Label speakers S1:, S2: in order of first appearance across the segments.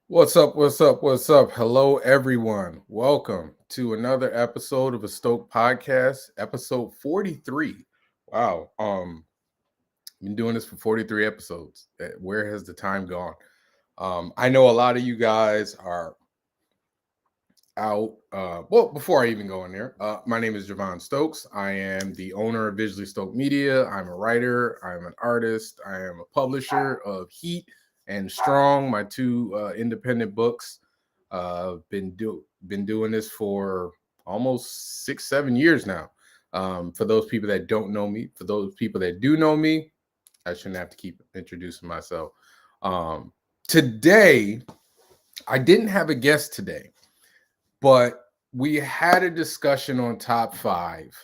S1: What's up? What's up? What's up? Hello, everyone. Welcome to another episode of a Stoked podcast, episode 43. Wow. Been doing this for 43 episodes. Where has the time gone? I know a lot of you guys are out. Well, before I even go in there, my name is Javon Stokes. I am the owner of Visually Stoked Media. I'm a writer. I'm an artist. I am a publisher of Heat and Strong, my two independent books. Been doing this for almost 6-7 years now. For those people that don't know me, for those people that do know me, I shouldn't have to keep introducing myself. Today, I didn't have a guest today, but we had a discussion on top five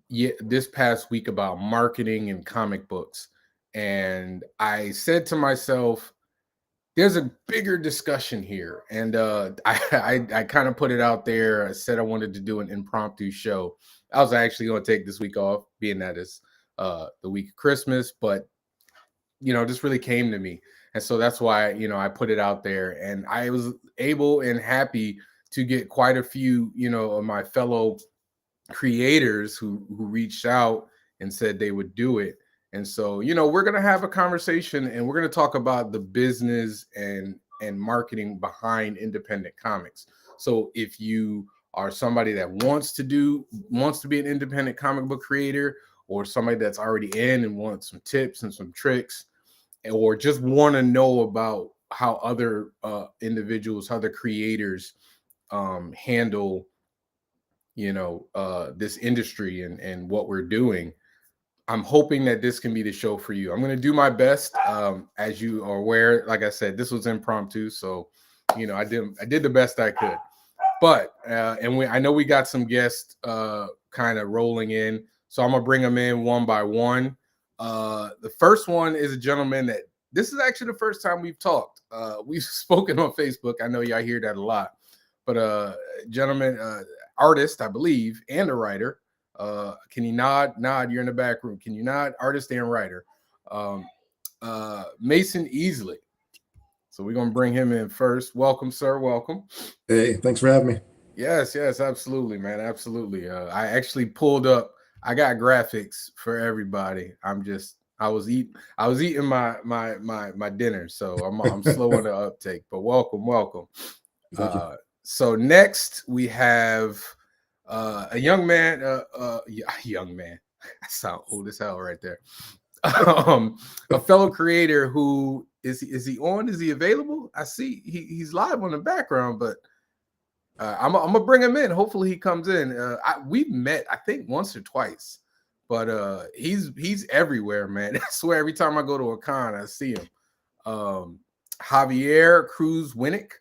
S1: this past week about marketing and comic books. And I said to myself, there's a bigger discussion here. And I kind of put it out there. I said I wanted to do an impromptu show. I was actually going to take this week off, being that it's the week of Christmas, but this really came to me. And so that's why, I put it out there, and I was able and happy to get quite a few, of my fellow creators who reached out and said they would do it. And so, we're going to have a conversation, and we're going to talk about the business and marketing behind independent comics. So if you are somebody that wants to be an independent comic book creator, or somebody that's already in and wants some tips and some tricks, or just want to know about how other individuals, other creators handle, this industry and what we're doing, I'm hoping that this can be the show for you. I'm going to do my best. As you are aware, like I said, this was impromptu, so I did the best I could. But I know we got some guests kind of rolling in, so I'm gonna bring them in one by one. The first one is a gentleman that this is actually the first time we've talked. We've spoken on Facebook. I know y'all hear that a lot, but gentleman, artist, I believe, and a writer. Can you nod? Nod. You're in the back room. Can you nod? Artist and writer. Mason Easley. So we're gonna bring him in first. Welcome, sir. Welcome.
S2: Hey, thanks for having me.
S1: Yes, absolutely, man, absolutely. I actually pulled up. I got graphics for everybody. I was eating my dinner, so I'm slow on the uptake. But welcome. So next we have a young man. Young man. I sound old as hell right there. A fellow creator who is he on? Is he available? I see he's live on the background, but I'm gonna bring him in. Hopefully he comes in. We've met, I think, once or twice, but he's everywhere, man. I swear every time I go to a con, I see him. Javier Cruz Winnick.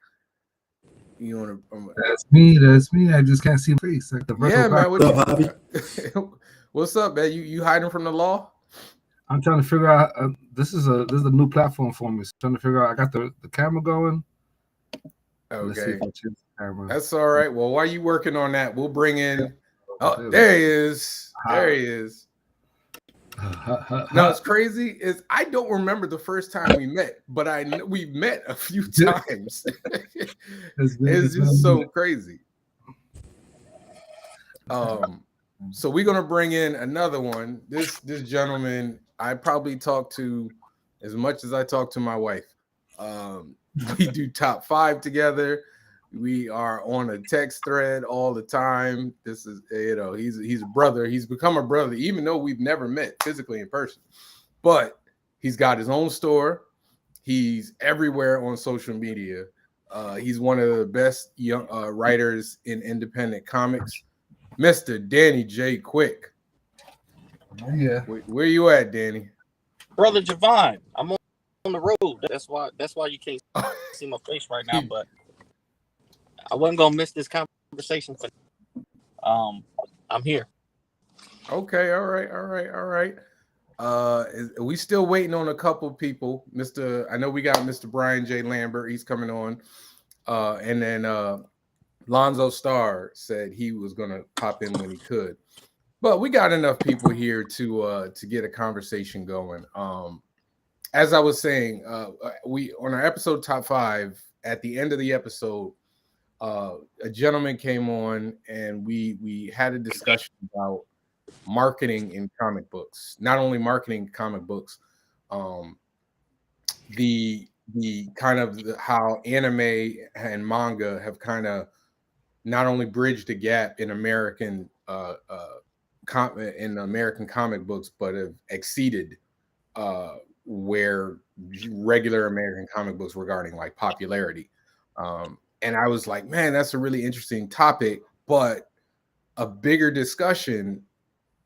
S1: You want
S3: to? That's me. I just can't see my face. Like the
S1: yeah, man. What's up, man? You hiding from the law?
S3: I'm trying to figure out. This is a new platform for me. So I'm trying to figure out. I got the camera going.
S1: Okay, that's all right. Well, while you working on that, we'll bring in. Oh, there he is. There he is. No, it's crazy. I don't remember the first time we met, but I know we met a few times. It's just so crazy. So we're gonna bring in another one. This gentleman I probably talk to as much as I talk to my wife. We do top five together. We are on a text thread all the time. This is, he's a brother. He's become a brother, even though we've never met physically in person. But he's got his own store. He's everywhere on social media. He's one of the best young writers in independent comics, Mr. Danny J. Quick.
S3: Yeah.
S1: Where you at, Danny?
S4: Brother Javon, I'm on the road. That's why you can't see my face right now. But I wasn't gonna miss this conversation. I'm here.
S1: Okay, all right. We still waiting on a couple people. I know we got Mr. Brian J. Lambert. He's coming on, and then Lonzo Starr said he was gonna pop in when he could. But we got enough people here to get a conversation going. as I was saying, we on our episode top 5, at the end of the episode, a gentleman came on and we had a discussion about marketing in comic books. Not only marketing comic books, the kind of how anime and manga have kind of not only bridged the gap in American in American comic books, but have exceeded where regular American comic books regarding like popularity. And I was like, man, that's a really interesting topic, but a bigger discussion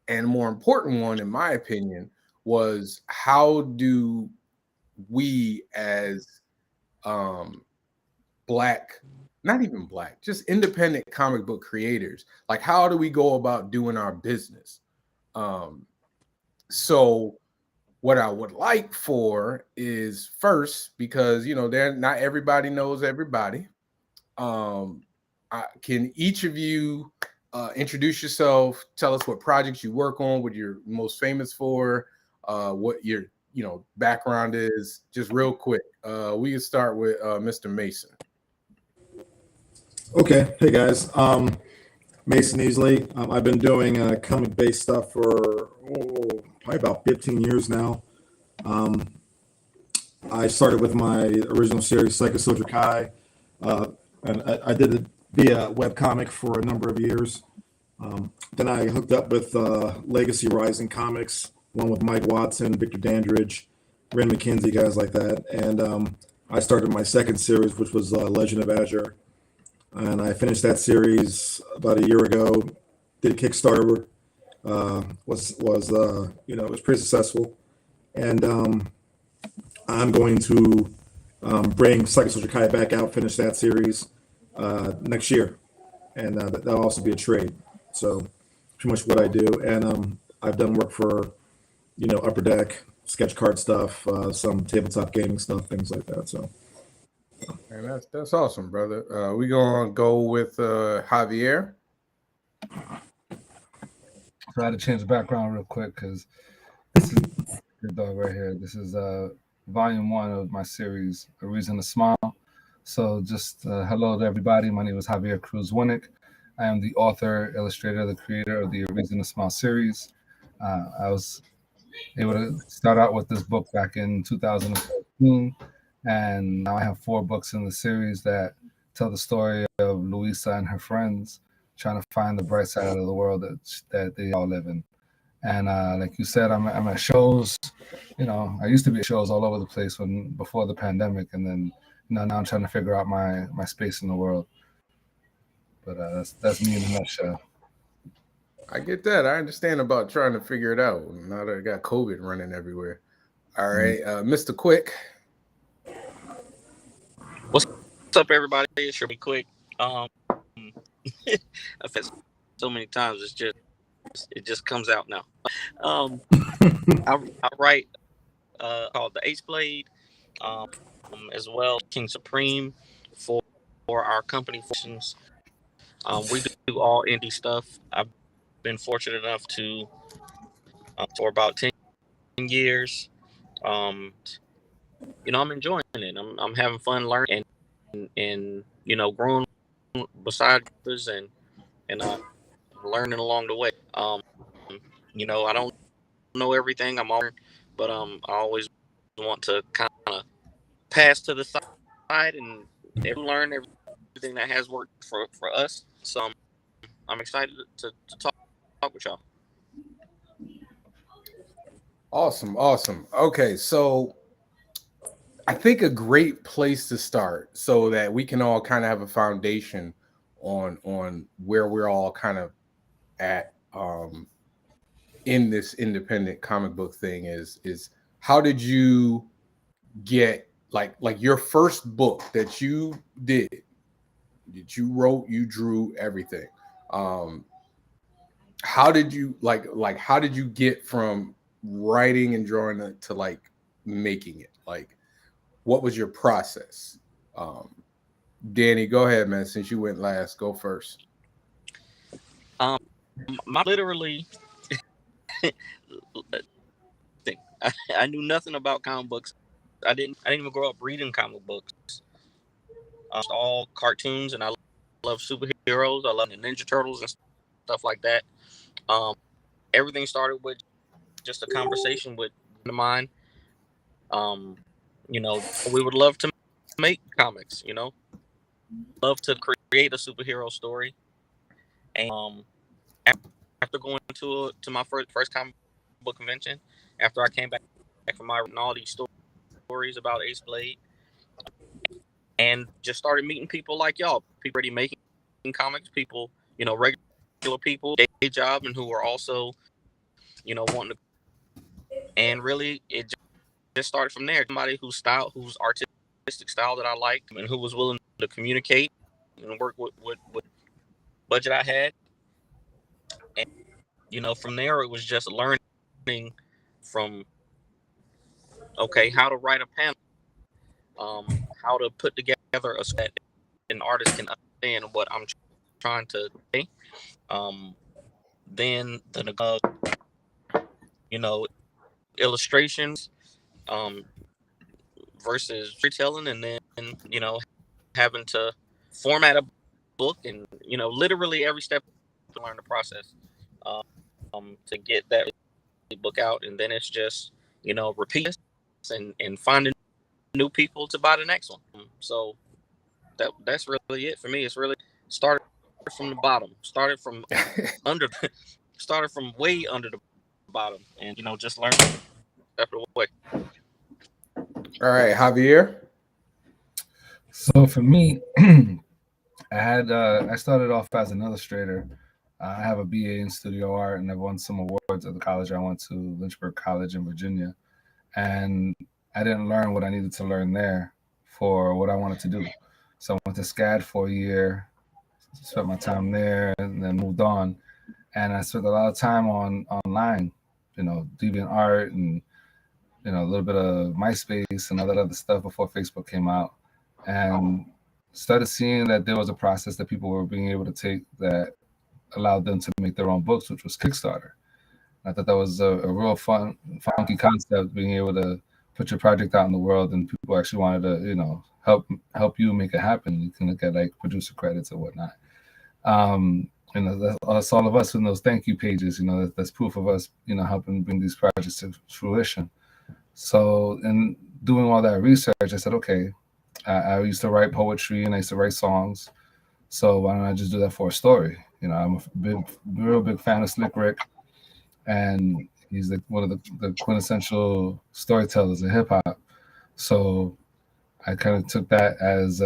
S1: and more important one, in my opinion, was how do we as black, not even black, just independent comic book creators, like how do we go about doing our business? So what I would like for is first, because they're not everybody knows everybody. Can each of you introduce yourself, tell us what projects you work on, what you're most famous for, what your background is, just real quick. We can start with Mr. Mason.
S2: Okay. Hey guys. Mason Easley. I've been doing comic-based stuff for probably about 15 years now. I started with my original series, Psychosocial Kai, and I did it via webcomic for a number of years. Then I hooked up with Legacy Rising Comics, one with Mike Watson, Victor Dandridge, Ren McKenzie, guys like that. And I started my second series, which was Legend of Azure. And I finished that series about a year ago. Did a Kickstarter, was it was pretty successful, and I'm going to bring Psychosocial Kai back out, finish that series next year, and that'll also be a trade. So pretty much what I do, and I've done work for Upper Deck, sketch card stuff, some tabletop gaming stuff, things like that. So.
S1: And that's awesome, brother. We gonna go with Javier.
S3: So I had to change the background real quick because this is your dog right here. This is volume 1 of my series, A Reason to Smile. So just hello to everybody. My name is Javier Cruz Winnick. I am the author, illustrator, the creator of the A Reason to Smile series. I was able to start out with this book back in 2014. And now I have 4 books in the series that tell the story of Luisa and her friends trying to find the bright side of the world that they all live in. And like you said, I'm at shows. I used to be at shows all over the place before the pandemic, and then now I'm trying to figure out my space in the world. But that's me in a nutshell.
S1: I get that. I understand about trying to figure it out now that I got COVID running everywhere. All right, Mr. Quick.
S4: What's up, everybody? It's your be quick. I've said so many times. It just comes out now. I write called the Ace Blade, as well King Supreme for our company functions. We do all indie stuff. I've been fortunate enough to for about 10 years. I'm enjoying it. I'm having fun learning and growing beside others and learning along the way. I don't know everything. But I always want to kind of pass to the side and learn everything that has worked for us. So I'm excited to talk with y'all.
S1: Awesome. Okay, so I think a great place to start so that we can all kind of have a foundation on where we're all kind of at in this independent comic book thing is how did you get like your first book that you did, that you wrote, you drew, everything. How did you how did you get from writing and drawing it to like making it? Like, what was your process? Danny, go ahead, man. Since you went last, go first.
S4: Literally, I knew nothing about comic books. I didn't even grow up reading comic books. All cartoons, and I love superheroes. I love the Ninja Turtles and stuff like that. Everything started with just a conversation with a friend of mine. We would love to make comics. Love to create a superhero story. And after going to my first comic book convention, after I came back from my and all these stories about Ace Blade, and just started meeting people like y'all, people already making comics, people, regular people, day job, and who are also, wanting to. And really, it just started from there. Somebody whose artistic style that I liked, and who was willing to communicate and work with budget I had. And from there, it was just learning from how to write a panel, how to put together a set, an artist can understand what I'm trying to say. Then illustrations, versus storytelling, and then having to format a book, and literally every step to learn the process, to get that book out, and then it's just repeat and finding new people to buy the next one. So that's really it for me. It's really started from the bottom, started from way under the bottom, and just learn step of the way.
S1: All right, Javier.
S3: So for me, I started off as an illustrator. I have a BA in studio art, and I've won some awards at the college I went to, Lynchburg College in Virginia. And I didn't learn what I needed to learn there for what I wanted to do. So I went to SCAD for a year, spent my time there, and then moved on. And I spent a lot of time online, DeviantArt, and a little bit of MySpace and all that other stuff before Facebook came out, and started seeing that there was a process that people were being able to take that allowed them to make their own books, which was Kickstarter. I thought that was a real funky concept, being able to put your project out in the world, and people actually wanted to, help you make it happen. You can look at like producer credits or whatnot. That's all of us in those thank you pages. That's proof of us, helping bring these projects to fruition. So in doing all that research, I said, okay, I used to write poetry and I used to write songs. So why don't I just do that for a story? I'm a real big fan of Slick Rick, and he's one of the quintessential storytellers in hip hop. So I kind of took that as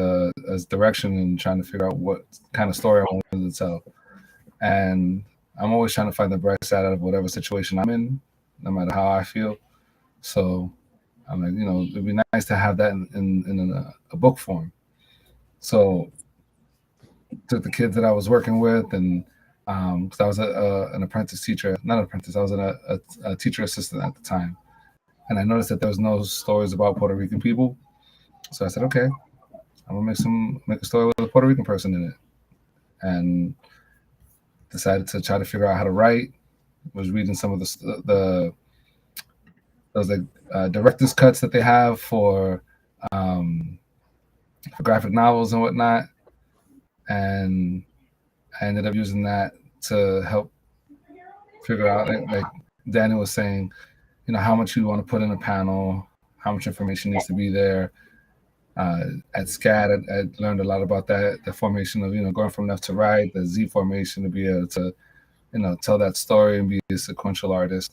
S3: direction in trying to figure out what kind of story I wanted to tell. And I'm always trying to find the bright side out of whatever situation I'm in, no matter how I feel. So I'm like, it'd be nice to have that in a book form. So took the kids that I was working with, and because I was an apprentice teacher, not an apprentice, I was a teacher assistant at the time. And I noticed that there was no stories about Puerto Rican people. So I said, okay, I'm gonna make a story with a Puerto Rican person in it. And decided to try to figure out how to write. Was reading some of those director's cuts that they have for graphic novels and whatnot, and I ended up using that to help figure out, like Daniel was saying, how much you want to put in a panel, how much information needs to be there. At SCAD, I learned a lot about that, the formation of going from left to right, the Z formation, to be able to tell that story and be a sequential artist.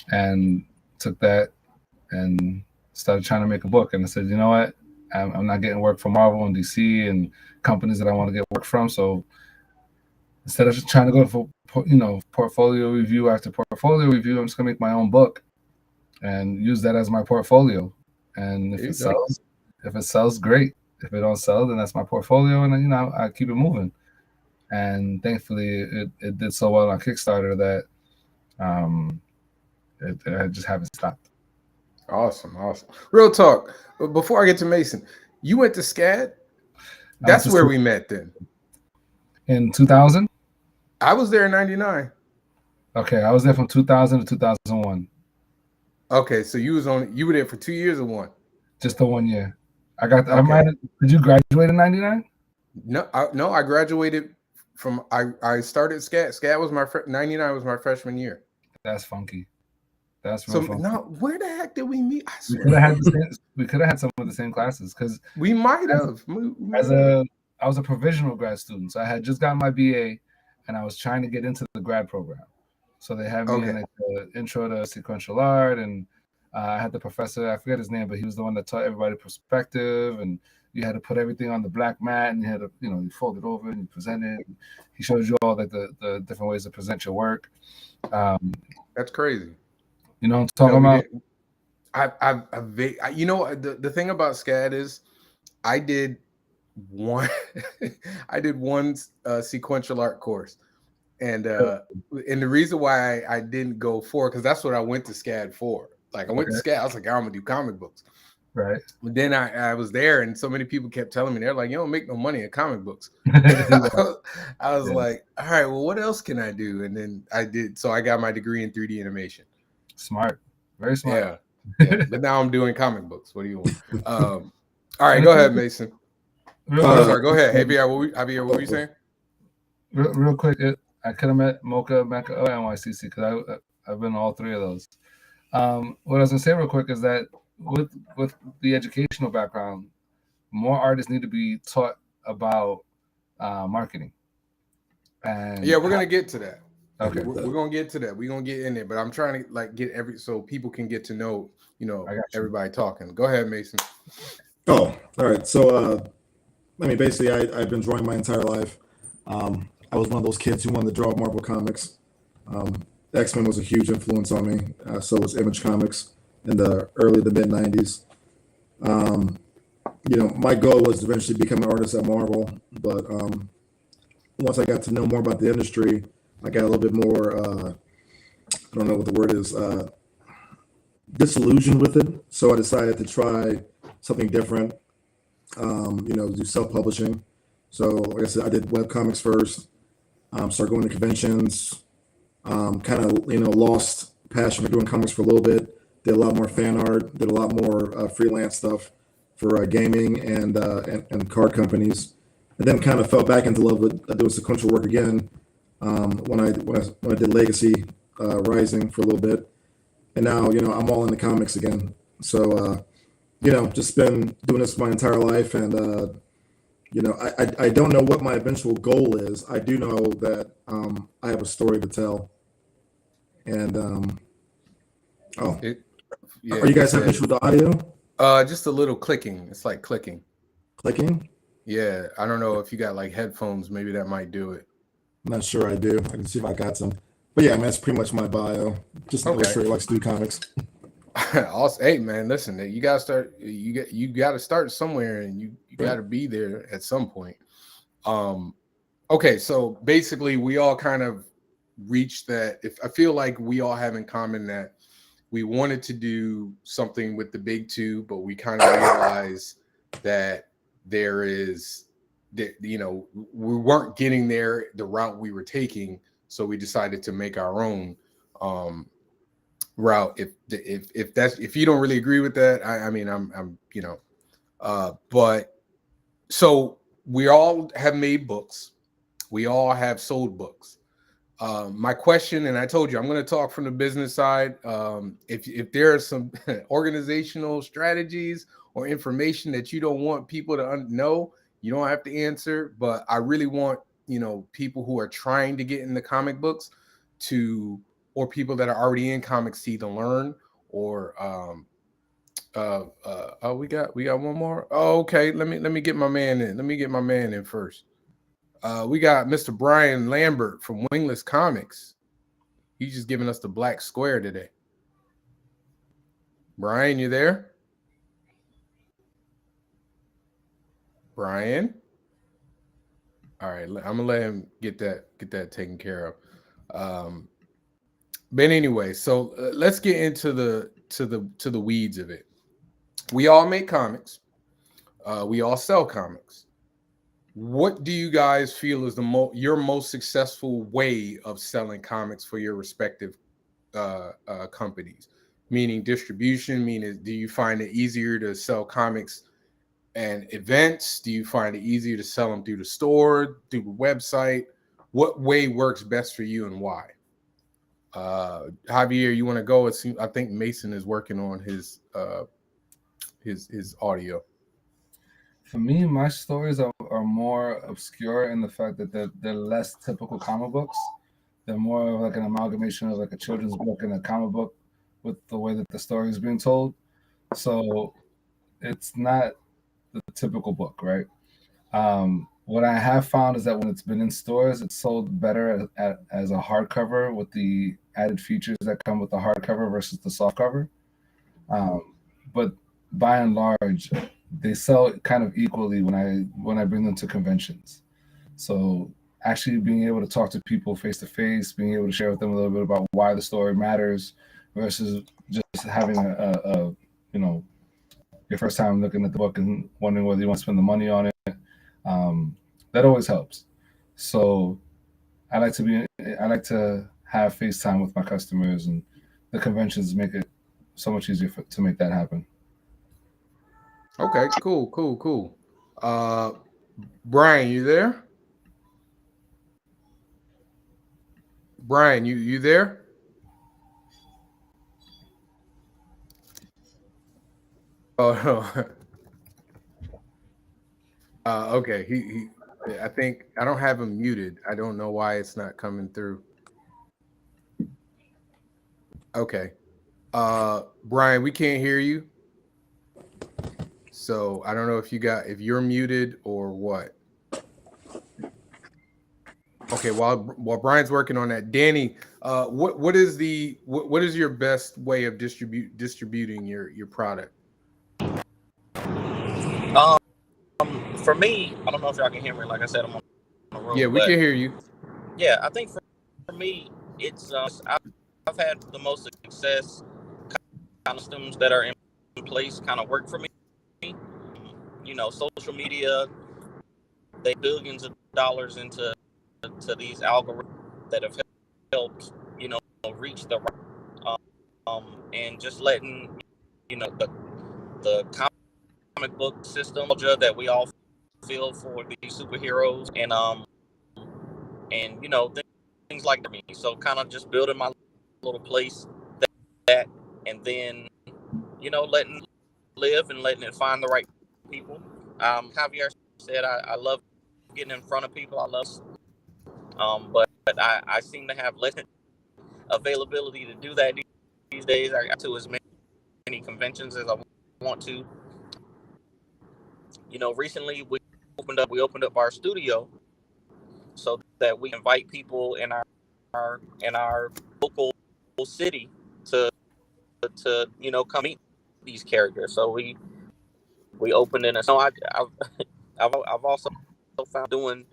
S3: And took that and started trying to make a book. And I said, you know what? I'm not getting work from Marvel and DC and companies that I want to get work from. So instead of just trying to go for, portfolio review after portfolio review, I'm just gonna make my own book and use that as my portfolio. And if it sells, great. If it don't sell, then that's my portfolio, and I keep it moving. And thankfully, it did so well on Kickstarter that I just haven't stopped.
S1: Awesome. Real talk. Before I get to Mason, you went to SCAD? That's where we met then.
S3: In 2000?
S1: I was there in 99.
S3: Okay, I was there from 2000 to 2001.
S1: Okay, so you were there for 2 years or one?
S3: Just the 1 year. I got. I
S1: Okay.
S3: might. Did you graduate in '99?
S1: No, I graduated from I started SCAD. SCAD was my 99 was my freshman year.
S3: That's funky. That's
S1: So
S3: real funky.
S1: now, where the heck did we meet? I
S3: We
S1: swear
S3: could have had the same. We could have had some of the same classes because
S1: we might have.
S3: I was a provisional grad student, so I had just gotten my BA, and I was trying to get into the grad program. So they had me in
S1: Okay.
S3: the intro to sequential art, and I had the professor. I forget his name, but he was the one that taught everybody perspective, and you had to put everything on the black mat, and you had to, you fold it over and you present it. He shows you all like the different ways to present your work.
S1: That's crazy.
S3: You know what I'm talking about?
S1: The thing about SCAD is I did one sequential art course, and the reason why I didn't go for it, because that's what I went to SCAD for. Like I went to SCAD, I was like, I'm gonna do comic books.
S3: Right.
S1: But then I was there, and so many people kept telling me, they're like, you don't make no money in comic books. I was like, all right, well, what else can I do? And then I did. So I got my degree in 3D animation.
S3: Smart. Very smart.
S1: Yeah. But now I'm doing comic books. What do you want? All right, go ahead, Mason. Sorry, go ahead. Javier, what were you saying?
S3: Real quick, I could have met Mocha, Mecca, or NYCC because I've been all three of those. What I was gonna say real quick is that with the educational background, more artists need to be taught about marketing. And
S1: yeah, we're gonna get to that.
S3: Okay,
S1: we're gonna get to that. We're gonna get in there, but I'm trying to like get so people can get to know, everybody talking. Go ahead, Mason.
S2: Oh, all right. So, basically, I've been drawing my entire life. I was one of those kids who wanted to draw Marvel comics. X-Men was a huge influence on me. So was Image Comics in the early to mid '90s. My goal was to eventually become an artist at Marvel, but once I got to know more about the industry, I got a little bit more, I don't know what the word is, disillusioned with it. So I decided to try something different, do self-publishing. So like I said, I did webcomics first, started going to conventions, kind of, lost passion for doing comics for a little bit, did a lot more fan art, did a lot more freelance stuff for gaming and card companies. And then kind of fell back into love with doing sequential work again when I did Legacy Rising for a little bit, and now I'm all into comics again. So just been doing this my entire life, and I don't know what my eventual goal is. I do know that I have a story to tell, and are you guys having issues with the audio?
S1: Just a little clicking. It's like clicking.
S2: Clicking?
S1: Yeah, I don't know if you got like headphones. Maybe that might do it.
S2: I'm not sure I do. I can see if I got some. But yeah, that's pretty much my bio. Just an illustrator likes to do comics.
S1: Awesome. Hey man, listen, you gotta start. You gotta start somewhere, and you gotta be there at some point. Okay, so basically, we all kind of reached that. If I feel like we all have in common that we wanted to do something with the big two, but we kind of realized that there is that we weren't getting there the route we were taking, so we decided to make our own route. If you don't really agree with that, but so we all have made books, we all have sold books. My question, and I told you I'm going to talk from the business side. If there are some organizational strategies or information that you don't want people to know, you don't have to answer. But I really want people who are trying to get into comic books or people that are already in comics to either learn or we got one more. Oh, okay. Let me get my man in. Let me get my man in first. We got Mr. Brian Lambert from Wingless Comics. He's just giving us the black square today. Brian, you there? Brian? All right, I'm gonna let him get that taken care of. But anyway, so let's get into the weeds of it. We all make comics. We all sell comics. What do you guys feel is your most successful way of selling comics for your respective companies? Meaning distribution? Meaning, do you find it easier to sell comics and events? Do you find it easier to sell them through the store, through the website? What way works best for you and why? Javier, you want to go? I think Mason is working on his audio.
S3: For me, my stories are more obscure in the fact that they're less typical comic books. They're more of like an amalgamation of like a children's book and a comic book with the way that the story is being told. So it's not the typical book, right? What I have found is that when it's been in stores, it's sold better as a hardcover with the added features that come with the hardcover versus the softcover. But by and large, they sell kind of equally when I bring them to conventions. So actually being able to talk to people face to face, being able to share with them a little bit about why the story matters versus just having a your first time looking at the book and wondering whether you want to spend the money on it. That always helps. So I like to have FaceTime with my customers, and the conventions make it so much easier to make that happen.
S1: Okay, cool. Brian, you there? Brian, you there? Oh no. Okay. He I think I don't have him muted. I don't know why it's not coming through. Okay. Brian, we can't hear you. So I don't know if you're muted or what. Okay, while Brian's working on that, Danny, what is your best way of distributing your product?
S4: For me, I don't know if y'all can hear me. Like I said, I'm on the road.
S1: Yeah, we can hear you.
S4: Yeah, I think for me, it's I've had the most success. Kind of systems that are in place kind of work for me. Social media, they billions of dollars into these algorithms that have helped reach the and just letting the comic book system that we all feel for these superheroes and things like me. So kind of just building my little place that and then letting live and letting it find the right people. Javier said I love getting in front of people. I love but I seem to have less availability to do that these days. I got to as many conventions as I want to. Recently we opened up our studio so that we invite people in our local city to come meet these characters. So we opened in I've also found doing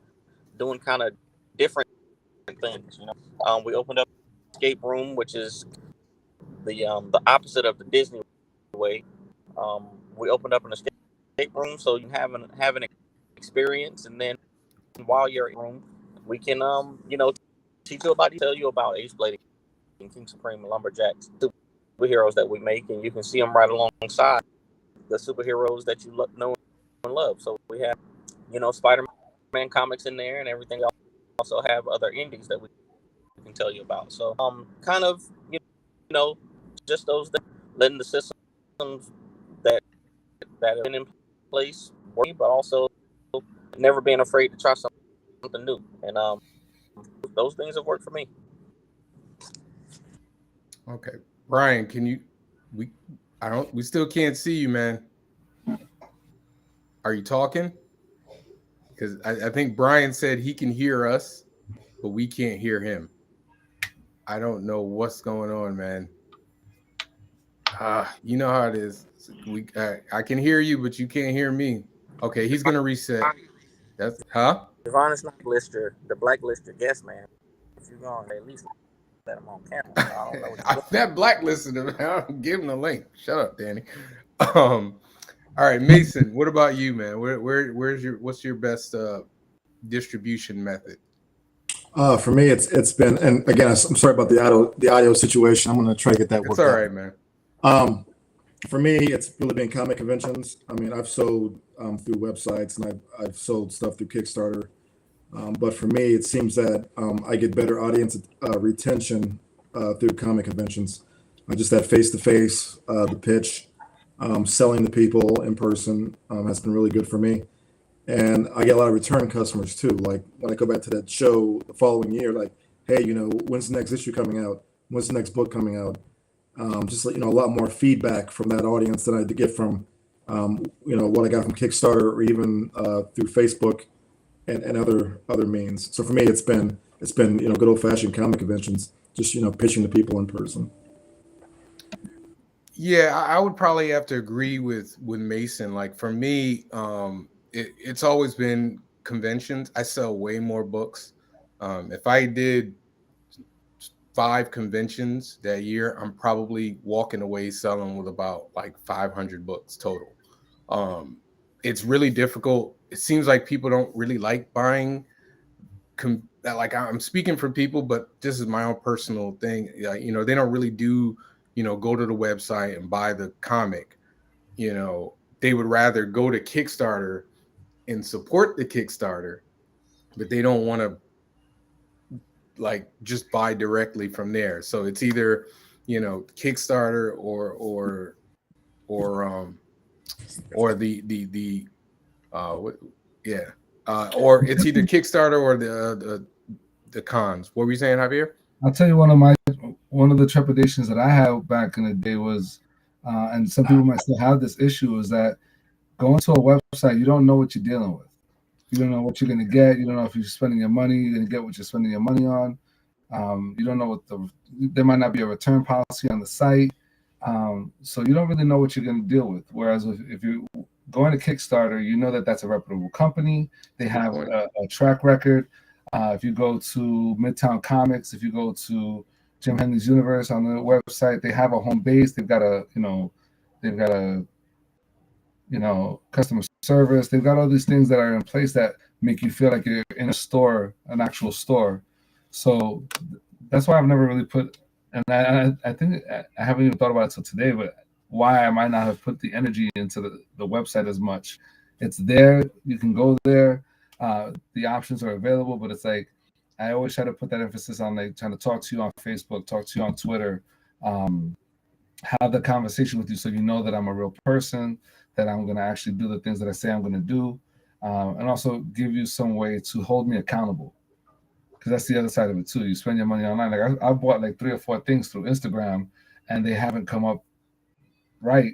S4: kind of different things. We opened up escape room, which is the opposite of the Disney way. We opened up an escape room so you can have an experience, and then while you're in the room, we can tell you about Ace Blade and King Supreme and Lumberjacks, superheroes that we make, and you can see them right alongside the superheroes that you know and love. So we have Spider-Man comics in there and everything. Also have other indies that we can tell you about. So kind of just those that letting the systems that have been in place work, but also never being afraid to try something new. And those things have worked for me.
S1: Okay, Brian, we still can't see you, man. Are you talking? Because I think Brian said he can hear us, but we can't hear him. I don't know what's going on, man. You know how it is. I can hear you, but you can't hear me. Okay, he's gonna reset. That's
S4: Devon is not the blacklisted guest man. If you're gonna at least let him on camera. I don't know
S1: that blacklisted him. I'll give him the link. Shut up, Danny. All right, Mason. What about you, man? What's your best distribution method?
S2: For me, it's been, and again, I'm sorry about the audio situation. I'm going to try to get that worked out.
S1: It's all right, man.
S2: For me, it's really been comic conventions. I mean, I've sold through websites and I've sold stuff through Kickstarter. But for me, it seems that I get better audience retention through comic conventions. Just that face to face, the pitch, selling to people in person has been really good for me. And I get a lot of return customers too. Like when I go back to that show the following year, like, hey, when's the next issue coming out? When's the next book coming out? Just a lot more feedback from that audience than I did get from what I got from Kickstarter or even through Facebook and other means. So for me, it's been good old fashioned comic conventions, just pitching to people in person.
S1: Yeah, I would probably have to agree with Mason. Like for me, it's always been conventions. I sell way more books. If I did 5 conventions that year, I'm probably walking away selling with about like 500 books total. It's really difficult. It seems like people don't really like buying. Like I'm speaking for people, but this is my own personal thing. They don't really do, go to the website and buy the comic. They would rather go to Kickstarter and support the Kickstarter, but they don't want to like just buy directly from there. So it's either, Kickstarter or what, yeah, or it's either Kickstarter or the cons. What were you saying, Javier?
S3: I'll tell you one of the trepidations that I had back in the day was, and some people might still have this issue, is that going to a website, you don't know what you're dealing with. You don't know what you're going to get. You don't know if you're spending your money, you're going to get what you're spending your money on. You don't know there might not be a return policy on the site. So you don't really know what you're going to deal with. Whereas if you going to Kickstarter, you know that that's a reputable company. They have a track record. If you go to Midtown Comics, if you go to Jim Henley's Universe on the website, they have a home base. They've got a customer service. They've got all these things that are in place that make you feel like you're in a store, an actual store. So that's why I've never really put, and I think I haven't even thought about it till today, but why I might not have put the energy into the website as much. It's there. You can go there. The options are available, but it's like I always try to put that emphasis on like trying to talk to you on Facebook, talk to you on Twitter, have the conversation with you so you know that I'm a real person, that I'm going to actually do the things that I say I'm going to do, and also give you some way to hold me accountable. Because that's the other side of it too. You spend your money online. Like I bought like 3 or 4 things through Instagram, and they haven't come up right.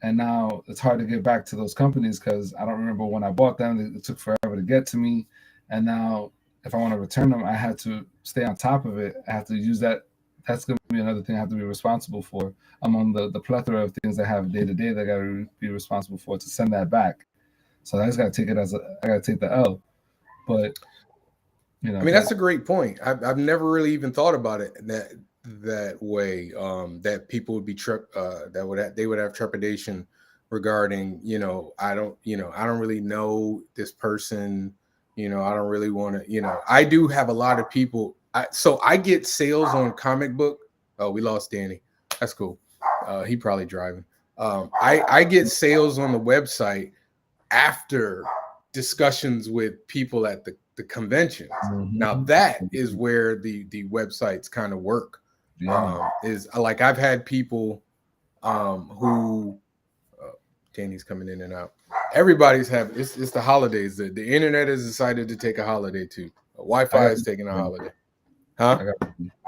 S3: And now it's hard to get back to those companies because I don't remember when I bought them. It took forever to get to me. And now if I want to return them, I have to stay on top of it. I have to use that. That's going to be another thing I have to be responsible for among the plethora of things I have day to day that I got to be responsible for to send that back. So I just got to take it I got to take the L. But,
S1: I mean, that's a great point. I've never really even thought about it that way. That people would be they would have trepidation regarding, I don't really know this person. I don't really want to, I do have a lot of people. So I get sales on comic book. Oh, we lost Danny. That's cool. He probably driving. I get sales on the website after discussions with people at the conventions. Mm-hmm. Now that is where the websites kind of work. Yeah. Is like I've had people who Danny's coming in and out. Everybody's having it's the holidays. The internet has decided to take a holiday too. Wi-Fi is taking a holiday. Huh?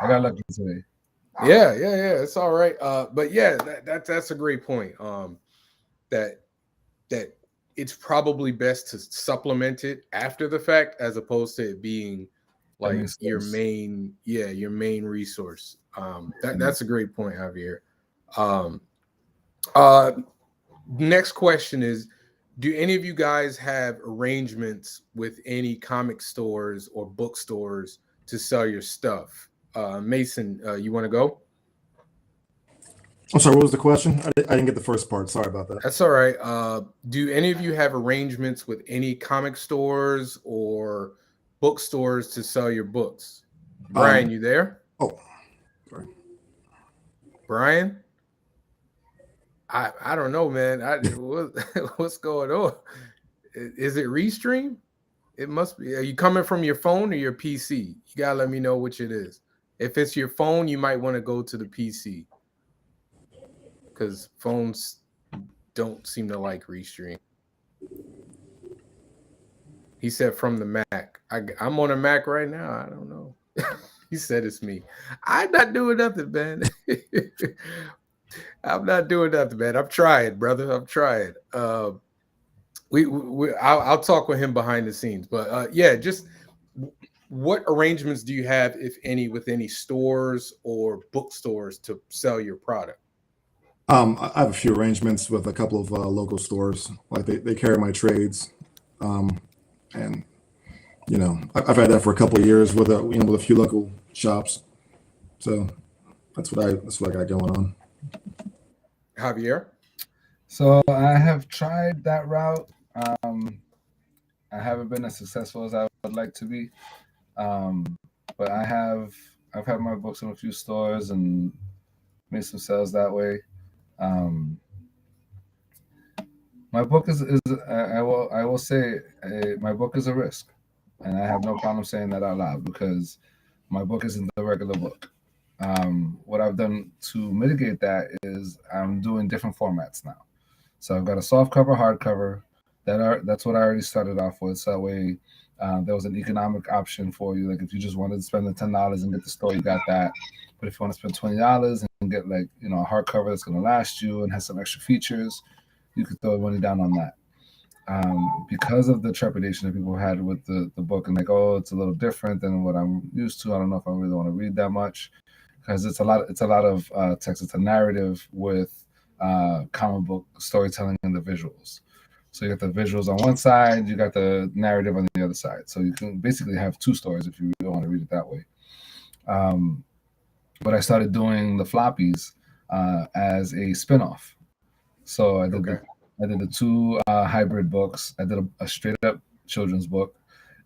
S3: I got lucky today.
S1: Yeah, it's all right. But yeah, that's a great point. That it's probably best to supplement it after the fact as opposed to it being like your main resource. That's a great point, Javier. Next question is, do any of you guys have arrangements with any comic stores or bookstores to sell your stuff? Mason, you want to go?
S2: I'm sorry, what was the question? I didn't get the first part. Sorry about that.
S1: That's all right. Do any of you have arrangements with any comic stores or bookstores to sell your books? Brian, you there?
S2: Oh, sorry.
S1: Brian? I don't know, man. What's going on? Is it Restream? It must be. Are you coming from your phone or your PC? You gotta let me know which it is. If it's your phone, you might want to go to the PC because phones don't seem to like Restream. He said from the Mac. I'm on a Mac right now. I don't know. He said it's me. I'm not doing nothing, man. I'm not doing nothing, man. I'm trying, brother. I'm trying. I'll talk with him behind the scenes, but yeah, just what arrangements do you have, if any, with any stores or bookstores to sell your product?
S2: I have a few arrangements with a couple of local stores. Like they carry my trades, and I've had that for a couple of years with with a few local shops. So that's what I got going on.
S1: Javier?
S3: So I have tried that route. I haven't been as successful as I would like to be, but I've had my books in a few stores and made some sales that way. My book is I will say my book is a risk, and I have no problem saying that out loud because my book isn't the regular book. What I've done to mitigate that is I'm doing different formats now. So I've got a soft cover, hardcover. That's what I already started off with. So that way, there was an economic option for you. Like if you just wanted to spend the $10 and get the store, you got that. But if you want to spend $20 and get a hardcover that's going to last you and has some extra features, you could throw money down on that. Because of the trepidation that people had with the book and it's a little different than what I'm used to. I don't know if I really want to read that much because it's a lot of text. It's a narrative with comic book storytelling and the visuals. So you got the visuals on one side, you got the narrative on the other side. So you can basically have two stories if you really want to read it that way. But I started doing the floppies as a spinoff. So I did the two hybrid books. I did a straight up children's book,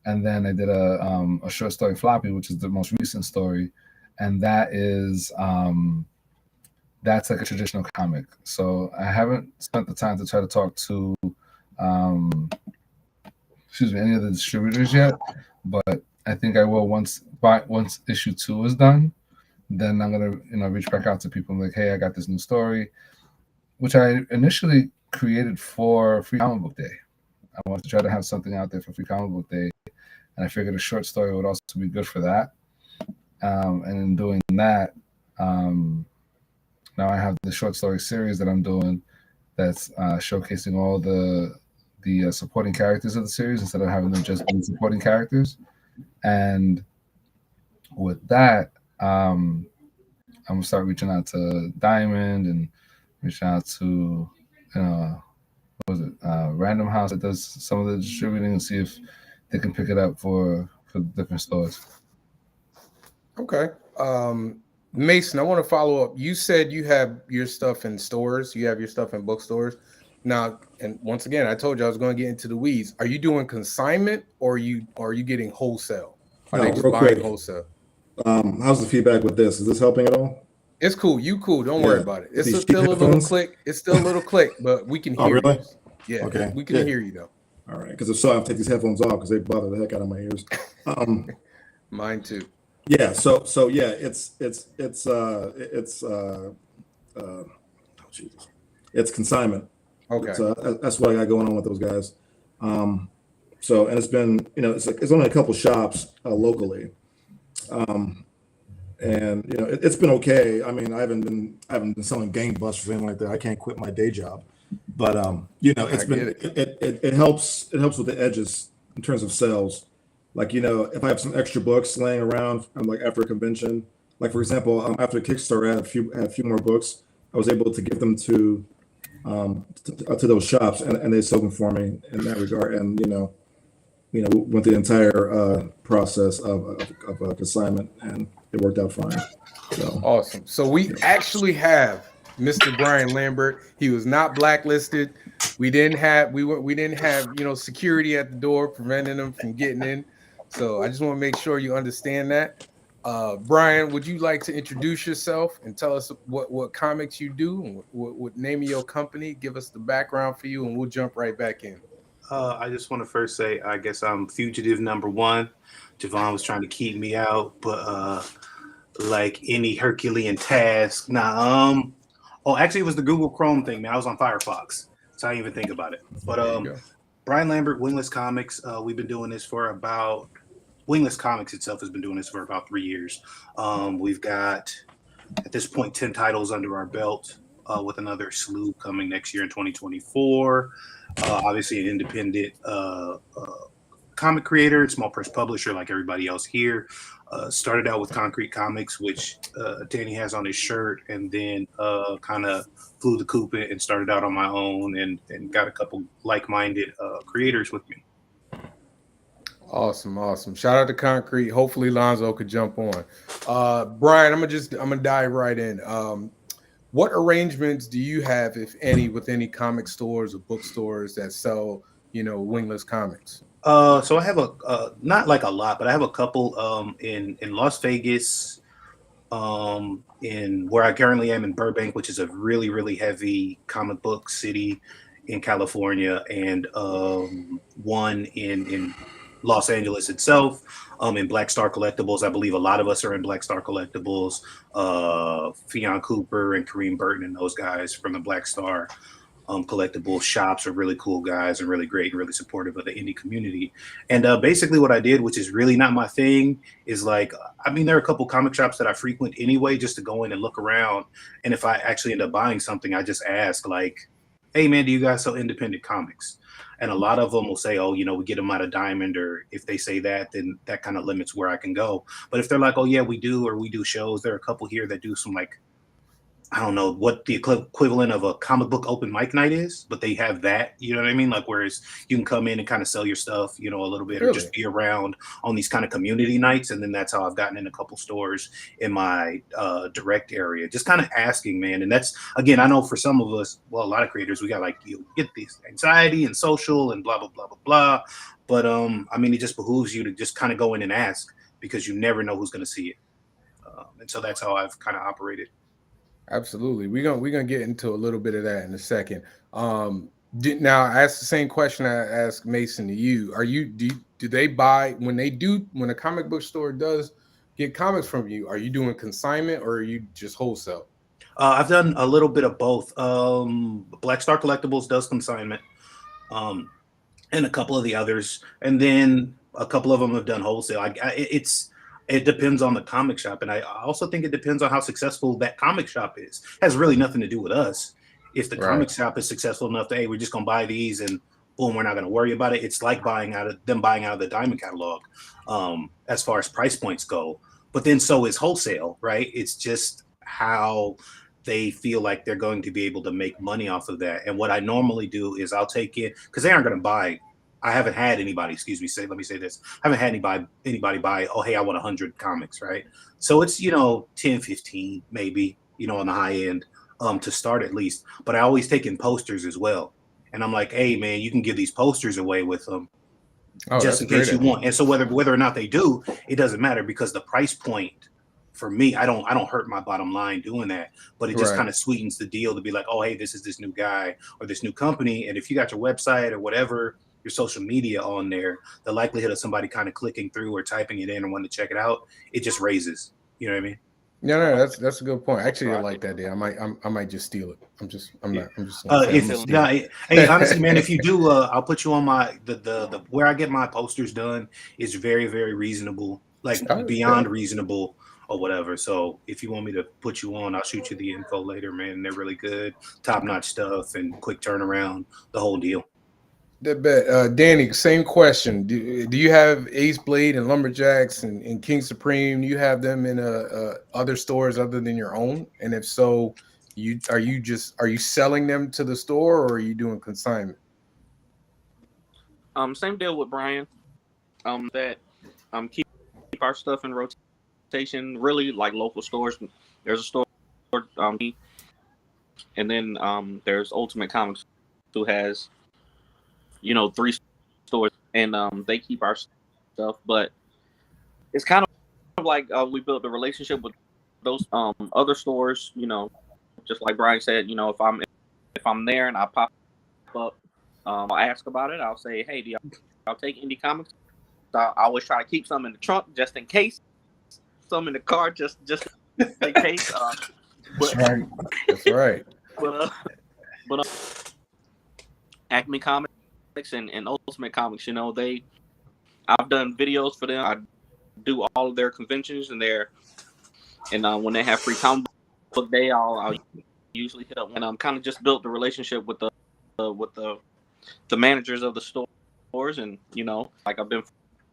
S3: and then I did a short story floppy, which is the most recent story, and that is that's like a traditional comic. So I haven't spent the time to try to talk to any of the distributors yet, but I think I will once issue 2 is done. Then I'm gonna reach back out to people and like, hey, I got this new story, which I initially created for Free Comic Book Day. I wanted to try to have something out there for Free Comic Book Day, and I figured a short story would also be good for that. And in doing that, now I have the short story series that I'm doing that's showcasing all the supporting characters of the series instead of having them just be supporting characters. And with that, I'm gonna start reaching out to Diamond and reaching out to Random House that does some of the distributing and see if they can pick it up for different stores.
S1: Okay. Mason, I want to follow up. You said you have your stuff in stores, you have your stuff in bookstores. Now, and once again, I told you I was going to get into the weeds. Are you doing consignment or are you getting wholesale? Are they just buying wholesale?
S2: How's the feedback with this? Is this helping at all?
S1: It's cool. You cool. Don't worry about it. It's still a little click. It's still a little click, but we can hear
S2: you.
S1: Yeah.
S2: Okay.
S1: We can hear you though.
S2: All right. Because if so, I have to take these headphones off because they bother the heck out of my ears.
S1: Mine too.
S2: Yeah. So yeah, it's consignment.
S1: Okay.
S2: That's what I got going on with those guys. So and it's been it's only a couple shops locally. And it's been okay. I mean, I haven't been selling gangbusters or anything like that. I can't quit my day job, but it helps with the edges in terms of sales. Like if I have some extra books laying around, like after a convention, like for example, after Kickstarter, I had a few more books. I was able to give them to those shops, and they sold them for me in that regard. And went the entire process of a consignment, and it worked out fine. So
S1: awesome. So we actually have Mr. Brian Lambert. He was not blacklisted. We didn't have security at the door preventing him from getting in. So I just want to make sure you understand that. Brian, would you like to introduce yourself and tell us what comics you do and what name of your company? Give us the background for you, and we'll jump right back in.
S5: I just want to first say, I guess I'm fugitive number one. Javon was trying to keep me out, but like any Herculean task, oh, actually, it was the Google Chrome thing, man. I was on Firefox, so I didn't even think about it. But
S1: There you go.
S5: Brian Lambert, Wingless Comics. We've been doing this for about Wingless Comics itself has been doing this for about 3 years. We've got at this point 10 titles under our belt, with another slew coming next year in 2024. Obviously, an independent comic creator, small press publisher like everybody else here. Started out with Concrete Comics, which Danny has on his shirt, and then kind of flew the coop and started out on my own, and got a couple like-minded creators with me.
S1: Awesome. Shout out to Concrete. Hopefully Lonzo could jump on. Brian, I'm gonna dive right in. What arrangements do you have, if any, with any comic stores or bookstores that sell, wingless comics?
S5: So I have not like a lot, but I have a couple in Las Vegas, in where I currently am in Burbank, which is a really, really heavy comic book city in California, and one in Los Angeles itself, in Black Star Collectibles. I believe a lot of us are in Black Star Collectibles. Fionn Cooper and Kareem Burton and those guys from the Black Star collectible shops are really cool guys and really great and really supportive of the indie community. And basically what I did, which is really not my thing, is like, I mean, there are a couple comic shops that I frequent anyway, just to go in and look around. And if I actually end up buying something, I just ask like, hey man, do you guys sell independent comics? And a lot of them will say, oh, we get them out of Diamond, or if they say that, then that kind of limits where I can go. But if they're like, oh yeah, we do, or we do shows, there are a couple here that do some, like, I don't know what the equivalent of a comic book open mic night is, but they have that, you know what I mean? Like, whereas you can come in and kind of sell your stuff, a little bit, or just be around on these kind of community nights. And then that's how I've gotten in a couple stores in my direct area, just kind of asking, man. And that's, again, I know for some of us, well, a lot of creators, we got like, you get this anxiety and social and blah, blah, blah, blah, blah. But I mean, it just behooves you to just kind of go in and ask, because you never know who's going to see it. And so that's how I've kind of operated.
S1: Absolutely. We're gonna get into a little bit of that in a second. Now I asked the same question I asked Mason to you. Do they buy when a comic book store does get comics from you? Are you doing consignment or are you just wholesale?
S5: I've done a little bit of both. Black Star Collectibles does consignment, and a couple of the others, and then a couple of them have done wholesale. It depends on the comic shop, and I also think it depends on how successful that comic shop is. It has really nothing to do with us. If the comic shop is successful enough that, hey, we're just gonna buy these and boom, we're not gonna worry about it. It's like buying out of the Diamond catalog, as far as price points go. But then so is wholesale, right? It's just how they feel like they're going to be able to make money off of that. And what I normally do is I'll take it, because they aren't going to buy. I haven't had anybody, let me say this. I haven't had anybody buy, oh, hey, I want 100 comics, right? So it's, 10, 15, maybe, on the high end, to start at least. But I always take in posters as well. And I'm like, hey, man, you can give these posters away with them, just in case you want. And so whether or not they do, it doesn't matter, because the price point for me, I don't hurt my bottom line doing that, but it just kind of sweetens the deal to be like, oh, hey, this is this new guy or this new company. And if you got your website or whatever, your social media on there, the likelihood of somebody kind of clicking through or typing it in or wanting to check it out, it just raises. You know what I mean?
S1: No, that's a good point. Actually, I like that idea. I might just steal it. I'm just
S5: hey, honestly, man, if you do, I'll put you on my the where I get my posters done is very, very reasonable, like beyond reasonable or whatever. So if you want me to put you on, I'll shoot you the info later, man. They're really good, top-notch stuff, and quick turnaround, the whole deal.
S1: Danny, same question. Do you have Ace Blade and Lumberjacks and King Supreme? Do you have them in other stores other than your own? And if so, are you selling them to the store, or are you doing consignment?
S4: Same deal with Brian. Keep our stuff in rotation. Really, like local stores. There's a store, and then there's Ultimate Comics, who has 3 stores, and they keep our stuff. But it's kind of like we built a relationship with those other stores. Just like Brian said, if I'm there and I pop up, I'll ask about it. I'll say, hey, do y'all take indie comics? I always try to keep some in the trunk just in case, some in the car just in case.
S3: That's right.
S1: That's right.
S4: But Acme Comics and Ultimate Comics, I've done videos for them. I do all of their conventions and when they have free comic book day, I'll usually hit up. And I'm kind of just built the relationship with the managers of the stores, and like I've been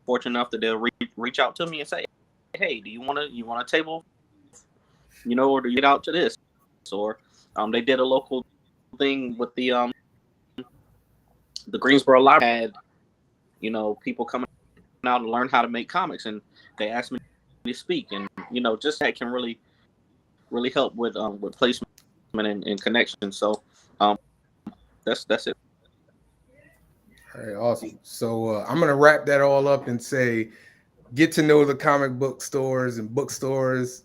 S4: fortunate enough that they'll reach out to me and say, hey, do you want a table, or do you get out to this? Or they did a local thing with the Greensboro Library had people coming out to learn how to make comics, and they asked me to speak, and just that can really help with placement and connection. So that's it.
S1: All right, awesome. So I'm gonna wrap that all up and say, get to know the comic book stores and bookstores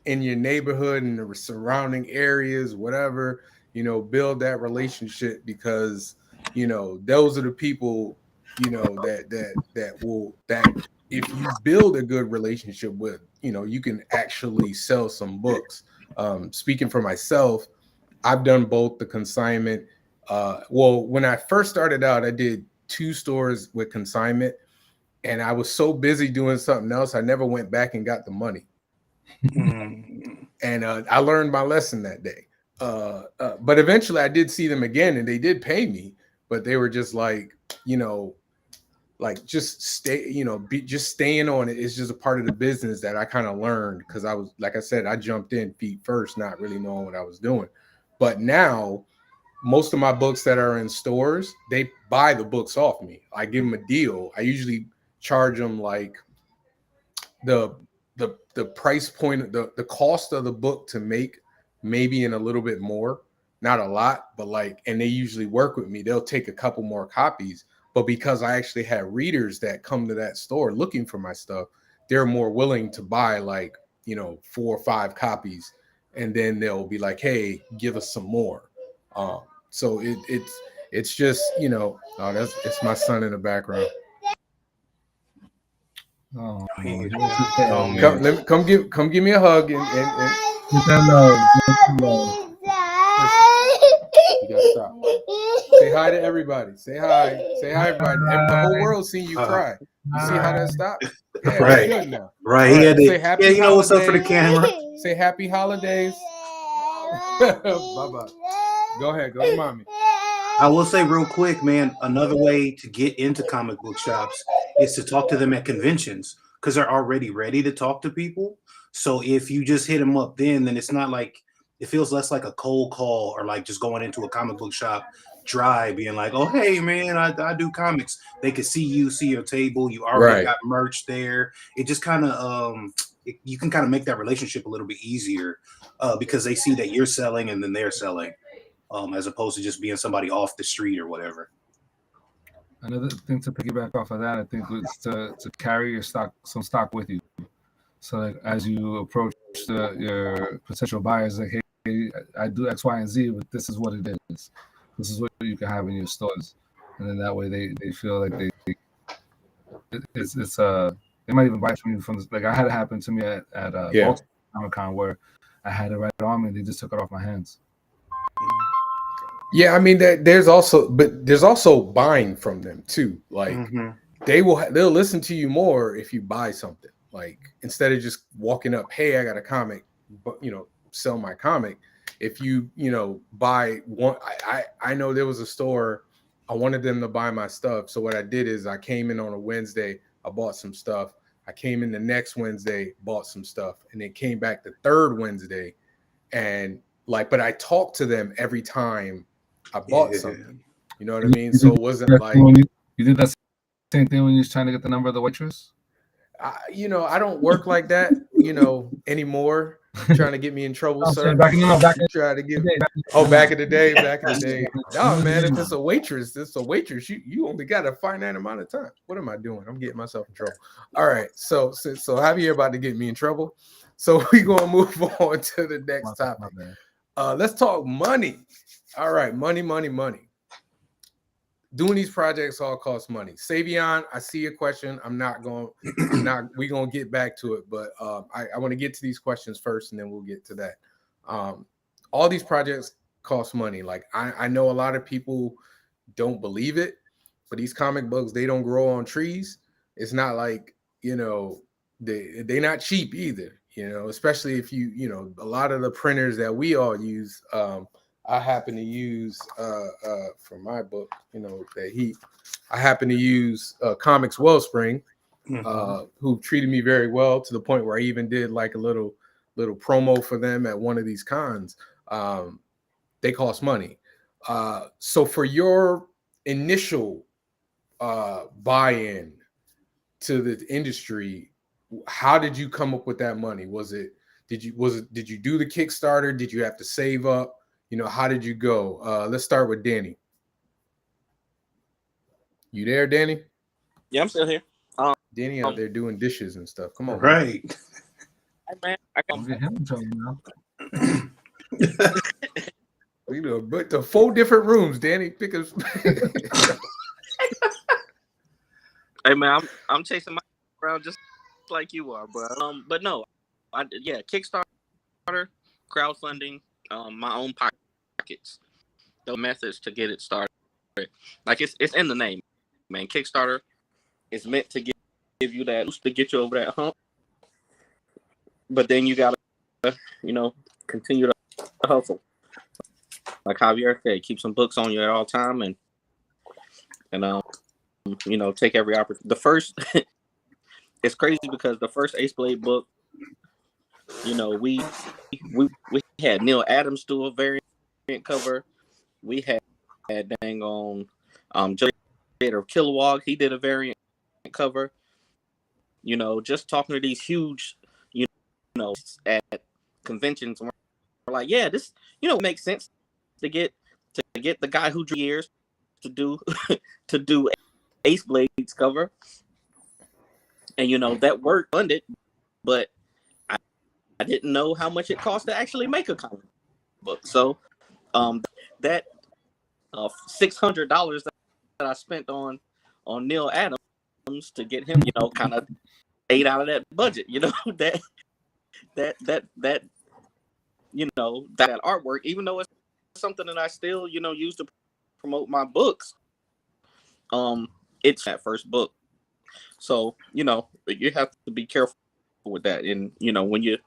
S1: in your neighborhood and the surrounding areas, whatever, build that relationship, because those are the people that if you build a good relationship with, you can actually sell some books. Speaking for myself, I've done both the consignment. When I first started out, I did 2 stores with consignment, and I was so busy doing something else, I never went back and got the money. And I learned my lesson that day. But eventually I did see them again, and they did pay me, but they were just like, just stay, just staying on it is just a part of the business that I kind of learned, because I was, like I said, I jumped in feet first, not really knowing what I was doing. But now most of my books that are in stores, they buy the books off me. I give them a deal. I usually charge them like the price point, the cost of the book to make, maybe in a little bit more, not a lot, but and they usually work with me. They'll take a couple more copies, but because I actually have readers that come to that store looking for my stuff, they're more willing to buy 4 or 5 copies, and then they'll be like, hey, give us some more. So it's just, it's my son in the background.
S3: Oh,
S1: Come give me a hug and
S3: get that love.
S1: you gotta stop. Say hi to everybody. Say hi, everybody. The whole world seen you cry. You see how that stopped? Yeah,
S5: Right.
S1: Good now.
S5: Right.
S1: Right. Say happy holidays.
S5: What's up for the camera?
S1: Say happy holidays. Bye-bye. Go ahead. Go to mommy.
S5: I will say real quick, man, another way to get into comic book shops is to talk to them at conventions, because they're already ready to talk to people. So if you just hit them up then it's not like, it feels less like a cold call, or like just going into a comic book shop dry, being like, oh, hey, man, I do comics. They can see your table. You already got merch there. It just kind of, you can kind of make that relationship a little bit easier because they see that you're selling and then they're selling. As opposed to just being somebody off the street or whatever.
S3: Another thing to piggyback off of that, I think, was to carry some stock with you. So as you approach your potential buyers, like, hey, I do X, Y, and Z, but this is what it is. This is what you can have in your stores, and then that way they feel like they might even buy from you from I had it happen to me at Baltimore Comic-Con, where I had it right on me and they just took it off my hands.
S1: Yeah, I mean there's also buying from them too. They'll listen to you more if you buy something. Instead of just walking up, hey, I got a comic, but sell my comic. If you buy one, I know there was a store, I wanted them to buy my stuff. So what I did is I came in on a Wednesday, I bought some stuff. I came in the next Wednesday, bought some stuff, and then came back the third Wednesday, and but I talked to them every time I bought something. You know what I mean? So it wasn't like
S3: you did that same thing when you was trying to get the number of the waitress.
S1: I don't work like that, anymore. Trying to get me in trouble,
S3: I'm
S1: sir?
S3: saying back in
S1: You trying to get back in the day, back in the day. No, man, if it's a waitress, You only got a finite amount of time. What am I doing? I'm getting myself in trouble. All right, so Javier about to get me in trouble. So we gonna move on to the next topic. Let's talk money. All right, money. Doing these projects all costs money. Savion, I see your question. We're gonna get back to it, but I want to get to these questions first and then we'll get to that. All these projects cost money. Like I know a lot of people don't believe it, but these comic books, they don't grow on trees. It's not like, they're not cheap either, especially if a lot of the printers that we all use, I happen to use for my book, that heat. I happen to use Comics Wellspring, who treated me very well to the point where I even did like a little promo for them at one of these cons. They cost money. So for your initial buy-in to the industry, how did you come up with that money? Did you do the Kickstarter? Did you have to save up? How did you go? Let's start with Danny. You there, Danny?
S4: Yeah, I'm still here.
S1: Danny out there doing dishes and stuff. Come on,
S5: right?
S4: Man,
S3: Don't get him in trouble now.
S1: But the 4 different rooms, Danny. Pick us.
S4: Hey man, I'm chasing my around just like you are, bro. But no, Kickstarter, crowdfunding, my own pockets, the methods to get it started. Like it's in the name, man. Kickstarter is meant to give you that boost to get you over that hump, but then you gotta, continue to hustle. Like Javier said, keep some books on you at all time, and take every opportunity. The first, it's crazy because the first Ace Blade book, we had Neil Adams do a variant cover. We had dang on Joe of Kilowog. He did a variant cover. Just talking to these huge, at conventions, we're like, yeah, this makes sense to get the guy who drew years to do Ace Blade's cover, and that work funded, but I didn't know how much it cost to actually make a comic book. So that $600 that I spent on Neil Adams to get him, kind of ate out of that budget. That artwork, even though it's something that I still use to promote my books, it's that first book. So you have to be careful with that, and when you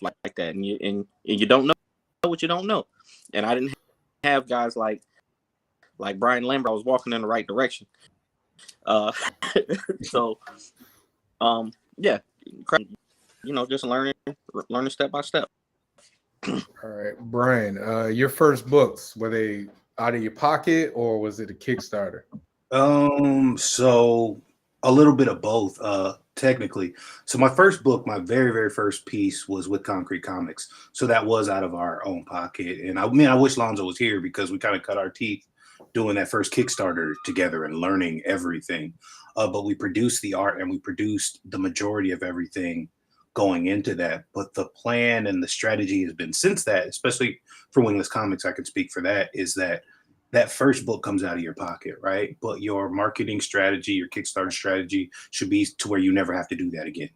S4: like that, and you don't know what you don't know. And I didn't have guys like Brian Lambert. I was walking in the right direction. So just learning step by step.
S1: All right, Brian, your first books, were they out of your pocket or was it a Kickstarter?
S5: So a little bit of both, technically. So my first book, my very, very first piece was with Concrete Comics. So that was out of our own pocket. And I wish Lonzo was here because we kind of cut our teeth doing that first Kickstarter together and learning everything. But we produced the art and we produced the majority of everything going into that. But the plan and the strategy has been since that, especially for Wingless Comics, I can speak for that, is that first book comes out of your pocket, right? But your marketing strategy, your Kickstarter strategy should be to where you never have to do that again.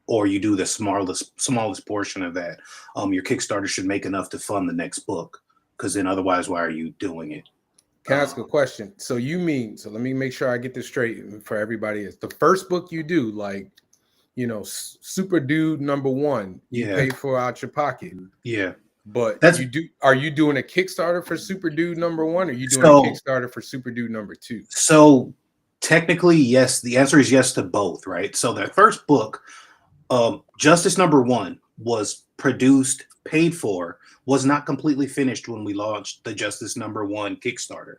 S5: Or you do the smallest portion of that. Your Kickstarter should make enough to fund the next book, because then otherwise, why are you doing it?
S1: Can I ask a question? So let me make sure I get this straight for everybody. Is the first book you do, like, Super Dude #1, you pay for out your pocket.
S5: Yeah.
S1: But are you doing a Kickstarter for Super Dude #1, or are you doing a Kickstarter for Super Dude #2?
S5: So technically, yes. The answer is yes to both, right? So that first book, Justice #1, was produced, paid for, was not completely finished when we launched the Justice #1 Kickstarter.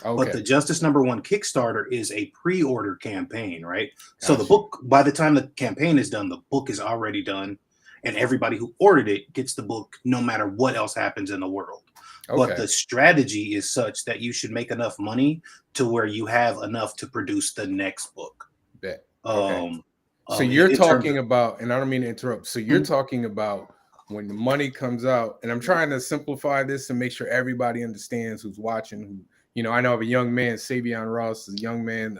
S5: Okay. But the Justice #1 Kickstarter is a pre-order campaign, right? Gotcha. So the book, by the time the campaign is done, the book is already done. and everybody who ordered it gets the book no matter what else happens in the world.
S1: Okay.
S5: But the strategy is such that you should make enough money to where you have enough to produce the next book.
S1: Bet. Okay. So
S5: in
S1: you're
S5: terms
S1: talking
S5: of-
S1: about, and I don't mean to interrupt. So you're talking about when the money comes out, and I'm trying to simplify this and make sure everybody understands who's watching. Who, you know, I know of a young man, Savion Ross, a young man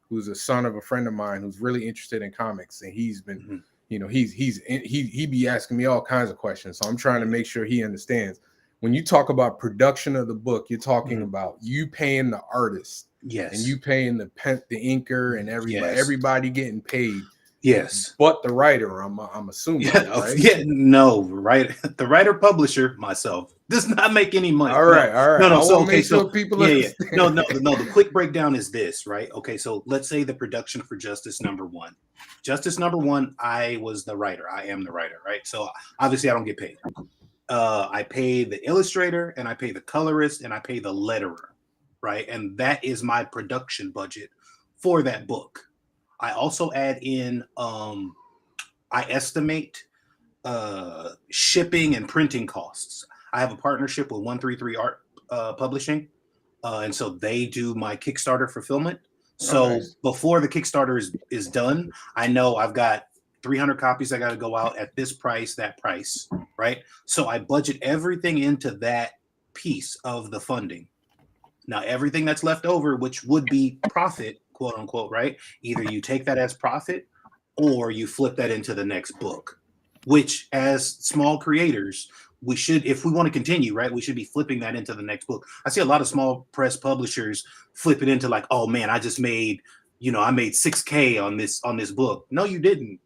S1: who's a son of a friend of mine who's really interested in comics, and he's been, you know, he be asking me all kinds of questions. So I'm trying to make sure he understands. When you talk about production of the book, you're talking about you paying the artist,
S5: yes,
S1: and you paying the inker and everybody getting paid.
S5: Yes,
S1: but the writer, I'm assuming. Right?
S5: No, right. The writer publisher, myself, does not make any money.
S1: All right.
S5: No. So
S1: okay, so people,
S5: No. The quick breakdown is this, right? Okay, so let's say the production for Justice #1. Justice #1, I was the writer. I am the writer, right? So obviously, I don't get paid. I pay the illustrator, and I pay the colorist, and I pay the letterer, right? And that is my production budget for that book. I also add in, I estimate shipping and printing costs. I have a partnership with 133 Art Publishing, and so they do my Kickstarter fulfillment. So before the Kickstarter is done, I know I've got 300 copies I got to go out at this price, that price, right? So I budget everything into that piece of the funding. Now, everything that's left over, which would be profit, quote unquote, right? Either you take that as profit or you flip that into the next book, which as small creators, we should, if we want to continue, right? We should be flipping that into the next book. I see a lot of small press publishers flip it into like, oh man, I just made, I made 6K on this book. No, you didn't.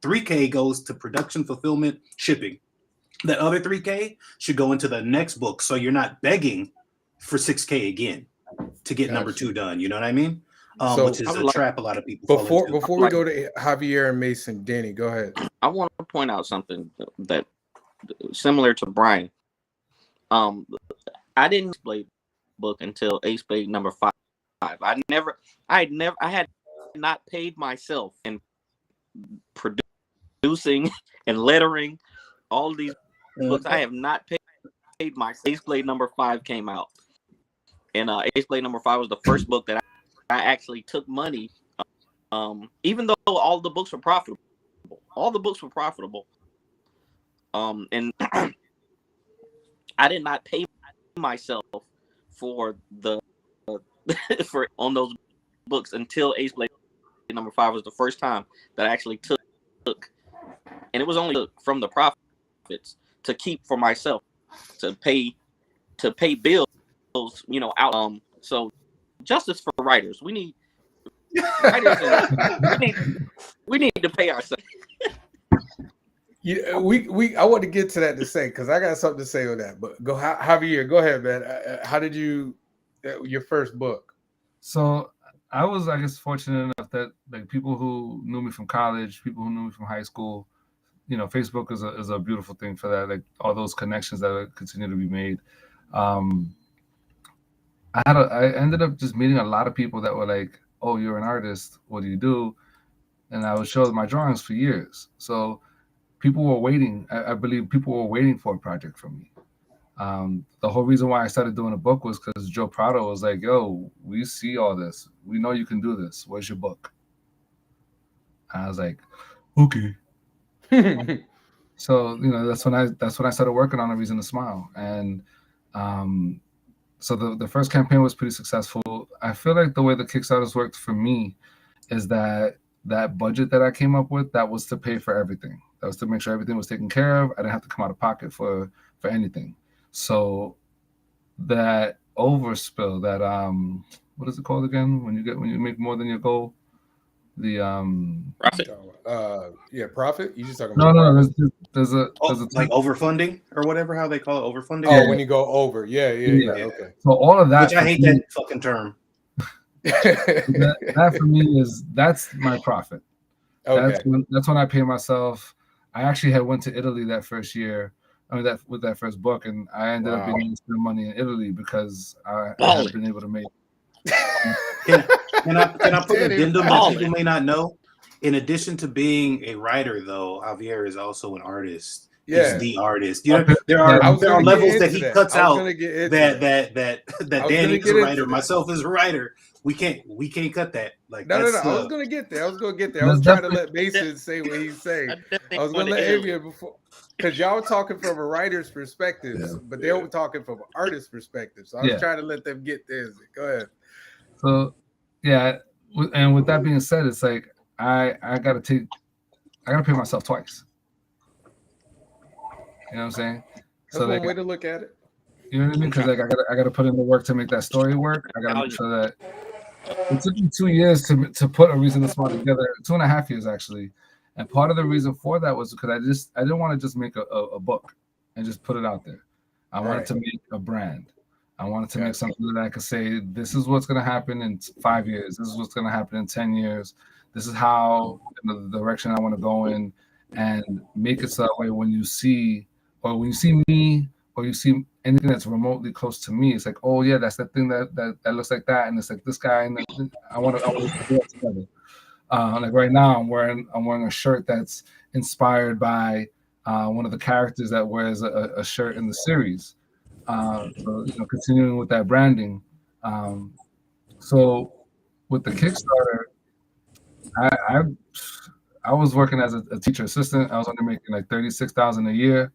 S5: 3K goes to production, fulfillment, shipping. That other 3K should go into the next book. So you're not begging for 6K again to get #2 done. You know what I mean? Which is a trap a lot of people fall into.
S1: Before we go to Javier and Mason, Danny, go ahead.
S4: I want to point out something that similar to Brian. I didn't play book until Ace Blade #5. I had not paid myself in producing and lettering all these books. I have not paid myself. Ace Blade #5 came out, and Ace Blade #5 was the first book that I actually took money. Even though all the books were profitable, and I did not pay myself for on those books until Ace Blade #5 was the first time that I actually took, and it was only from the profits to keep for myself to pay bills, out. So justice for writers. We need writers, and we need to pay ourselves.
S1: Yeah, I want to get to that to say, because I got something to say on that. But go, Javier, go ahead, man. How did you your first book?
S3: So I was, I guess, fortunate enough that like people who knew me from college, people who knew me from high school, Facebook is a beautiful thing for that. Like all those connections that continue to be made. I ended up just meeting a lot of people that were like, "Oh, you're an artist. What do you do?" And I would show them my drawings for years. So people were waiting. I believe people were waiting for a project from me. The whole reason why I started doing a book was because Joe Prado was like, "Yo, we see all this. We know you can do this. Where's your book?" And I was like, "Okay." So that's when I started working on A Reason to Smile, and so the first campaign was pretty successful. I feel like the way the Kickstarters worked for me is that budget that I came up with, that was to pay for everything. That was to make sure everything was taken care of. I didn't have to come out of pocket for anything. So that overspill, that what is it called again? When you make more than your goal, the
S4: profit.
S1: Profit. You just talking about
S3: no. There's a
S5: like overfunding or whatever, how they call it, overfunding.
S1: Oh, when you go over, yeah. Okay.
S3: So all of that,
S5: which I hate that fucking term.
S3: that for me that's my profit.
S1: Okay.
S3: That's when I pay myself. I actually had went to Italy that first year. With that first book, and I ended up being able to spend money in Italy because I had been able to make.
S5: Can I put an addendum that people may not know? in addition to being a writer, though, Javier is also an artist.
S1: Yeah.
S5: He's the artist. You know, there
S3: Yeah,
S1: I was
S5: are
S1: gonna get
S5: levels that
S1: into
S5: he
S1: that.
S5: cuts
S1: I was
S5: out
S1: gonna get into
S5: that
S1: I was
S5: Danny
S1: gonna
S5: is a
S1: get
S5: writer,
S1: into that.
S5: myself as a writer. We can't cut that. Like
S1: No.
S5: that's
S1: I was gonna get there. I was
S3: That's
S1: trying to
S3: definitely-
S1: let Mason say what he's saying.
S4: I definitely
S1: I was gonna
S4: wanna
S1: let
S4: hear
S1: Avian before, because y'all were talking from a writer's perspective,
S2: Yeah.
S1: but they were talking from an artist's perspective. So I was
S3: Yeah.
S1: trying to let them get theirs. Go ahead.
S3: So yeah, and with that being said, it's like I gotta pay myself twice. You know what I'm saying?
S1: That's
S3: So
S1: one
S3: like,
S1: way to look at it.
S3: you know what I mean? Because like I gotta put in the work to make that story work. I gotta make sure that it took me 2 years to put a Reason to Smile together, 2.5 years actually. And part of the reason for that was because I didn't want to just make a book and just put it out there. I wanted to make a brand. I wanted to make something that I could say, this is what's going to happen in 5 years. This is what's going to happen in 10 years. This is how, the direction I want to go in, and make it so that way when you see me, or you see anything that's remotely close to me, it's like, oh yeah, that's that thing that looks like that, and it's like this guy, and I want to do it together. Like right now, I'm wearing a shirt that's inspired by one of the characters that wears a shirt in the series. So continuing with that branding. So with the Kickstarter, I was working as a teacher assistant. I was only making like $36,000 a year.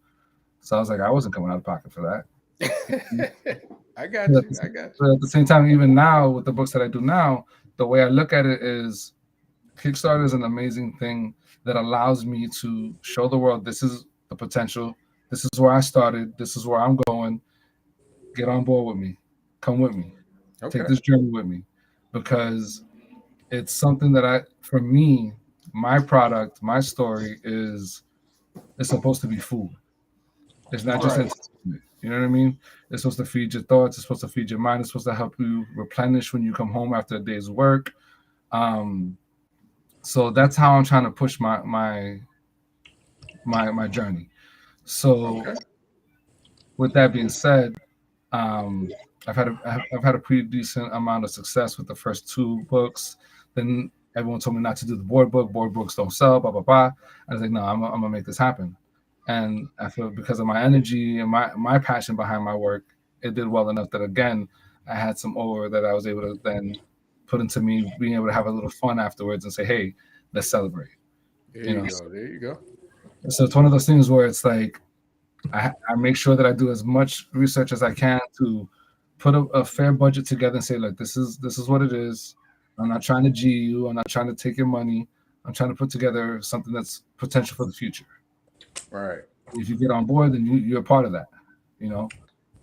S3: So I was like, I wasn't coming out of pocket for that.
S1: I got you.
S3: But at the same time, even now with the books that I do now, the way I look at it is Kickstarter is an amazing thing that allows me to show the world this is the potential. This is where I started. This is where I'm going. Get on board with me. Come with me. Take this journey with me. Because it's something that for me, my product, my story it's supposed to be food. It's not just entertainment. You know what I mean? It's supposed to feed your thoughts. It's supposed to feed your mind. It's supposed to help you replenish when you come home after a day's work. So that's how I'm trying to push my journey. So with that being said, I've had a pretty decent amount of success with the first 2 books. Then everyone told me not to do the board book. Board books don't sell. Blah blah blah. I was like, no, I'm gonna make this happen. And I feel because of my energy and my passion behind my work, it did well enough that again I had some over that I was able to then put into me being able to have a little fun afterwards and say, hey, let's celebrate.
S1: There you go.
S3: So it's one of those things where it's like I make sure that I do as much research as I can to put a fair budget together and say, look, this is what it is. I'm not trying to G you. I'm not trying to take your money. I'm trying to put together something that's potential for the future.
S1: Right.
S3: If you get on board, then you're a part of that.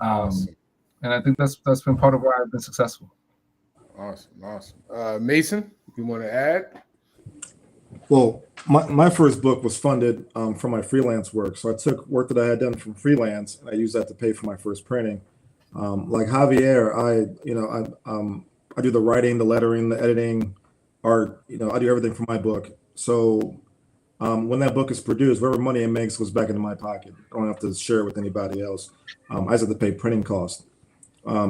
S3: Awesome. And I think that's been part of why I've been successful.
S1: Awesome. Mason, you want to add?
S2: Well, my first book was funded from my freelance work. So I took work that I had done from freelance, and I used that to pay for my first printing. Like Javier, I do the writing, the lettering, the editing, art. I do everything for my book. So when that book is produced, whatever money it makes goes back into my pocket. I don't have to share it with anybody else. I just have to pay printing costs.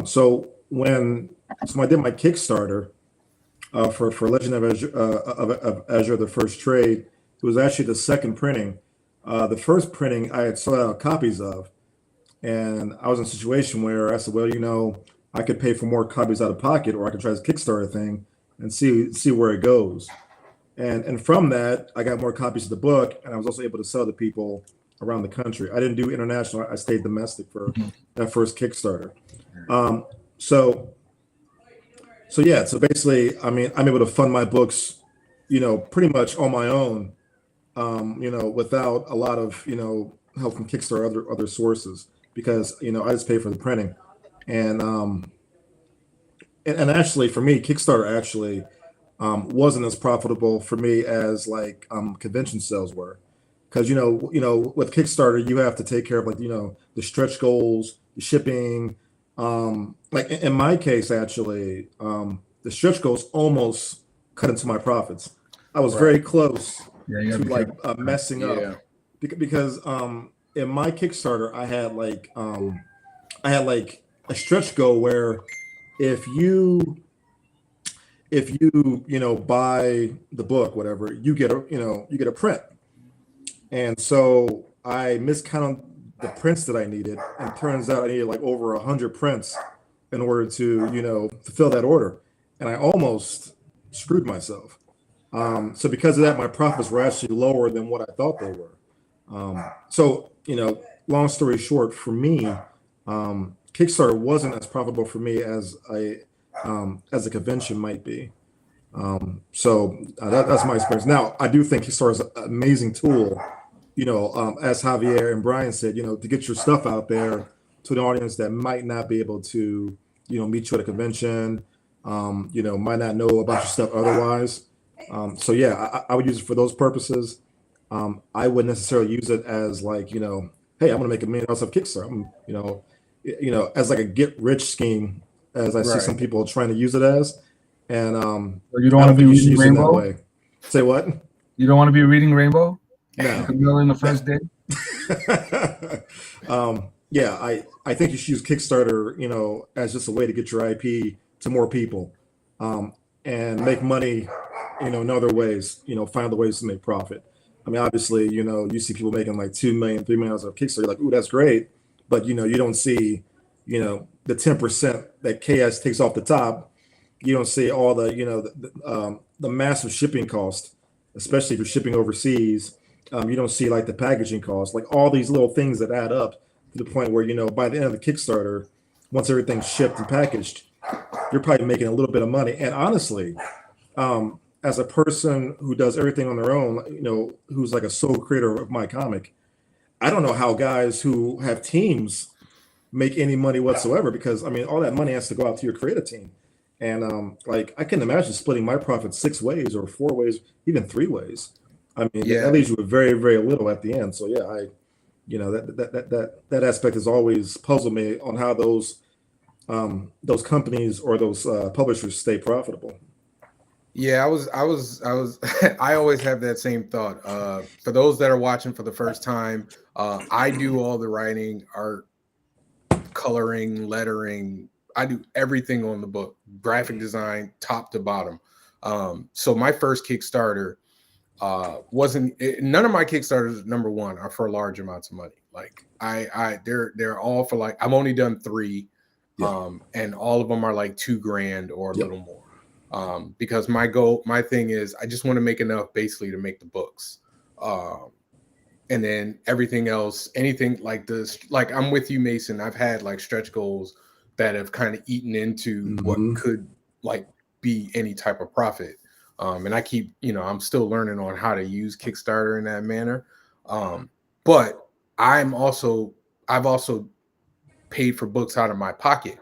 S2: So when I did my Kickstarter for Legend of Azure, the first trade, it was actually the second printing. The first printing I had sold out copies of, and I was in a situation where I said, well, I could pay for more copies out of pocket, or I could try this Kickstarter thing and see where it goes. And from that, I got more copies of the book, and I was also able to sell to people around the country. I didn't do international. I stayed domestic for that first Kickstarter. So basically, I'm able to fund my books, pretty much on my own, without a lot of, help from Kickstarter or other sources, because, I just pay for the printing. And actually for me, Kickstarter actually wasn't as profitable for me as like convention sales were. Because, with Kickstarter, you have to take care of the stretch goals, the shipping. Like in my case, actually, the stretch goals almost cut into my profits. I was very close to messing up because in my Kickstarter, I had like a stretch goal where if you if you buy the book, whatever, you get a print. And so I miscounted the prints that I needed, and turns out I needed like over 100 prints in order to fulfill that order, and I almost screwed myself. So because of that, my profits were actually lower than what I thought they were. So long story short, for me, Kickstarter wasn't as profitable for me as a convention might be. That's my experience. Now, I do think Kickstarter is an amazing tool, as Javier and Brian said, to get your stuff out there to an audience that might not be able to, meet you at a convention, might not know about your stuff otherwise. So yeah, I would use it for those purposes. I wouldn't necessarily use it as like, hey, I'm going to make $1 million off Kickstarter. As like a get rich scheme, as I see
S1: Right.
S2: some people trying to use it as. And
S3: So you don't
S2: I
S3: want to
S2: don't
S3: be
S2: think you should
S3: reading
S2: use it that
S3: Rainbow?
S2: way. Say what?
S3: You don't want to be reading Rainbow?
S2: No.
S3: Camille in the first day?
S2: Yeah, I think you should use Kickstarter, as just a way to get your IP to more people, and make money, in other ways, find other ways to make profit. I mean, obviously, you see people making like 2 million, $3 million of Kickstarter, you're like, ooh, that's great. But, you don't see, the 10% that KS takes off the top. You don't see all the, the massive shipping cost, especially if you're shipping overseas. You don't see like the packaging costs, like all these little things that add up to the point where, by the end of the Kickstarter, once everything's shipped and packaged, you're probably making a little bit of money. And honestly, as a person who does everything on their own, who's like a sole creator of my comic, I don't know how guys who have teams make any money whatsoever, because I mean, all that money has to go out to your creative team. And like I can imagine splitting my profit 6 ways or 4 ways, even 3 ways. I mean,
S1: Yeah.
S2: that leaves you with very, very little at the end. So yeah, that aspect has always puzzled me on how those companies or those publishers stay profitable.
S1: Yeah, I always have that same thought. For those that are watching for the first time, I do all the writing, art, coloring, lettering. I do everything on the book, graphic design, top to bottom. So my first Kickstarter none of my Kickstarters, number one, are for large amounts of money. Like they're all for like, I've only done 3, and all of them are like $2,000 or a little more. Because my thing is, I just want to make enough basically to make the books. And then everything else, anything like this, like I'm with you, Mason. I've had like stretch goals that have kind of eaten into what could like be any type of profit. And I keep, I'm still learning on how to use Kickstarter in that manner. But I've also paid for books out of my pocket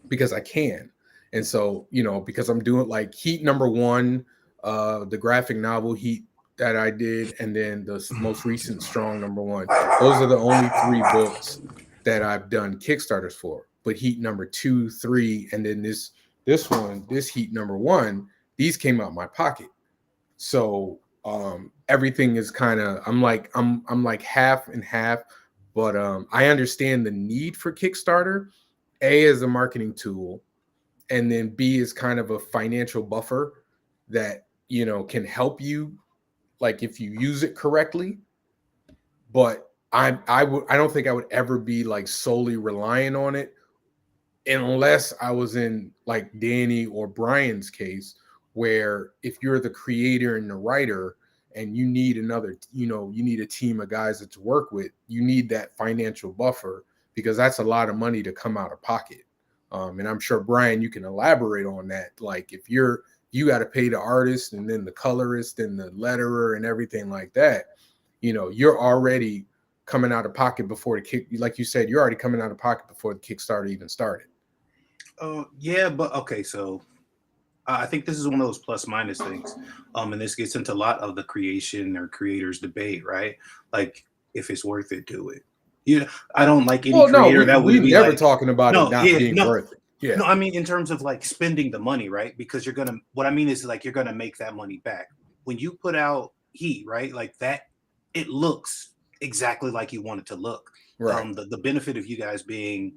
S1: because I can. And so, because I'm doing like Heat #1, the graphic novel Heat that I did, and then the most recent Strong #1. Those are the only 3 books that I've done Kickstarters for. But Heat #2, 3, and then this Heat #1, these came out my pocket. So everything is kind of, I'm like half and half, but I understand the need for Kickstarter. A, as a marketing tool, and then B is kind of a financial buffer that can help you, like if you use it correctly. But I don't think I would ever be like solely relying on it, unless I was in like Danny or Brian's case, where if you're the creator and the writer and you need you need a team of guys to work with, you need that financial buffer, because that's a lot of money to come out of pocket. And I'm sure, Brian, you can elaborate on that. Like if you got to pay the artist and then the colorist and the letterer and everything like that, you're already coming out of pocket before like you said, you're already coming out of pocket before the Kickstarter even started.
S5: Yeah, but okay, so I think this is one of those plus minus things. And this gets into a lot of the creation or creators debate, right? Like if it's worth it, do it. I don't like any creator that would be
S1: never
S5: like,
S1: talking about it not being worth it. Yeah.
S5: No, I mean in terms of like spending the money, right? Because what I mean is like you're gonna make that money back. When you put out Heat, right? Like that, it looks exactly like you want it to look.
S1: Right.
S5: The benefit of you guys being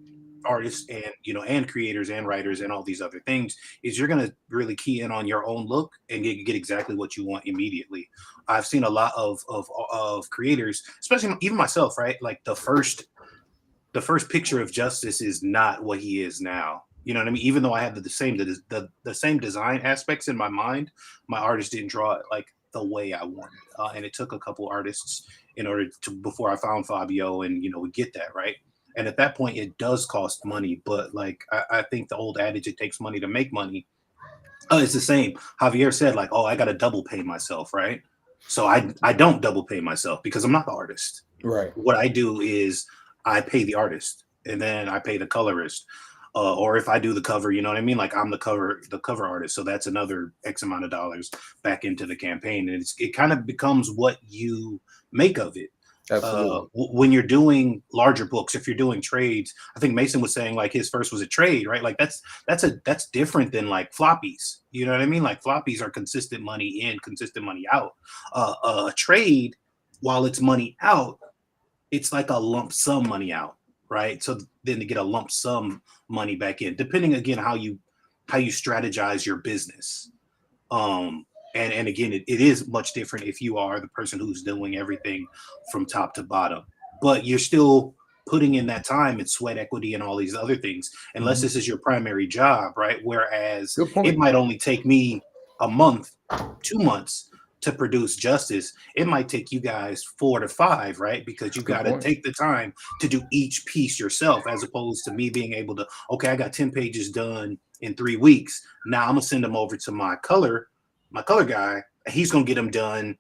S5: artists and and creators and writers and all these other things is you're going to really key in on your own look and get exactly what you want immediately. I've seen a lot of creators, especially even myself, right? Like the first picture of Justice is not what he is now. You know what I mean? Even though I had the same design aspects in my mind, my artist didn't draw it like the way I wanted, and it took a couple artists in order to before I found Fabio and we get that right. And at that point, it does cost money, but like I think the old adage, it takes money to make money. It's the same. Javier said like, oh, I got to double pay myself, right? So I don't double pay myself because I'm not the artist.
S1: Right.
S5: What I do is I pay the artist and then I pay the colorist. Or if I do the cover, you know what I mean? Like I'm the cover artist. So that's another X amount of dollars back into the campaign. And it kind of becomes what you make of it.
S1: Absolutely.
S5: When you're doing larger books, if you're doing trades, I think Mason was saying like his first was a trade, right? Like that's different than like floppies. You know what I mean? Like floppies are consistent money in, consistent money out. A trade, while it's money out, it's like a lump sum money out, right? So then to get a lump sum money back in, depending again how you strategize your business. And again, it is much different if you are the person who's doing everything from top to bottom, but you're still putting in that time and sweat equity and all these other things, unless this is your primary job, right? Whereas it might only take me a month, 2 months to produce Justice. It might take you guys 4 to 5, right? Because you got to take the time to do each piece yourself, as opposed to me being able to, okay, I got 10 pages done in 3 weeks. Now I'm gonna send them over to my color guy. He's gonna get them done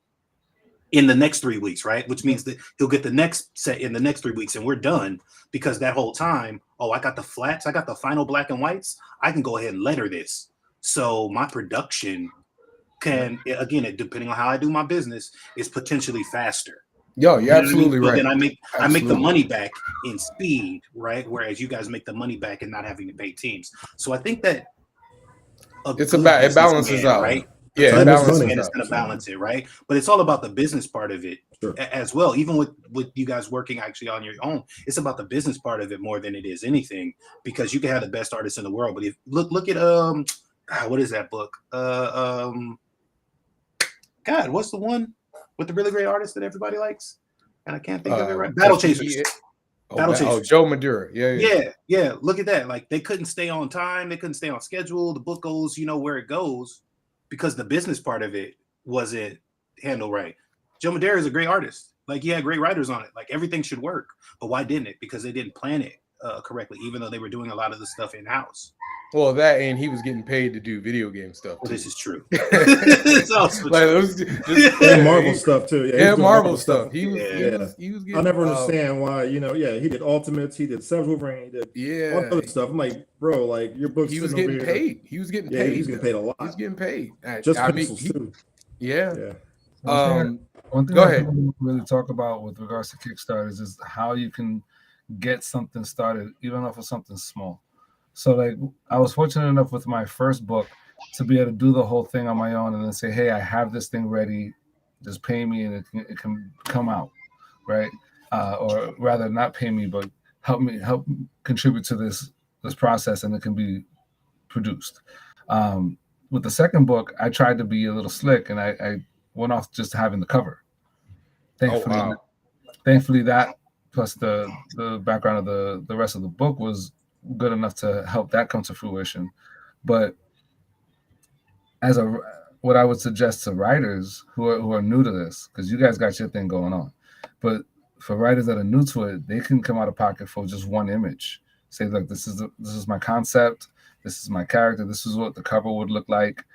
S5: in the next 3 weeks, right? Which means that he'll get the next set in the next 3 weeks, and we're done. Because that whole time, oh, I got the flats, I got the final black and whites. I can go ahead and letter this. So my production can, again, depending on how I do my business, is potentially faster.
S1: Yo, you're absolutely
S5: right.
S1: right.
S5: Then I make the money back in speed, right? Whereas you guys make the money back and not having to pay teams. So I think that
S1: it balances out,
S5: right?
S1: Yeah,
S5: so
S1: it balances
S5: and it's going to balance it, right? But it's all about the business part of it as well. Even with you guys working actually on your own, it's about the business part of it more than it is anything, because you can have the best artists in the world, but if look at what is that book? God, what's the one with the really great artist that everybody likes? And I can't think of it right. Battle Chasers.
S1: Battle Chasers. Joe Madura.
S5: Yeah. Look at that. Like they couldn't stay on time. They couldn't stay on schedule. The book goes, where it goes, because the business part of it wasn't handled right. Joe Madura is a great artist. Like he had great writers on it. Like everything should work. But why didn't it? Because they didn't plan it correctly, even though they were doing a lot of the stuff in-house.
S1: Well, that and he was getting paid to do video game stuff.
S5: Well, this is true. It's also true.
S2: And Marvel stuff too.
S1: Yeah, Marvel stuff. He was getting,
S2: I never understand why. He did Ultimates. He did Savage Wolverine. He did all other stuff. I'm like, bro, like your books.
S1: He was getting paid. He was getting paid.
S2: He was getting paid a lot.
S1: He's getting paid.
S2: Just pencils too.
S1: Yeah.
S3: One thing
S1: go
S3: I
S1: ahead.
S3: really talk about with regards to Kickstarters is how you can get something started, even if it's something small. So like I was fortunate enough with my first book to be able to do the whole thing on my own and then say, hey, I have this thing ready, just pay me and it can come out, right? Or rather not pay me, but help contribute to this process and it can be produced. With the second book, I tried to be a little slick and I went off just having the cover. Thankfully that plus the background of the rest of the book was good enough to help that come to fruition. But what I would suggest to writers who are new to this, because you guys got your thing going on, but for writers that are new to it, they can come out of pocket for just one image. Say, look, this is my concept, this is my character, this is what the cover would look like.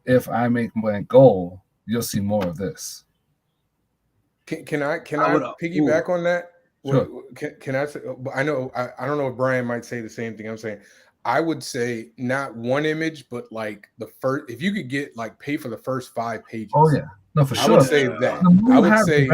S3: If I make my goal, you'll see more of this.
S1: Can I piggyback on that?
S3: Sure.
S1: Can I say? I know I don't know if Brian might say the same thing I'm saying. I would say not one image, but like the first. If you could get like pay for the first 5 pages.
S3: Oh yeah, no, for sure.
S1: I would say that. I would say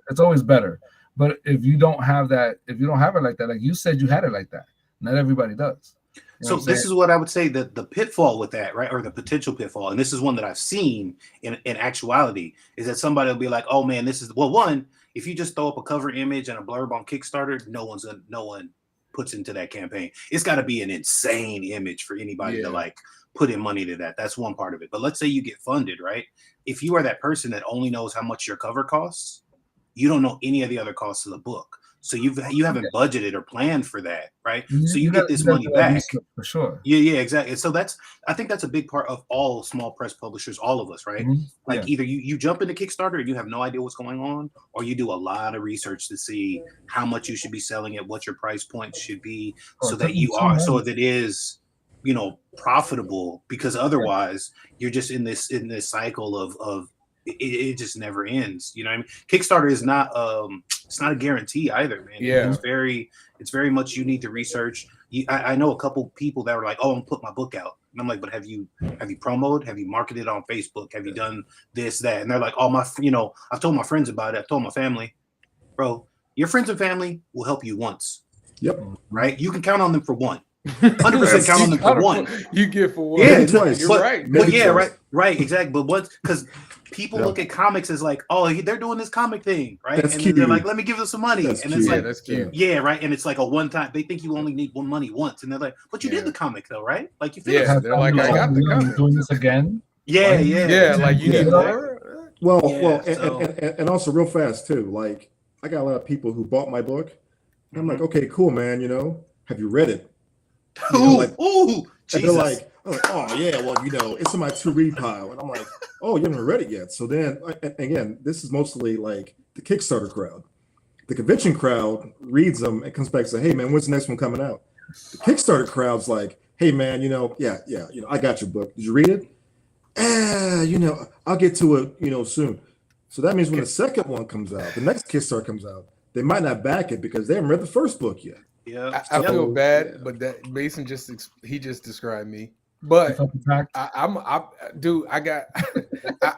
S3: it's always better. But if you don't have that, if you don't have it like that, like you said, you had it like that. Not everybody does.
S5: So this is what I would say that the pitfall with that, right, or the potential pitfall, and this is one that I've seen in actuality, is that somebody will be like, "Oh man, this is one." If you just throw up a cover image and a blurb on Kickstarter, no one puts into that campaign. It's got to be an insane image for anybody to like put in money to that. That's one part of it. But let's say you get funded, right? If you are that person that only knows how much your cover costs, you don't know any of the other costs of the book. So you haven't budgeted or planned for that, right? So you get this money back
S3: for sure.
S5: Yeah, exactly. So I think that's a big part of all small press publishers, all of us, right? Like either you jump into Kickstarter and you have no idea what's going on, or you do a lot of research to see how much you should be selling it, what your price point should be, so that it is, profitable. Because otherwise, you're just in this cycle of it just never ends. You know what I mean? Kickstarter is not it's not a guarantee either, man.
S1: Yeah.
S5: It's very much you need to research. I know a couple people that were like, "Oh, I'm gonna put my book out," and I'm like, "But have you promoted? Have you marketed on Facebook? Have you done this, that?" And they're like, "Oh, I've told my friends about it. I've told my family." Bro, your friends and family will help you once.
S2: Yep.
S5: Right? You can count on them for one. 100% count on them for one.
S1: You get for one.
S5: Yeah,
S1: you're right.
S5: But yeah, right, exactly. But what? Because people look at comics as like, oh, they're doing this comic thing, right?
S2: That's
S5: and
S2: cute.
S5: They're like, let me give them some money.
S2: That's
S5: and
S2: cute.
S5: it's like,
S1: that's cute.
S5: Yeah, right. And it's like a one-time. They think you only need money once, and they're like, but you did the comic though, right? Like you finished.
S1: Yeah, they're like, I got the comic.
S3: Doing this again.
S5: Yeah.
S1: Like you need more.
S2: And also real fast too. Like I got a lot of people who bought my book. And I'm like, okay, cool, man. Have you read it?
S5: Ooh,
S2: and they're like, oh yeah, well, it's in my to read pile, and I'm like, oh, you haven't read it yet. So then, again, this is mostly like the Kickstarter crowd. The convention crowd reads them and comes back and say, hey man, when's the next one coming out? The Kickstarter crowd's like, hey man, I got your book. Did you read it? I'll get to it, soon. So that means when the second one comes out, the next Kickstarter comes out, they might not back it because they haven't read the first book yet.
S5: Yeah,
S1: I feel bad, but that Mason just described me. But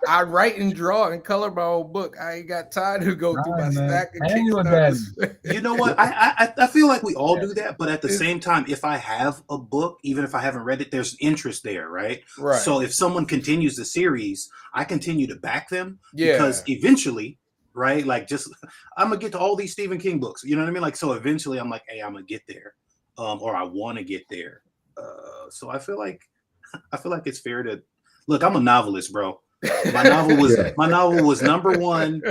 S1: I write and draw and color my own book. I ain't got time to go through my stack of Kickstarters.
S5: You know what? I feel like we all do that, but at the same time, if I have a book, even if I haven't read it, there's interest there, right?
S1: Right.
S5: So if someone continues the series, I continue to back them because eventually, right? Like I'm gonna get to all these Stephen King books. You know what I mean? Like so eventually I'm like, hey, I'm gonna get there. Or I want to get there. So I feel like it's fair to look, I'm a novelist, bro. My novel was number one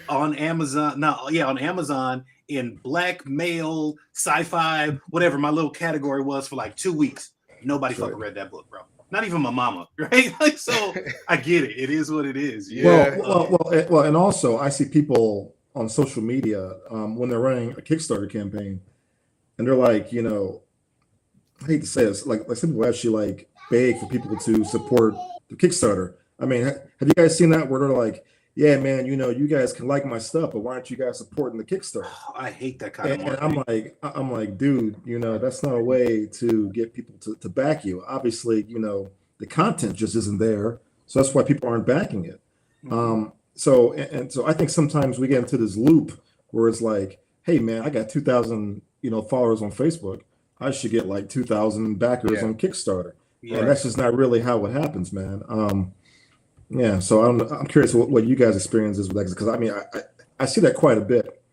S5: on Amazon. On Amazon in black male sci-fi, whatever my little category was for like 2 weeks. Nobody fucking read that book, bro. Not even my mama, right? Like, so I get it. It is what it is.
S1: Yeah.
S2: Well, and also I see people on social media when they're running a Kickstarter campaign, and they're like, I hate to say this, like some people actually like beg for people to support the Kickstarter. I mean, have you guys seen that where they're like, yeah, man, you guys can like my stuff, but why aren't you guys supporting the Kickstarter?
S5: Oh, I hate that kind of
S2: marketing. And I'm like, dude, that's not a way to get people to back you. Obviously, the content just isn't there. So that's why people aren't backing it. So I think sometimes we get into this loop where it's like, hey man, I got 2,000, followers on Facebook. I should get like 2,000 backers on Kickstarter. Yeah. And that's just not really how it happens, man. So I'm curious what you guys' experience is with that, because I mean I see that quite a bit.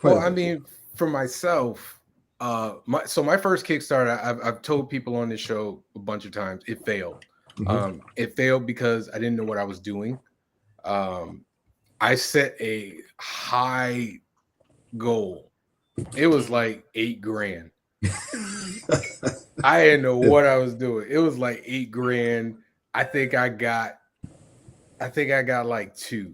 S1: I mean, for myself, my first Kickstarter, I've told people on this show a bunch of times, it failed. It failed because I didn't know what I was doing. I set a high goal. It was like $8,000. I didn't know what I was doing. It was like $8,000. I think I got like 2.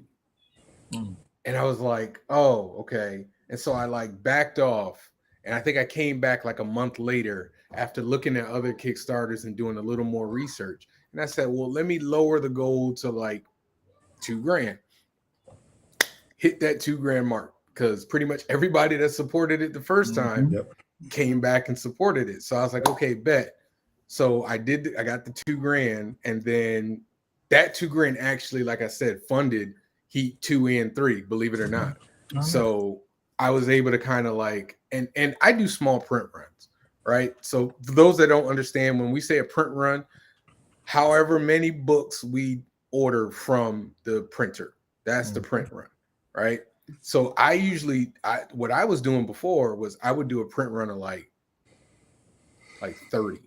S1: And I was like, oh, okay. And so I like backed off. And I think I came back like a month later after looking at other Kickstarters and doing a little more research. And I said, well, let me lower the goal to like $2,000. Hit that $2,000 mark, because pretty much everybody that supported it the first time came back and supported it. So I was like, okay, bet. So I got the $2,000, and then that $2,000 actually, like I said, funded Heat 2 and 3, believe it or not. So I was able to kind of like, and I do small print runs, right? So for those that don't understand, when we say a print run, however many books we order from the printer, that's the print run, right? So I usually, what I was doing before was I would do a print run of like 30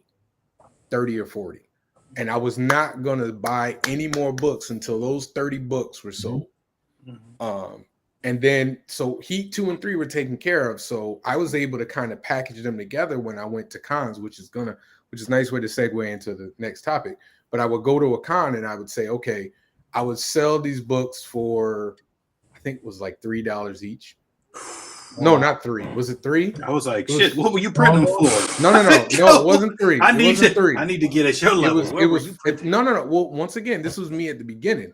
S1: or 40. And I was not going to buy any more books until those 30 books were sold.
S5: Mhm.
S1: And then, so Heat 2 and 3 were taken care of. So I was able to kind of package them together when I went to cons, which is a nice way to segue into the next topic. But I would go to a con and I would say, okay, I would sell these books for, I think it was like $3 each. No, not 3. Was it 3?
S5: I was like,
S1: It was-
S5: shit, what were you printing them for?
S1: No, it wasn't 3.
S5: I
S1: It
S5: need
S1: wasn't
S5: to
S1: 3.
S5: I need to get at your level.
S1: No. Well, once again, this was me at the beginning.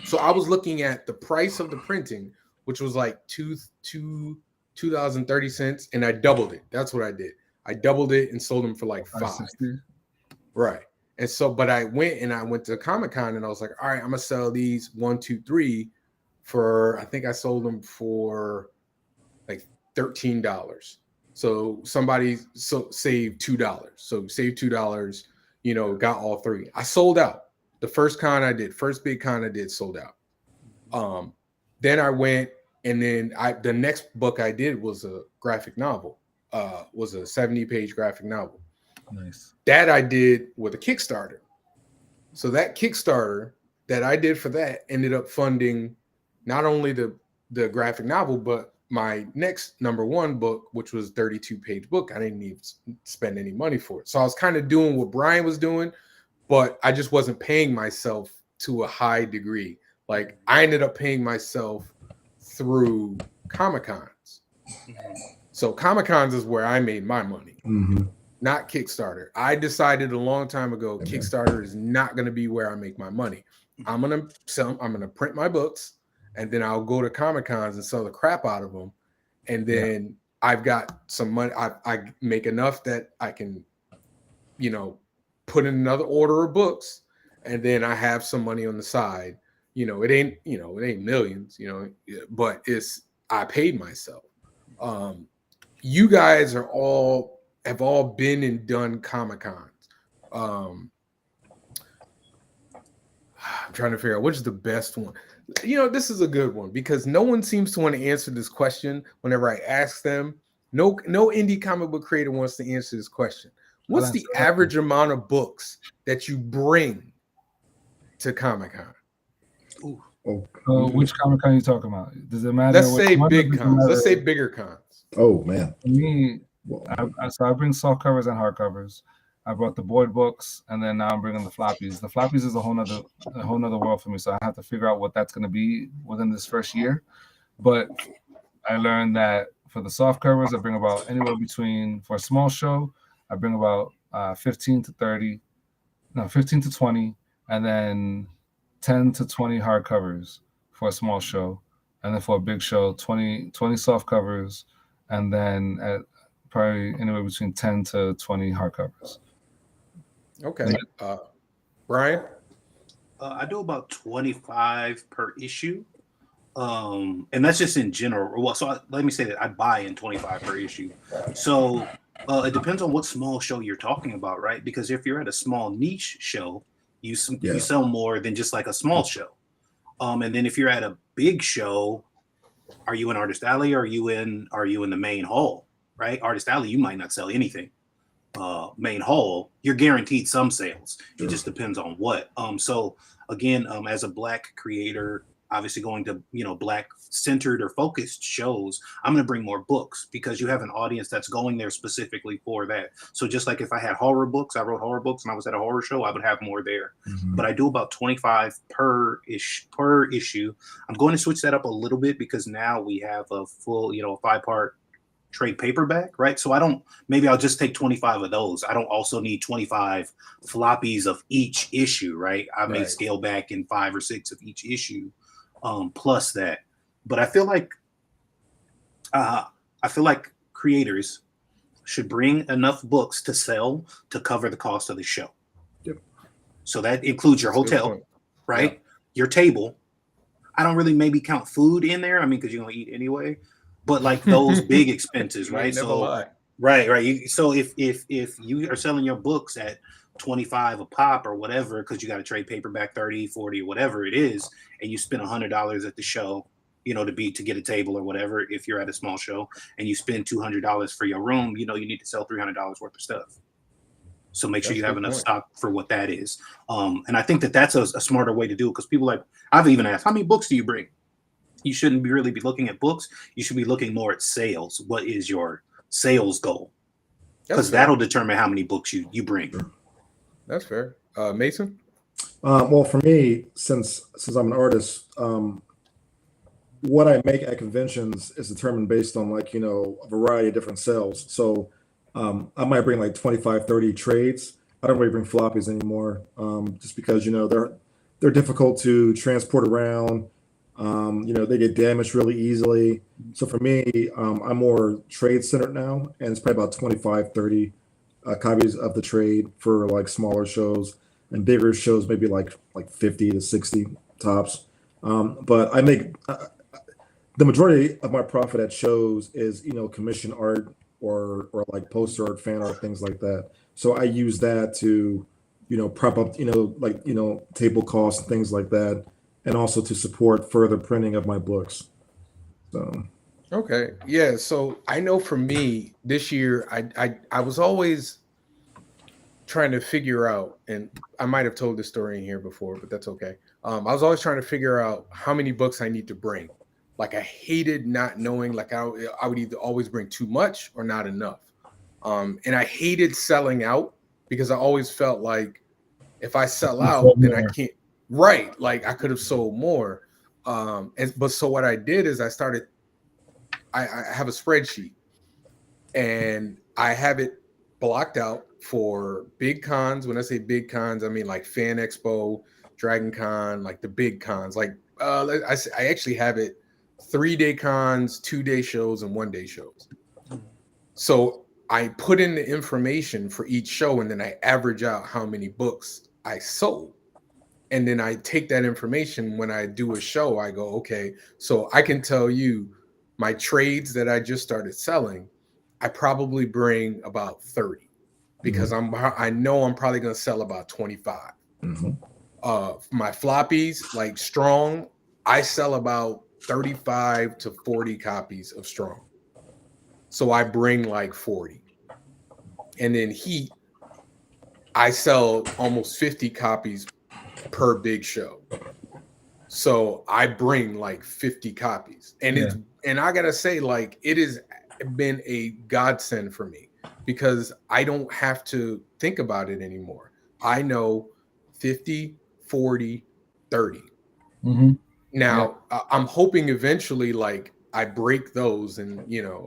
S1: So I was looking at the price of the printing, which was like $2.30, and I doubled it. That's what I did. I doubled it and sold them for like $5. Right. And so, but I went to Comic-Con and I was like, all right, I'm gonna sell these 1, 2, 3 for, I think I sold them for like $13. So somebody saved $2. So saved $2, got all 3. I sold out. The first big con I did sold out. Then I went, and then the next book I did was a graphic novel, was a 70-page graphic novel.
S3: Nice.
S1: That I did with a Kickstarter. So that Kickstarter that I did for that ended up funding not only the graphic novel, but my next #1 book, which was a 32-page book. I didn't even spend any money for it. So I was kind of doing what Brian was doing, but I just wasn't paying myself to a high degree. Like I ended up paying myself through Comic-Cons. So Comic-Cons is where I made my money, not Kickstarter. I decided a long time ago, Kickstarter is not going to be where I make my money. I'm going to print my books, and then I'll go to Comic-Cons and sell the crap out of them. And then I've got some money. I make enough that I can, put in another order of books, and then I have some money on the side. It ain't millions, but I paid myself. You guys have all been and done Comic-Cons. I'm trying to figure out which is the best one. This is a good one because no one seems to want to answer this question whenever I ask them. No indie comic book creator wants to answer this question. What's the average amount of books that you bring to Comic-Con?
S3: Which Comic-Con are you talking about? Does it matter?
S1: Let's say big cons. Let's say bigger cons.
S2: Oh man.
S3: For me, I bring soft covers and hardcovers. I brought the board books, and then now I'm bringing the floppies. The floppies is a whole nother world for me. So I have to figure out what that's going to be within this first year. But I learned that for the soft covers, I bring about anywhere between, for a small show, I bring about 15 to 20, and then 10 to 20 hardcovers for a small show, and then for a big show, 20 soft covers, and then at probably anywhere between 10 to 20 hardcovers.
S1: Okay. Brian?
S5: I do about 25 per issue. And that's just in general. Well, so let me say that I buy in 25 per issue. So it depends on what small show you're talking about, right? Because if you're at a small niche show, you sell more than just like a small show. And then if you're at a big show, are you in Artist Alley or are you in the main hall, right? Artist Alley, you might not sell anything. Main hall, you're guaranteed some sales. It just depends on what. So again, as a Black creator, obviously going to Black centered or focused shows, I'm going to bring more books because you have an audience that's going there specifically for that. So just like if I had horror books, I wrote horror books and I was at a horror show, I would have more there. But I do about 25 per issue. I'm going to switch that up a little bit because now we have a full 5-part trade paperback, right? So I'll just take 25 of those. I don't also need 25 floppies of each issue, right? I may scale back in 5 or 6 of each issue, plus that. But I feel like creators should bring enough books to sell to cover the cost of the show.
S2: Yep.
S5: So that includes your hotel, right? Yep. Your table. I don't really maybe count food in there. I mean, because you're gonna eat anyway. But like those big expenses, right? So right. So if you are selling your books at 25 a pop or whatever, because you got to trade paperback 30, 40, whatever it is, and you spend $100 at the show, to get a table or whatever. If you're at a small show and you spend $200 for your room, you need to sell $300 worth of stuff. So make sure
S1: That's
S5: you
S1: a
S5: have
S1: good
S5: enough
S1: point.
S5: stock for what that is. And I think that's a smarter way to do it, because people I've even asked, how many books do you bring? You shouldn't really be looking at books. You should be looking more at sales. What is your sales goal? Because that'll determine how many books you bring.
S1: That's fair. Mason?
S2: Well, for me, since I'm an artist, what I make at conventions is determined based on a variety of different sales. So I might bring like 25, 30 trades. I don't really bring floppies anymore, just because they're difficult to transport around. They get damaged really easily. So for me, I'm more trade centered now, and it's probably about 25, 30 copies of the trade for like smaller shows, and bigger shows maybe like 50 to 60 tops. But I make the majority of my profit at shows is commission art or like poster art, fan art, things like that. So I use that to prop up table costs and things like that, and also to support further printing of my books. So
S1: Okay. Yeah. So I know for me this year, I was always trying to figure out, and I might have told this story in here before, but that's okay. I was always trying to figure out how many books I need to bring. Like I hated not knowing. Like I would either always bring too much or not enough. And I hated selling out because I always felt like if I sell out, then I can't. Right. Like I could have sold more. But so what I did is I have a spreadsheet, and I have it blocked out for big cons. When I say big cons, I mean like Fan Expo, Dragon Con, like the big cons. Like I actually have it 3-day cons, 2-day shows, and 1-day shows. So I put in the information for each show, and then I average out how many books I sold. And then I take that information when I do a show. I go, okay, so I can tell you my trades that I just started selling. I probably bring about 30 because I know I'm probably going to sell about 25. My floppies, like Strong, I sell about 35 to 40 copies of Strong. So I bring like 40. And then Heat, I sell almost 50 copies per big show. So I bring like 50 copies. And I gotta say, like, it has been a godsend for me because I don't have to think about it anymore. I know 50, 40, 30. Now I'm hoping eventually like I break those and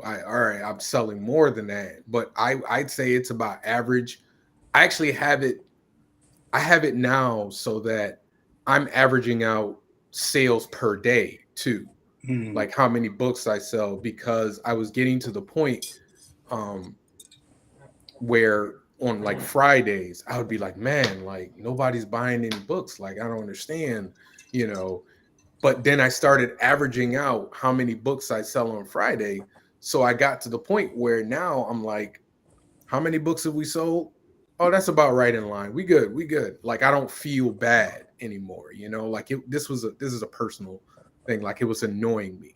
S1: I'm selling more than that. But I'd say it's about average. I actually have it now so that I'm averaging out sales per day too, like how many books I sell, because I was getting to the point where on like Fridays I would be like, man, like nobody's buying any books, like I don't understand, but then I started averaging out how many books I sell on Friday. So I got to the point where now I'm like, how many books have we sold? Oh, that's about right in line. We good. Like I don't feel bad anymore, like this is a personal thing. Like it was annoying me.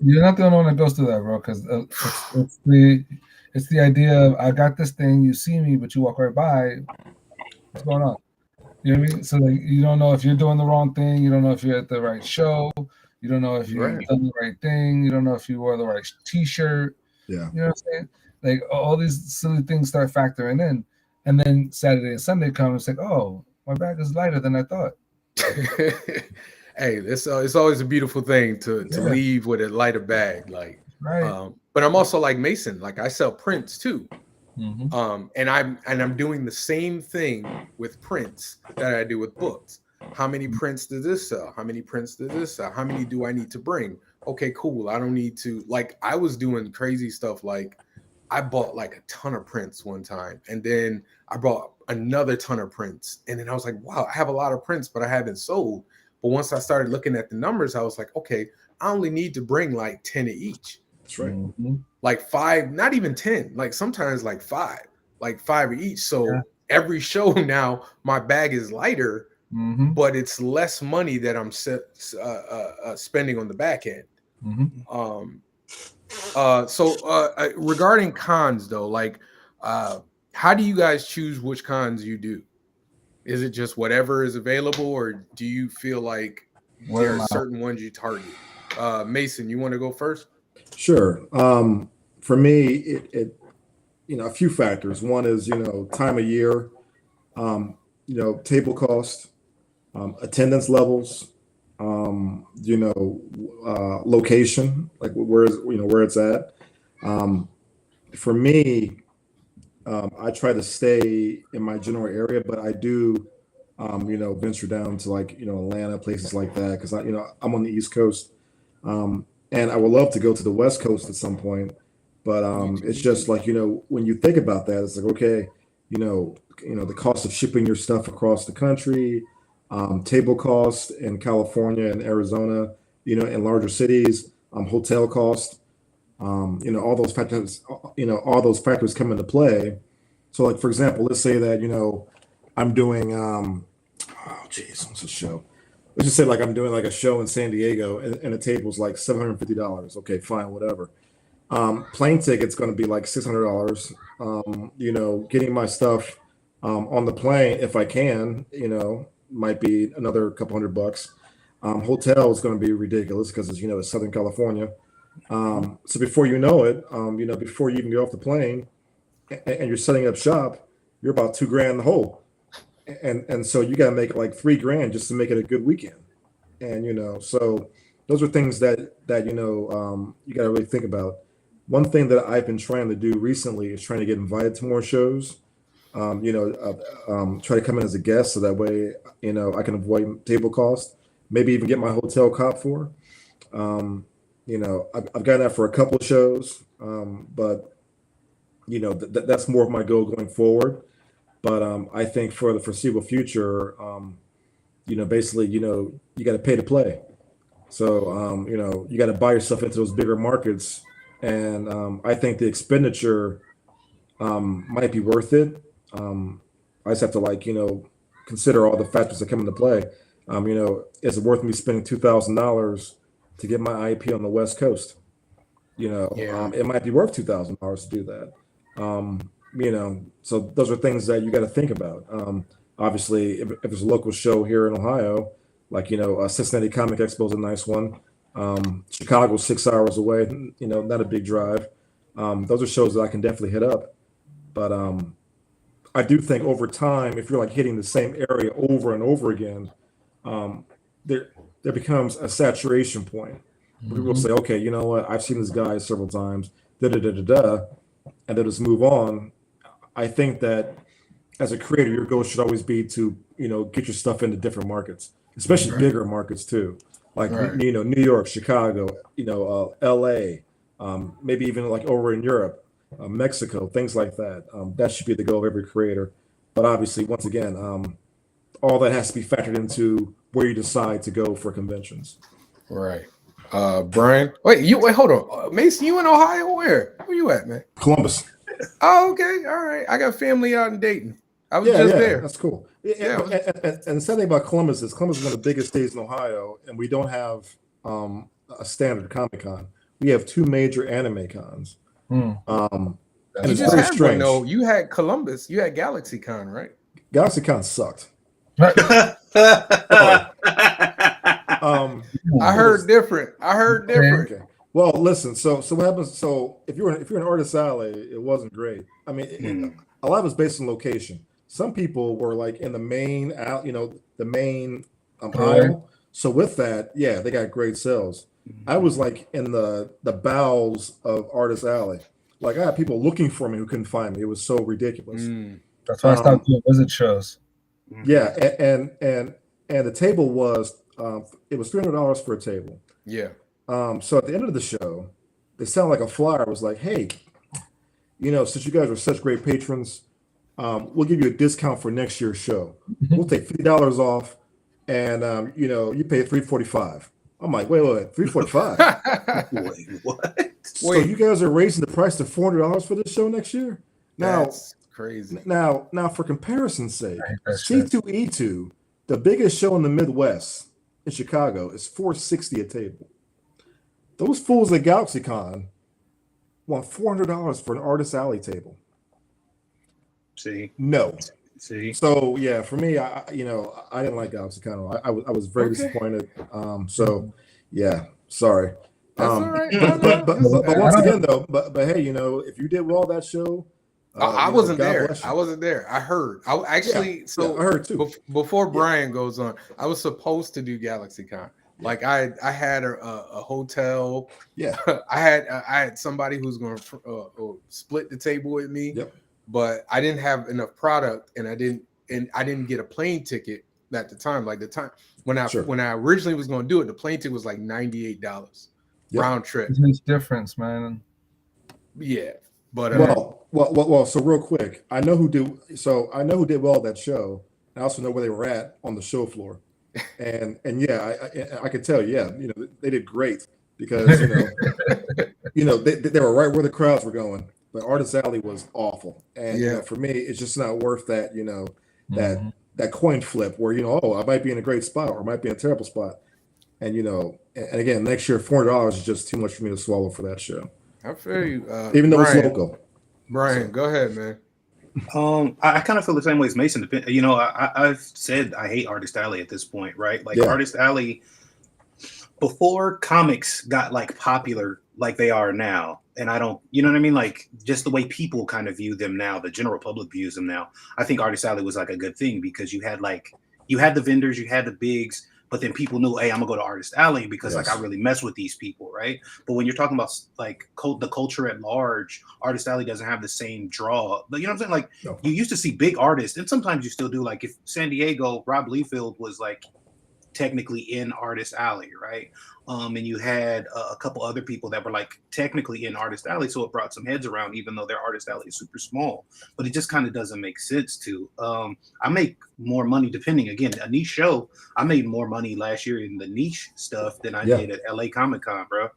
S3: You're not the only one that goes through that, bro, because it's the idea of I got this thing, you see me, but you walk right by. What's going on? You know what I mean? So like, you don't know if you're doing the wrong thing. You don't know if you're at the right show. You don't know if you've done the right thing. You don't know if you wore the right T-shirt.
S2: Yeah.
S3: You know what I'm saying? Like all these silly things start factoring in. And then Saturday and Sunday come, it's like, oh, my bag is lighter than I thought.
S1: Hey, it's always a beautiful thing to leave with a lighter bag. Like, but I'm also like Mason, like I sell prints too. And I'm doing the same thing with prints that I do with books. How many prints does this sell? How many prints does this sell? How many do I need to bring? Okay, cool. I don't need to, like, I was doing crazy stuff. Like I bought like a ton of prints one time, and then I bought another ton of prints. And then I was like, wow, I have a lot of prints, but I haven't sold. But once I started looking at the numbers, I was like, okay, I only need to bring like 10 of each.
S2: That's right.
S1: Like 5, not even 10, like sometimes like 5 of each. So every show now my bag is lighter but it's less money that I'm spending on the back end. Regarding cons though, like how do you guys choose which cons you do? Is it just whatever is available, or do you feel like there are certain ones you target? Mason, you want to go first?
S2: Sure. For me, it a few factors. One is time of year, table cost, attendance levels, location, like where it's at. For me, I try to stay in my general area, but I do, venture down to like Atlanta, places like that, because I'm on the East Coast, and I would love to go to the West Coast at some point, but it's just like when you think about that, it's like okay, the cost of shipping your stuff across the country, table cost in California and Arizona, in larger cities, hotel cost. All those factors come into play. So like, for example, let's say that, I'm doing, what's the show? Let's just say like I'm doing like a show in San Diego and the table's like $750. Okay, fine, whatever. Plane ticket's going to be like $600. Getting my stuff, on the plane, if I can, might be another couple $100. Hotel is going to be ridiculous because it's Southern California. So before you know it, before you even get off the plane and you're setting up shop, you're about $2,000 in the hole. And so you got to make like $3,000 just to make it a good weekend. And, so those are things that you got to really think about. One thing that I've been trying to do recently is trying to get invited to more shows, try to come in as a guest. So that way, I can avoid table cost, maybe even get my hotel cop for. I've gotten that for a couple of shows, but that's more of my goal going forward. But I think for the foreseeable future, basically, you got to pay to play. So you got to buy yourself into those bigger markets, and I think the expenditure might be worth it. I just have to consider all the factors that come into play. Is it worth me spending $2,000 to get my IP on the West Coast? It might be worth $2,000 to do that. So those are things that you got to think about. Obviously, if there's a local show here in Ohio, like Cincinnati Comic Expo is a nice one. Chicago's 6 hours away, not a big drive. Those are shows that I can definitely hit up. But I do think over time, if you're like hitting the same area over and over again, there becomes a saturation point. People will say, okay, you know what? I've seen this guy several times, and they'll just move on. I think that as a creator, your goal should always be to, get your stuff into different markets, especially bigger markets too. Like, New York, Chicago, LA, maybe even like over in Europe, Mexico, things like that. That should be the goal of every creator. But obviously, once again, all that has to be factored into where you decide to go for conventions.
S1: Right. Brian, wait, hold on. Mason, you in Ohio? Where you at, man?
S2: Columbus.
S1: Oh, okay. All right. I got family out in Dayton. I was just there.
S2: That's cool. And the sad thing about Columbus is one of the biggest states in Ohio, and we don't have a standard Comic-Con. We have two major anime cons. And it's
S1: just
S2: very
S1: had
S2: strange.
S1: One, though. You had Columbus. You had GalaxyCon, right?
S2: GalaxyCon sucked.
S1: I heard different.
S2: Okay. Well, listen. So what happens? So if you're in Artist Alley, it wasn't great. I mean, a lot of it's based on location. Some people were like in the main aisle. So with that, yeah, they got great sales. I was like in the bowels of Artist Alley. Like I had people looking for me who couldn't find me. It was so ridiculous.
S3: That's why I stopped doing visit shows.
S2: Yeah, and the table was it was $300 for a table.
S1: Yeah.
S2: So at the end of the show, they sounded like a flyer was like, hey, since you guys are such great patrons, we'll give you a discount for next year's show. We'll take $50 off, and you pay $345. I'm like, wait, $345?
S5: Wait, what?
S2: So you guys are raising the price to $400 for this show next year? Now,
S1: that's crazy.
S2: Now, for comparison's sake, C2E2 The biggest show in the Midwest in Chicago is $460 a table. Those fools at GalaxyCon want $400 for an Artist Alley table.
S5: See,
S2: No.
S5: see.
S2: So yeah, for me, I didn't like GalaxyCon. I was very
S1: Okay.
S2: disappointed. So yeah, sorry.
S1: That's all right.
S2: But once again though, but hey, if you did well that show,
S1: I wasn't
S2: God
S1: there.
S2: bless you.
S1: I wasn't there. I heard. I actually
S2: I heard too.
S1: Before Brian goes on, I was supposed to do GalaxyCon. Like I had a hotel.
S2: Yeah.
S1: I had somebody who's going to split the table with me.
S2: Yep.
S1: But I didn't have enough product, and I didn't get a plane ticket at the time. Like the time when I originally was going to do it, the plane ticket was like $98 round trip.
S3: It's a difference, man.
S1: Yeah, but
S2: well. So real quick, I know who did well at that show. I also know where they were at on the show floor, and yeah, I could tell. Yeah, they did great because they were right where the crowds were going. But Artist Alley was awful, and for me, it's just not worth that. That coin flip where I might be in a great spot or I might be in a terrible spot, and and again, next year $400 is just too much for me to swallow for that show.
S1: I feel you.
S2: Even though
S1: Brian,
S2: it's local.
S1: Brian, go ahead, man.
S5: I kind of feel the same way as Mason. I've said I hate Artist Alley at this point, right? Like Artist Alley, before comics got like popular like they are now, and I don't, you know what I mean? Like just the way people kind of view them now, the general public views them now. I think Artist Alley was like a good thing because you had the vendors, you had the bigs, but then people knew, hey, I'm gonna go to Artist Alley because like I really mess with these people, right? But when you're talking about like the culture at large, Artist Alley doesn't have the same draw. But you know what I'm saying? Like you used to see big artists, and sometimes you still do. Like if San Diego, Rob Liefeld was like technically in Artist Alley, right? And you had a couple other people that were like technically in Artist Alley, so it brought some heads around, even though their Artist Alley is super small. But it just kind of doesn't make sense to. I make more money depending, again, a niche show. I made more money last year in the niche stuff than I did at LA Comic Con, bro.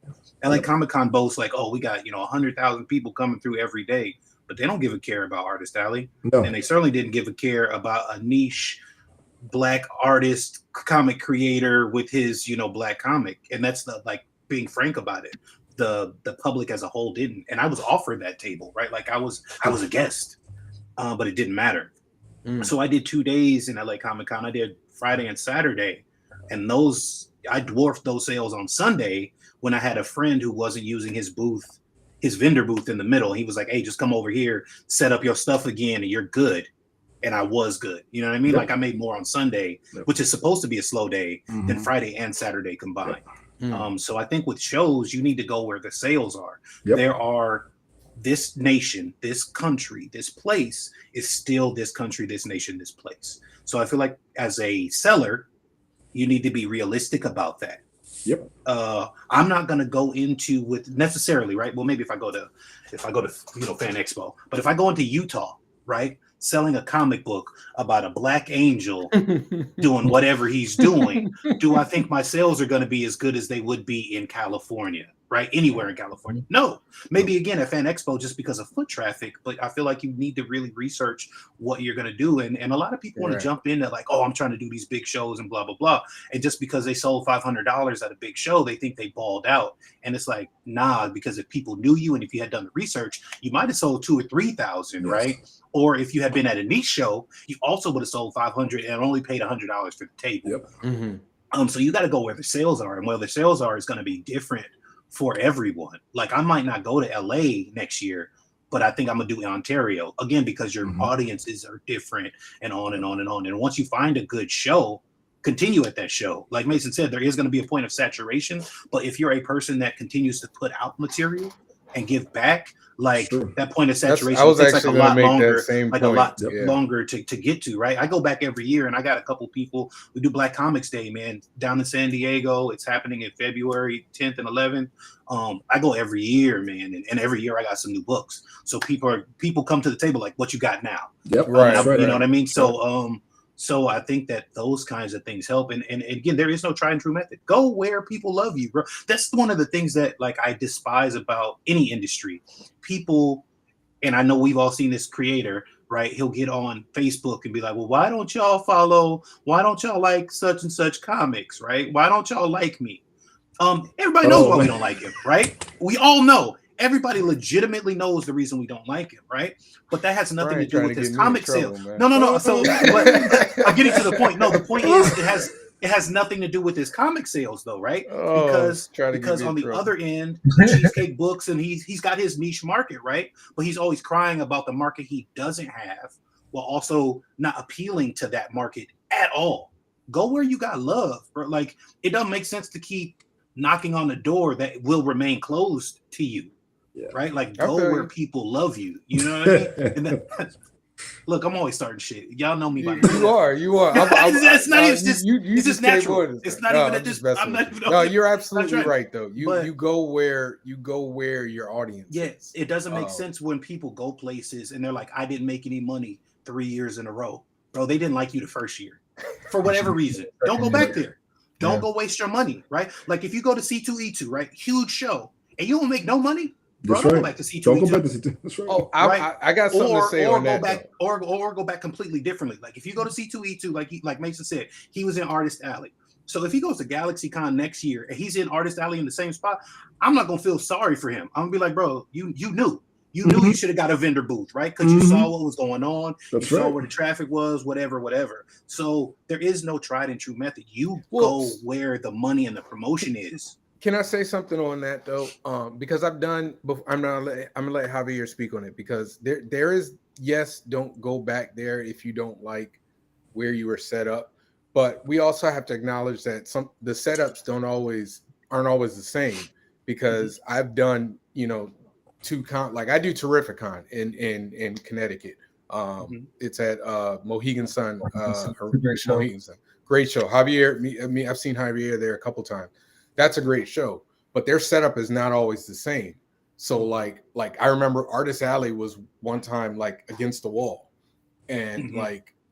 S5: LA Comic Con boasts like, oh, we got 100,000 people coming through every day, but they don't give a care about Artist Alley, and they certainly didn't give a care about a niche Black artist, comic creator with his Black comic. And that's the being frank about it. The public as a whole didn't, and I was offered that table, right? Like I was a guest, but it didn't matter. So I did 2 days in LA Comic Con. I did Friday and Saturday, and I dwarfed those sales on Sunday when I had a friend who wasn't using his vendor booth in the middle. He was like, hey, just come over here, set up your stuff again, and you're good. And I was good. You know what I mean? Like I made more on Sunday, which is supposed to be a slow day, than Friday and Saturday combined. So I think with shows, you need to go where the sales are. There are this nation, this country, this place is still this country, this nation, this place. So I feel like as a seller, you need to be realistic about that. I'm not going to go into with necessarily, right? Well, maybe if I go to Fan Expo, but if I go into Utah, right, selling a comic book about a Black angel doing whatever he's doing, do I think my sales are going to be as good as they would be in California, right? Anywhere in California? No. Maybe again at Fan Expo just because of foot traffic, but I feel like you need to really research what you're going to do. And a lot of people want to jump in at like, oh, I'm trying to do these big shows and blah, blah, blah. And just because they sold $500 at a big show, they think they balled out. And it's like, nah, because if people knew you and if you had done the research, you might have sold 2,000 or 3,000, right? Or if you had been at a niche show, you also would have sold 500 and only paid $100 for the table. So you got to go where the sales are, and where the sales are is going to be different for everyone. Like I might not go to LA next year, but I think I'm gonna do Ontario again because your audiences are different, and on and on and on. And once you find a good show, continue at that show. Like Mason said, there is going to be a point of saturation, but if you're a person that continues to put out material and give back, like that point of saturation takes like a lot longer, longer to get to, right? I go back every year, and I got a couple people. We do Black Comics Day, man, down in San Diego. It's happening in February 10th and 11th. I go every year, man, and every year I got some new books. So people come to the table like, what you got now? You know what I mean? So I think that those kinds of things help. And again, there is no tried and true method. Go where people love you, bro. That's one of the things that like I despise about any industry. People, and I know we've all seen this creator, right? He'll get on Facebook and be like, well, why don't y'all follow? Why don't y'all like such and such comics, right? Why don't y'all like me? Everybody knows why we don't like him, right? We all know. Everybody legitimately knows the reason we don't like him, right? But that has nothing to do with his comic sales. No. So but I'm getting to the point. No, the point is it has nothing to do with his comic sales, though, right? Because on the other end, Cheesecake Books, and he's got his niche market, right? But he's always crying about the market he doesn't have, while also not appealing to that market at all. Go where you got love, bro. Like, it doesn't make sense to keep knocking on the door that will remain closed to you, right? Like, go where people love you. You know what I mean? And then, look, I'm always starting shit. Y'all know me by now.
S1: You are.
S5: It's not even just. It's just natural. It's not even at this.
S1: I'm not even. No, you're absolutely right, though. You go where your audience.
S5: Yes, it doesn't make sense when people go places and they're like, I didn't make any money 3 years in a row, bro. They didn't like you the first year for whatever reason. Don't go back there. Don't go waste your money, right? Like, if you go to C2E2, right, huge show, and you don't make no money, bro, don't go back to C2E2.
S2: Don't go back to C2. That's right.
S1: Oh, I got something to say on that.
S5: Or go back completely differently. Like, if you go to C2E2, like Mason said, he was in Artist Alley. So if he goes to GalaxyCon next year and he's in Artist Alley in the same spot, I'm not gonna feel sorry for him. I'm gonna be like, bro, you knew. You knew you should have got a vendor booth, right? Because you saw what was going on.
S2: That's
S5: you saw where the traffic was, whatever. So there is no tried and true method. You go where the money and the promotion is.
S1: Can I say something on that though? Because I'm gonna let Javier speak on it, because there is, yes, don't go back there if you don't like where you were set up, but we also have to acknowledge that the setups aren't always the same, because I've done, like I do Terrificon in Connecticut. It's at Mohegan Sun. Mohegan Sun. Great show. Javier, I've seen Javier there a couple times. That's a great show, but their setup is not always the same. So like I remember Artist Alley was one time like against the wall, and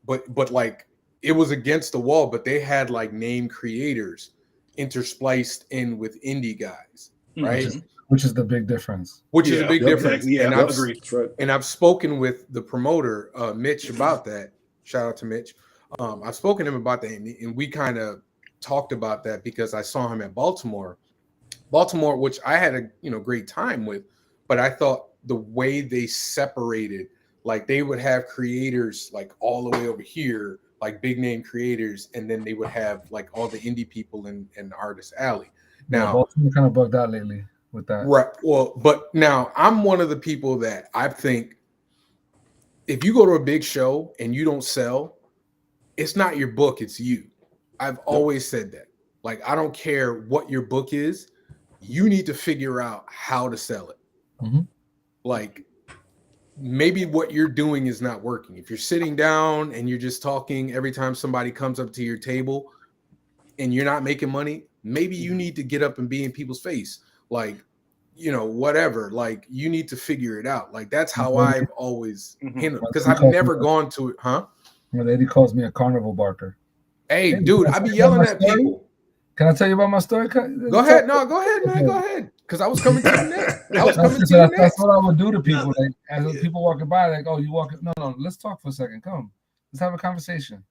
S1: but like it was against the wall, but they had like name creators interspliced in with indie guys, right?
S3: Which is the big difference.
S1: Is a big difference.
S5: Exactly. Yeah, I agree.
S1: And I've spoken with the promoter, Mitch, about that. Shout out to Mitch. I've spoken to him about that, and we kind of talked about that because I saw him at Baltimore, which I had a great time with, but I thought the way they separated, like they would have creators like all the way over here, like big name creators, and then they would have like all the indie people in Artist Alley. Now,
S3: Baltimore kind of bugged out lately with that.
S1: Right. Well, but now I'm one of the people that I think if you go to a big show and you don't sell, it's not your book, it's you. I've always said that. Like, I don't care what your book is, you need to figure out how to sell it. Like, maybe what you're doing is not working. If you're sitting down and you're just talking every time somebody comes up to your table and you're not making money, maybe you need to get up and be in people's face. Like, whatever, like you need to figure it out. Like, that's how I've always handled it, because I've never gone to it. My
S3: lady calls me a carnival barker.
S1: Hey, dude, I be yelling at people.
S3: Can I tell you about my story?
S1: Go ahead. No, go ahead, man. Go ahead. Because I was coming to you next.
S3: That's what I would do to people. Like, as people walking by, like, oh, you walking? No. Let's talk for a second. Come, let's have a conversation.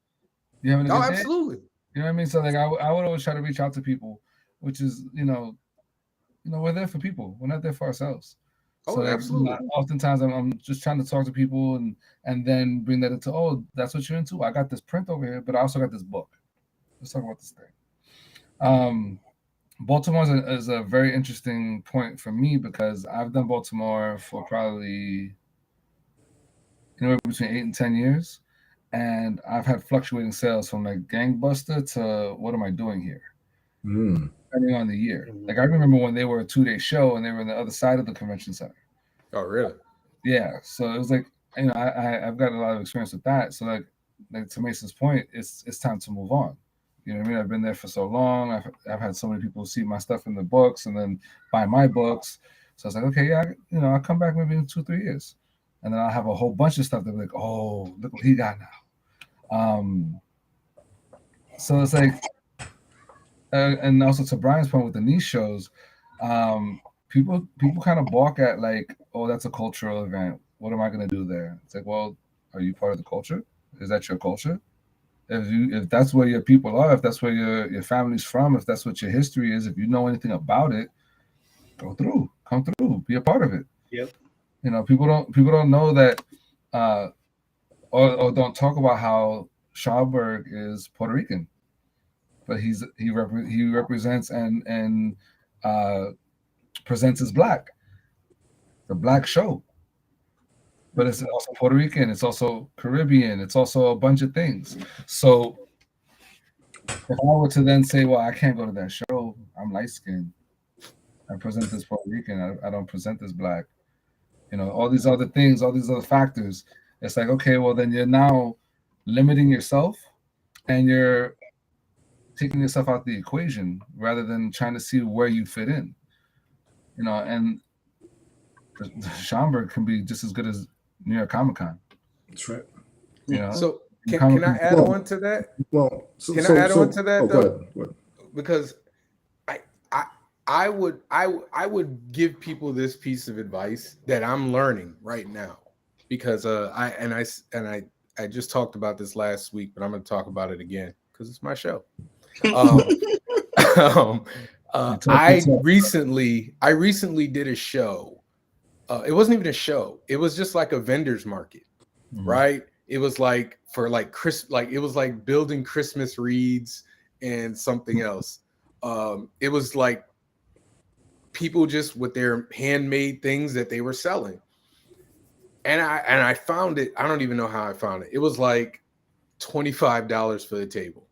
S3: You having a good day?
S1: Absolutely.
S3: You know what I mean? So like, I would always try to reach out to people, which is, we're there for people. We're not there for ourselves.
S1: Oh, so absolutely.
S3: Oftentimes I'm just trying to talk to people and then bring that into, oh, that's what you're into. I got this print over here, but I also got this book. Let's talk about this thing. Baltimore is a very interesting point for me, because I've done Baltimore for probably between 8 and 10 years. And I've had fluctuating sales from like gangbuster to what am I doing here? Depending on the year. Like, I remember when they were a 2-day show and they were on the other side of the convention center.
S1: Oh, really?
S3: Yeah. So it was like, I've got a lot of experience with that. So like to Mason's point, it's time to move on. You know what I mean? I've been there for so long. I've had so many people see my stuff in the books and then buy my books. So I was like, okay, yeah, I'll come back maybe in 2-3 years. And then I'll have a whole bunch of stuff that be like, oh, look what he got now. So it's like, and also to Brian's point with the niche shows, people kind of balk at like, oh, that's a cultural event. What am I going to do there? It's like, well, Are you part of the culture? Is that your culture? If that's where your people are, if that's where your family's from, if that's what your history is, if you know anything about it, come through, be a part of it.
S5: Yep.
S3: You know, people don't know that, or don't talk about how Schauberg is Puerto Rican, but he represents and presents as black, the black show. But it's also Puerto Rican, it's also Caribbean, it's also a bunch of things. So if I were to then say, well, I can't go to that show, I'm light skinned, I present this Puerto Rican, I don't present this black, you know, all these other things, all these other factors. It's like, okay, well, then you're now limiting yourself and you're taking yourself out the equation rather than trying to see where you fit in, you know. And Schomburg can be just as good as New York Comic Con.
S2: That's right.
S3: You know,
S1: So can I add on to that?
S2: Well,
S1: Can I add on to that though?
S2: Go ahead.
S1: Because I would give people this piece of advice that I'm learning right now, because I just talked about this last week, but I'm going to talk about it again because it's my show. I recently did a show. It wasn't even a show. It was just like a vendor's market, right? It was like for like it was like building Christmas wreaths and something else. It was like people just with their handmade things that they were selling. And I found it. I don't even know how I found it. It was like $25 for the table.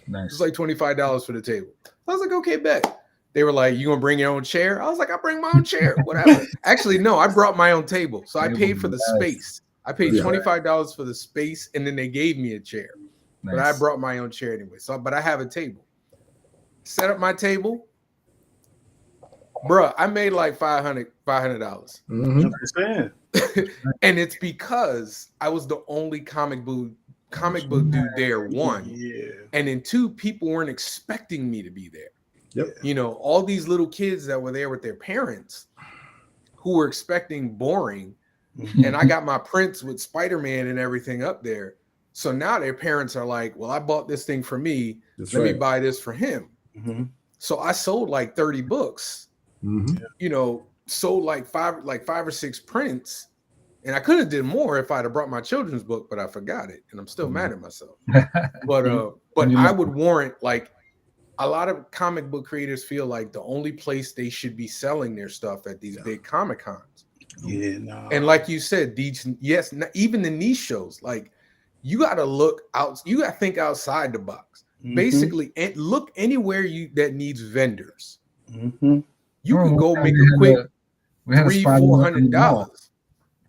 S3: Nice.
S1: It was like $25 for the table. I was like, okay, bet. They were like, you gonna bring your own chair? I was like, I bring my own chair, whatever. Actually, no, I brought my own table. So I paid for the space. I paid $25 for the space, and then they gave me a chair. Nice. But I brought my own chair anyway. So, but I have a table. Set up my table. Bruh, I made like $500. And it's because I was the only comic book dude there, one. Yeah. And then two, people weren't expecting me to be there.
S2: Yep.
S1: You know, all these little kids that were there with their parents who were expecting boring. And I got my prints with Spider-Man and everything up there. So now their parents are like, well, I bought this thing for me. Let me buy this for him. So I sold like 30 books, you know, sold like five or six prints. And I could have did more if I'd have brought my children's book, but I forgot it. And I'm still mad at myself. But I would warrant, like, a lot of comic book creators feel like the only place they should be selling their stuff at these big Comic Cons.
S5: Yeah, no.
S1: And like you said, even the niche shows, like, you got to look out. You got to think outside the box. Basically, and look anywhere that needs vendors. You can go make a quick $300-$400.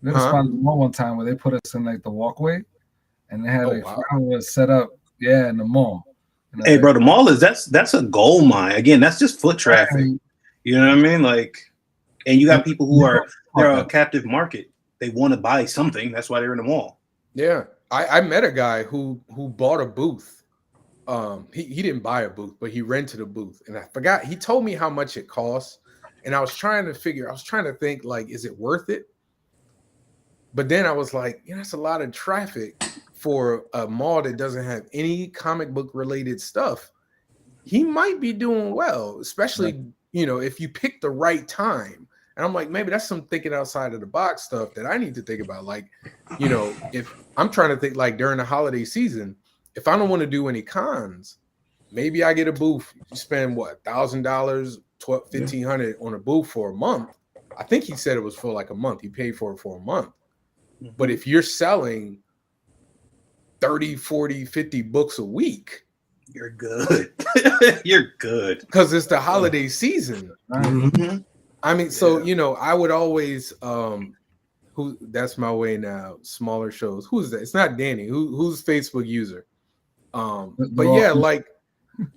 S3: We had a spot one time where they put us in like the walkway, and they had flowers set up, in the mall.
S5: Hey, bro, the mall that's a gold mine. Again, that's just foot traffic. You know what I mean? like, and you got people who they're a captive market. They want to buy something. That's why they're in the mall.
S1: Yeah, I met a guy who bought a booth. He didn't buy a booth, but he rented a booth, and I forgot. He told me how much it costs, and I was trying to think, like, is it worth it? But then I was like, that's a lot of traffic for a mall that doesn't have any comic book related stuff. He might be doing well, especially, if you pick the right time. And I'm like, maybe that's some thinking outside of the box stuff that I need to think about. Like, if I'm trying to think, like, during the holiday season, if I don't want to do any cons, maybe I get a booth. You spend what, $1,000, $1,500 on a booth for a month. I think he said it was for like a month. He paid for it for a month. But if you're selling 30, 40, 50 books a week,
S5: you're good. You're good.
S1: Because it's the holiday season. I mean, so, I would always, that's my way now, smaller shows. Who's that? It's not Danny. Who's Facebook user? But yeah, like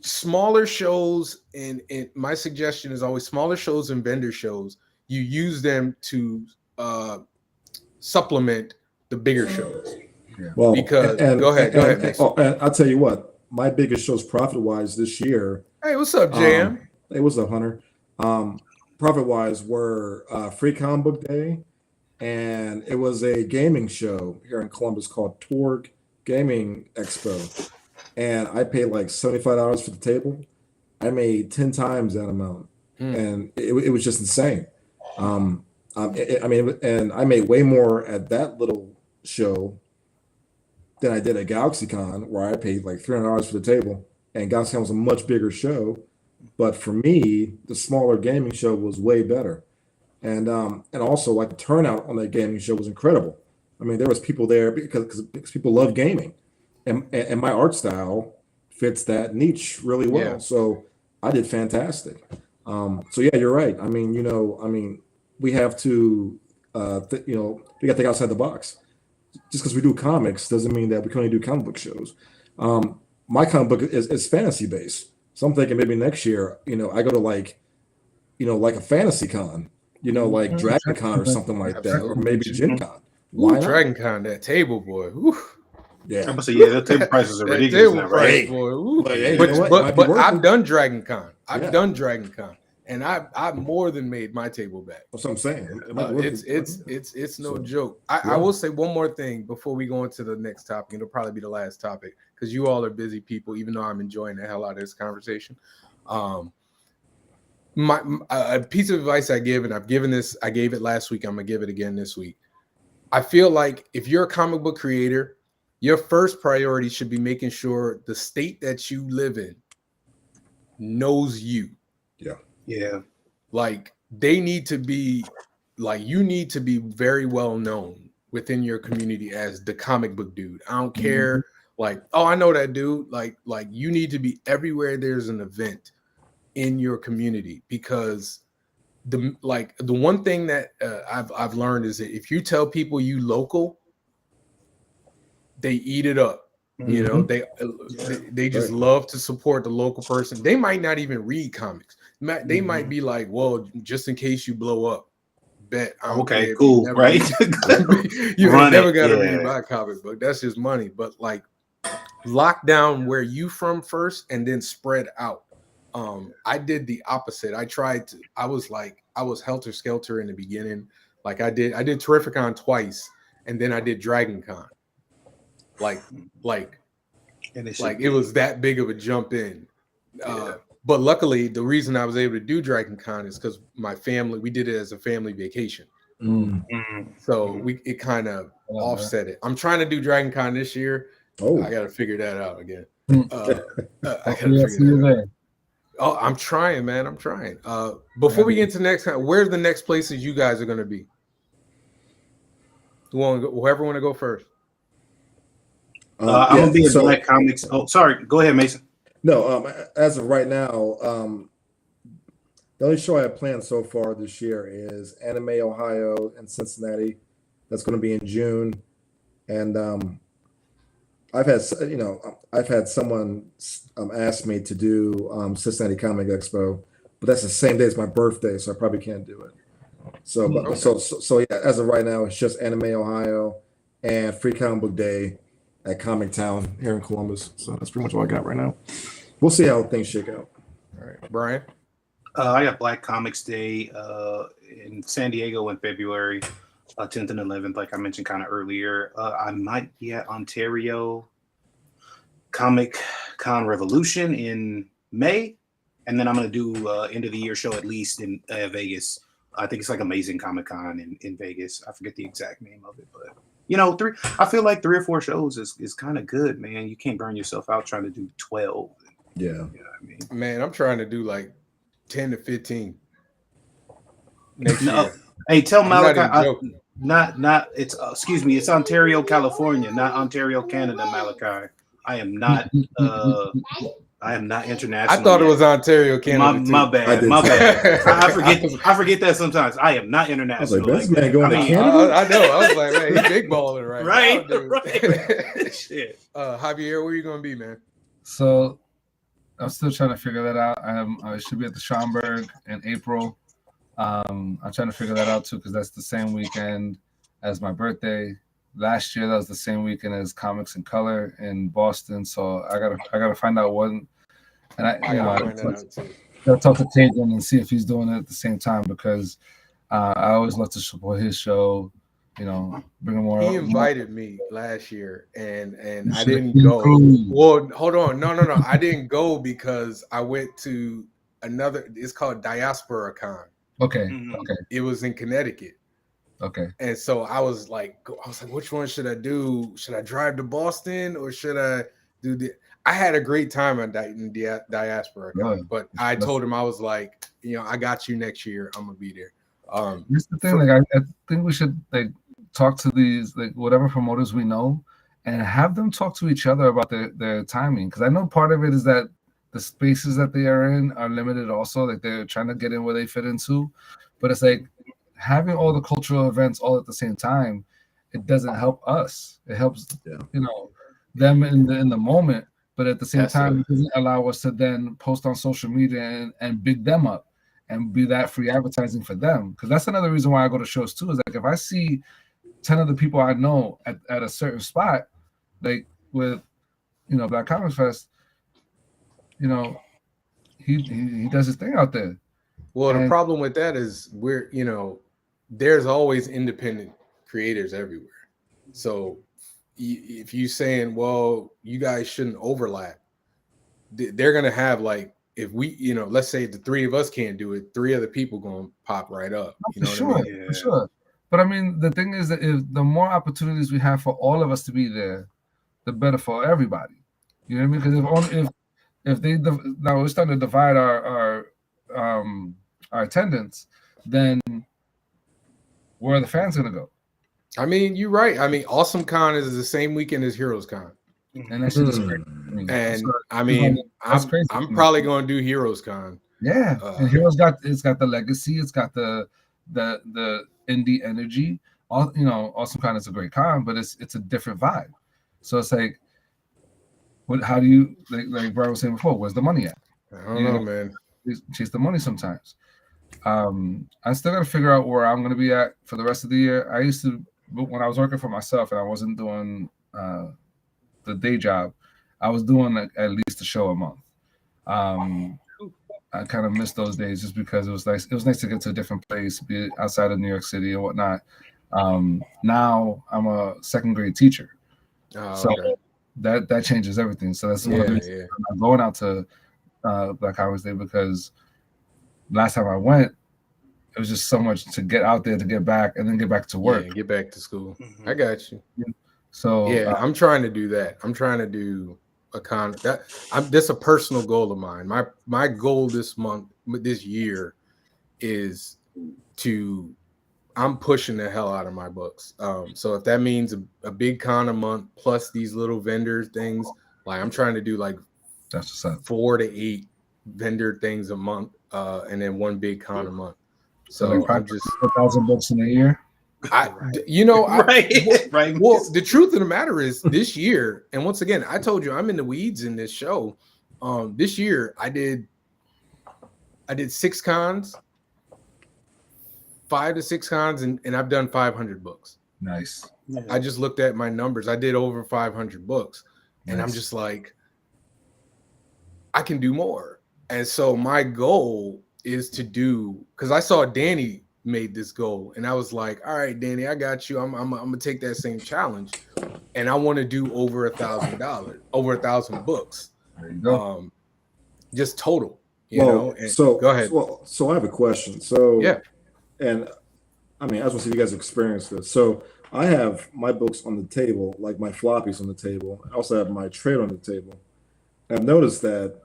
S1: smaller shows, and my suggestion is always smaller shows and vendor shows. You use them to supplement the bigger shows.
S2: Yeah. Well,
S1: because go ahead.
S2: And I'll tell you what, my biggest shows profit-wise this year.
S1: Hey, what's up, Jam?
S2: Hey, what's up, Hunter? Profit-wise were Free Comic Book Day and it was a gaming show here in Columbus called Torg Gaming Expo, and I paid like $75 for the table. I made 10 times that amount, and it was just insane. I mean, and I made way more at that little show than I did at GalaxyCon, where I paid like $300 for the table, and GalaxyCon was a much bigger show. But for me, the smaller gaming show was way better, and also like the turnout on that gaming show was incredible. I mean, there was people there because people love gaming, and my art style fits that niche really well.
S1: Yeah.
S2: So I did fantastic. So yeah, you're right. I mean, we have to, we got to think outside the box. Just because we do comics doesn't mean that we can only do comic book shows. My comic book is fantasy based, so I'm thinking maybe next year, I go to like a fantasy con, like Dragon Con or something like that, or maybe Gen Con.
S1: Why not? Dragon Con, that table, boy. Woo.
S2: Yeah.
S5: I'm gonna say, yeah, the table prices are ridiculous now, right?
S1: Boy.
S2: But, hey,
S1: but I've done Dragon Con. I've done Dragon Con. And I've more than made my table back.
S2: That's what I'm saying.
S1: It's no joke. I will say one more thing before we go into the next topic. It'll probably be the last topic because you all are busy people, even though I'm enjoying the hell out of this conversation. A piece of advice I give, and I gave it last week. I'm gonna give it again this week. I feel like if you're a comic book creator, your first priority should be making sure the state that you live in knows you.
S5: Yeah.
S1: Like they need to be like, you need to be very well known within your community as the comic book dude. I don't care. Like, oh, I know that dude. Like you need to be everywhere there's an event in your community, because the one thing that I've learned is that if you tell people you local, they eat it up. They just love to support the local person. They might not even read comics. They might be like, well, just in case you blow up, bet.
S5: Okay, cool, right?
S1: You ain't never got to read my comic book. That's just money. But like, lock down where you from first, and then spread out. I did the opposite. I was helter skelter in the beginning. Like I did Terrificon twice, and then I did Dragon Con. Like it was that big of a jump in. But luckily, the reason I was able to do Dragon Con is because we did it as a family vacation. So it kind of offset it. I'm trying to do Dragon Con this year. I got to figure that out again. I got to figure that out. Oh, I'm trying, man. I'm trying. Before we get into the next, where's the next places you guys are going to be? Whoever want to go first?
S5: I'm gonna be at Black Comics. Oh, sorry. Go ahead, Mason.
S2: No, as of right now, the only show I have planned so far this year is Anime Ohio in Cincinnati. That's going to be in June, and I've had someone ask me to do Cincinnati Comic Expo, but that's the same day as my birthday, so I probably can't do it. So, so yeah, as of right now, it's just Anime Ohio and Free Comic Book Day at Comic Town here in Columbus. So that's pretty much all I got right now. We'll see how things shake out.
S1: All right, Brian.
S5: I got Black Comics Day in San Diego in February, 10th and 11th, like I mentioned kind of earlier. I might be at Ontario Comic Con Revolution in May, and then I'm going to do end of the year show at least in Vegas. I think it's like Amazing Comic Con in Vegas. I forget the exact name of it, but I feel like 3 or 4 shows is kind of good, man. You can't burn yourself out trying to do 12.
S2: Yeah.
S5: You know what I mean?
S1: Man, I'm trying to do like 10 to 15 next year.
S5: Hey, tell Malachi. Not it's excuse me, it's Ontario, California, not Ontario, Canada, Malachi. I am not international.
S1: I thought it was Ontario, Canada.
S5: My bad. I forget that sometimes. I am not international.
S2: I was like, this man going to Canada?
S1: I know. I was like, man, he's big balling right
S5: Right. Shit.
S1: Javier, where are you going to be, man?
S3: So I'm still trying to figure that out. I should be at the Schaumburg in April. I'm trying to figure that out too, because that's the same weekend as my birthday. Last year, that was the same weekend as Comics in Color in Boston. So I gotta find out one. And I gotta talk to Tatum and see if he's doing it at the same time, because I always love to support his show. bring more.
S1: He invited me last year, and I
S3: should've
S1: didn't
S3: been
S1: go.
S3: cool.
S1: Well, hold on, no, I didn't go because I went to another. It's called Diaspora Con.
S3: Okay.
S5: Mhm.
S3: Okay.
S1: It was in Connecticut.
S3: Okay.
S1: And so I was like, which one should I do? Should I drive to Boston or should I do the? I had a great time at Diaspora Con, but I told him I was like, I got you next year. I'm gonna be there.
S3: Here's the thing, I think we should talk to these whatever promoters we know and have them talk to each other about their timing, because I know part of it is that the spaces that they are in are limited also, like they're trying to get in where they fit into, but it's like having all the cultural events all at the same time, it doesn't help us. It helps them in the moment, but at the same time it doesn't allow us to then post on social media and big them up and be that free advertising for them. Because that's another reason why I go to shows too, is like if I see 10 of the people I know at a certain spot, like with Black Comics Fest, he does his thing out there.
S1: Well, the problem with that is there's always independent creators everywhere. So if you saying, well, you guys shouldn't overlap, they're gonna have like, if we, let's say the three of us can't do it, three other people gonna pop right up. You know what I mean?
S3: For sure. But I mean, the thing is that if the more opportunities we have for all of us to be there, the better for everybody. You know what I mean? Because if they now we're starting to divide our attendance, then where are the fans gonna go?
S1: I mean, you're right. I mean, Awesome Con is the same weekend as Heroes Con.
S3: And that's just great.
S1: I'm probably going to do Heroes Con.
S3: Yeah, and Heroes got the legacy, it's got the indie energy. Awesome Con is a great con, but it's a different vibe. So it's like, how do you like Brian was saying before? Where's the money at?
S1: I don't know, man.
S3: Chase the money sometimes. I still got to figure out where I'm going to be at for the rest of the year. I used to, when I was working for myself and I wasn't doing the day job, I was doing at least a show a month. I kind of missed those days just because it was nice. It was nice to get to a different place, be outside of New York City and whatnot. Now I'm a second grade teacher, so that changes everything. So that's one of the reasons I'm going out to Black Comics Day, because last time I went, it was just so much to get out there, to get back, and then get back to work.
S1: Yeah, get back to school. I got you.
S3: So
S1: I'm trying to do that. I'm trying to do a con. That's a personal goal of mine. My goal this year is I'm pushing the hell out of my books. So if that means a big con a month plus these little vendor things, like I'm trying to do like 4 to 8 vendor things a month, and then one big con a month. So I'm just
S3: 1,000 books in a year.
S1: Right. Well, the truth of the matter is, this year, and once again, I told you I'm in the weeds in this show. This year I did 6 cons, 5 to 6 cons, and I've done 500 books.
S3: Nice.
S1: I just looked at my numbers. I did over 500 books, and I'm just like, I can do more. And so my goal is to do, because I saw Danny made this goal, and I was like, all right, Danny, I got you. I'm gonna take that same challenge, and I want to do over $1,000 books.
S3: There you go.
S1: Just total, know. And
S2: so
S1: go ahead.
S2: So I have a question. So
S1: yeah,
S2: and I mean, I just want to see if you guys experienced this. So I have my books on the table, like my floppies on the table. I also have my trade on the table. And I've noticed that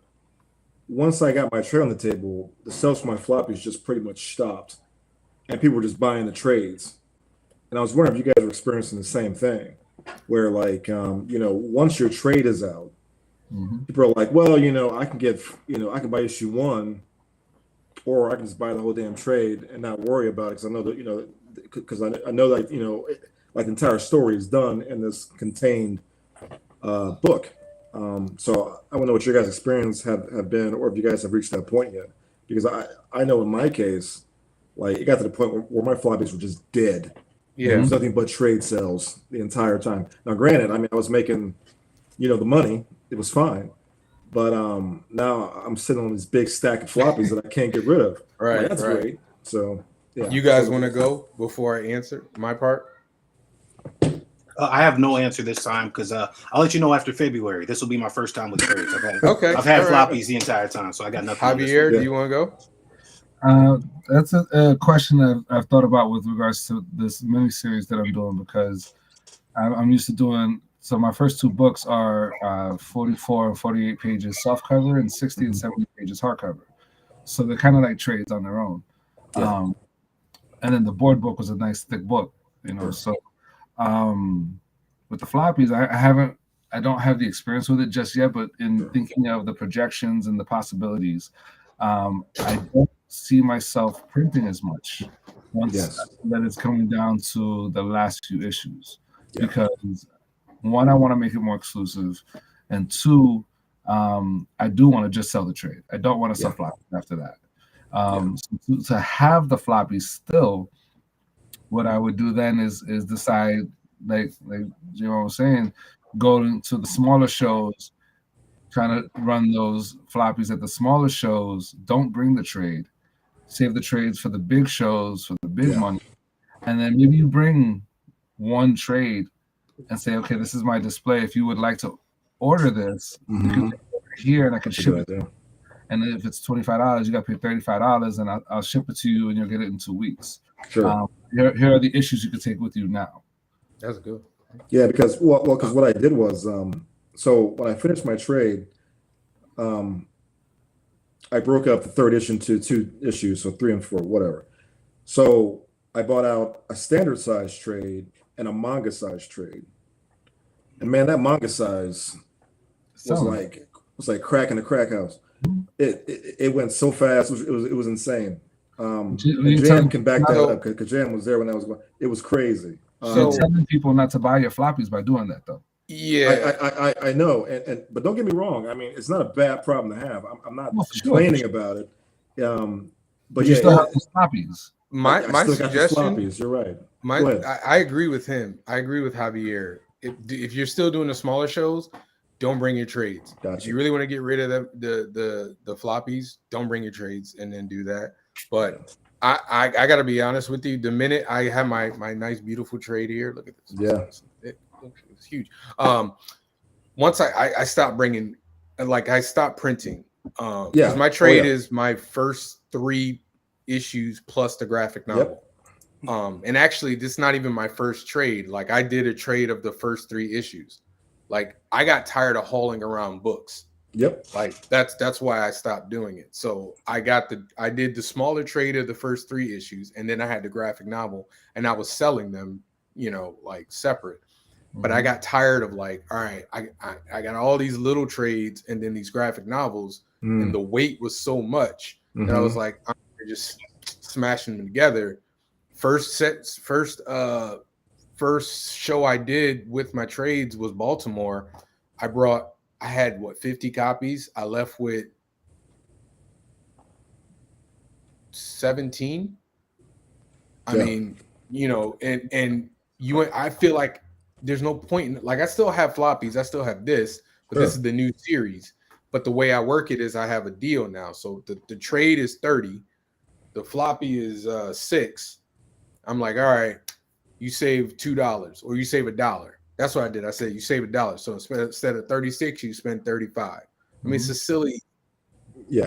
S2: once I got my trade on the table, the sales for my floppies just pretty much stopped, and people were just buying the trades. And I was wondering if you guys were experiencing the same thing, where like, once your trade is out, people are like, well, I can get, I can buy issue 1, or I can just buy the whole damn trade and not worry about it, because I know that, because I know that, like the entire story is done in this contained book. So I don't know what your guys' experience have been, or if you guys have reached that point yet, because I know in my case, like it got to the point where my floppies were just dead.
S1: Yeah,
S2: it was nothing but trade sales the entire time. Now, granted, I mean, I was making, the money, it was fine, but now I'm sitting on this big stack of floppies that I can't get rid of.
S1: Right,
S2: like, that's great. So yeah,
S1: you guys want to go before I answer my part?
S5: I have no answer this time because I'll let you know after February. This will be my first time with trades.
S1: Okay.
S5: I've had
S1: all right.
S5: floppies the entire time, so I got nothing. on this
S1: Javier,
S5: one.
S1: do you want to go?
S3: That's a question I've thought about with regards to this mini series that I'm doing, because I'm used to doing. So my first two books are 44 and 48 pages softcover and 60 and 70 pages hardcover. So they're kind of like trades on their own.
S2: Yeah.
S3: And then the board book was a nice thick book, you know.
S2: Sure.
S3: So with the floppies, I don't have the experience with it just yet, but in thinking of the projections and the possibilities, I don't see myself printing as much once that it's coming down to the last few issues, because one, I want to make it more exclusive, and two, I do want to just sell the trade. I don't want to sell floppies after that. So to have the floppies still, what I would do then is decide, like Jim was saying, go to the smaller shows, trying to run those floppies at the smaller shows. Don't bring the trade. Save the trades for the big shows, for the big money. And then maybe you bring one trade and say, okay, this is my display. If you would like to order this, you can order here and I can ship it. And if it's $25, you got to pay $35, and I'll ship it to you, and you'll get it in 2 weeks.
S2: Sure.
S3: Here are the issues you can take with you now.
S1: That's good.
S2: Yeah, because what I did was, so when I finished my trade, I broke up the third issue into 2 issues, so 3 and 4, whatever. So I bought out a standard size trade and a manga size trade, and man, that manga size was like crack in the crack house. It went so fast. It was insane. Jam can back that up because Jam was there when that was going. It was crazy.
S3: So telling people not to buy your floppies by doing that, though.
S2: Yeah, I know, but don't get me wrong. I mean, it's not a bad problem to have. I'm not complaining about it. But
S3: you still have the floppies.
S1: My
S2: still
S1: suggestion.
S2: Got the floppies. You're right.
S1: I agree with him. I agree with Javier. If you're still doing the smaller shows, don't bring your trades.
S2: Gotcha.
S1: If you really want to get rid of the floppies, don't bring your trades and then do that. But I got to be honest with you. The minute I have my nice, beautiful trade here, look at this.
S2: Yeah.
S1: It's huge. Once I stopped bringing, like I stopped printing. Because my trade is my first 3 issues plus the graphic novel. And actually, this is not even my first trade. Like I did a trade of the first 3 issues. Like I got tired of hauling around books. Like that's why I stopped doing it. So I did the smaller trade of the first 3 issues, and then I had the graphic novel, and I was selling them, like separate. But I got tired of like, all right, I got all these little trades and then these graphic novels, and the weight was so much that I was like, I'm just smashing them together. First show I did with my trades was Baltimore. I had 50 copies. I left with 17. I mean, I feel like there's no point in, like, I still have floppies. I still have this, but this is the new series. But the way I work it is I have a deal now. So the trade is 30. The floppy is 6. I'm like, all right, you save $2 or you save $1. That's what I did. I said, you save $1. So instead of 36, you spend 35. I mean, it's a silly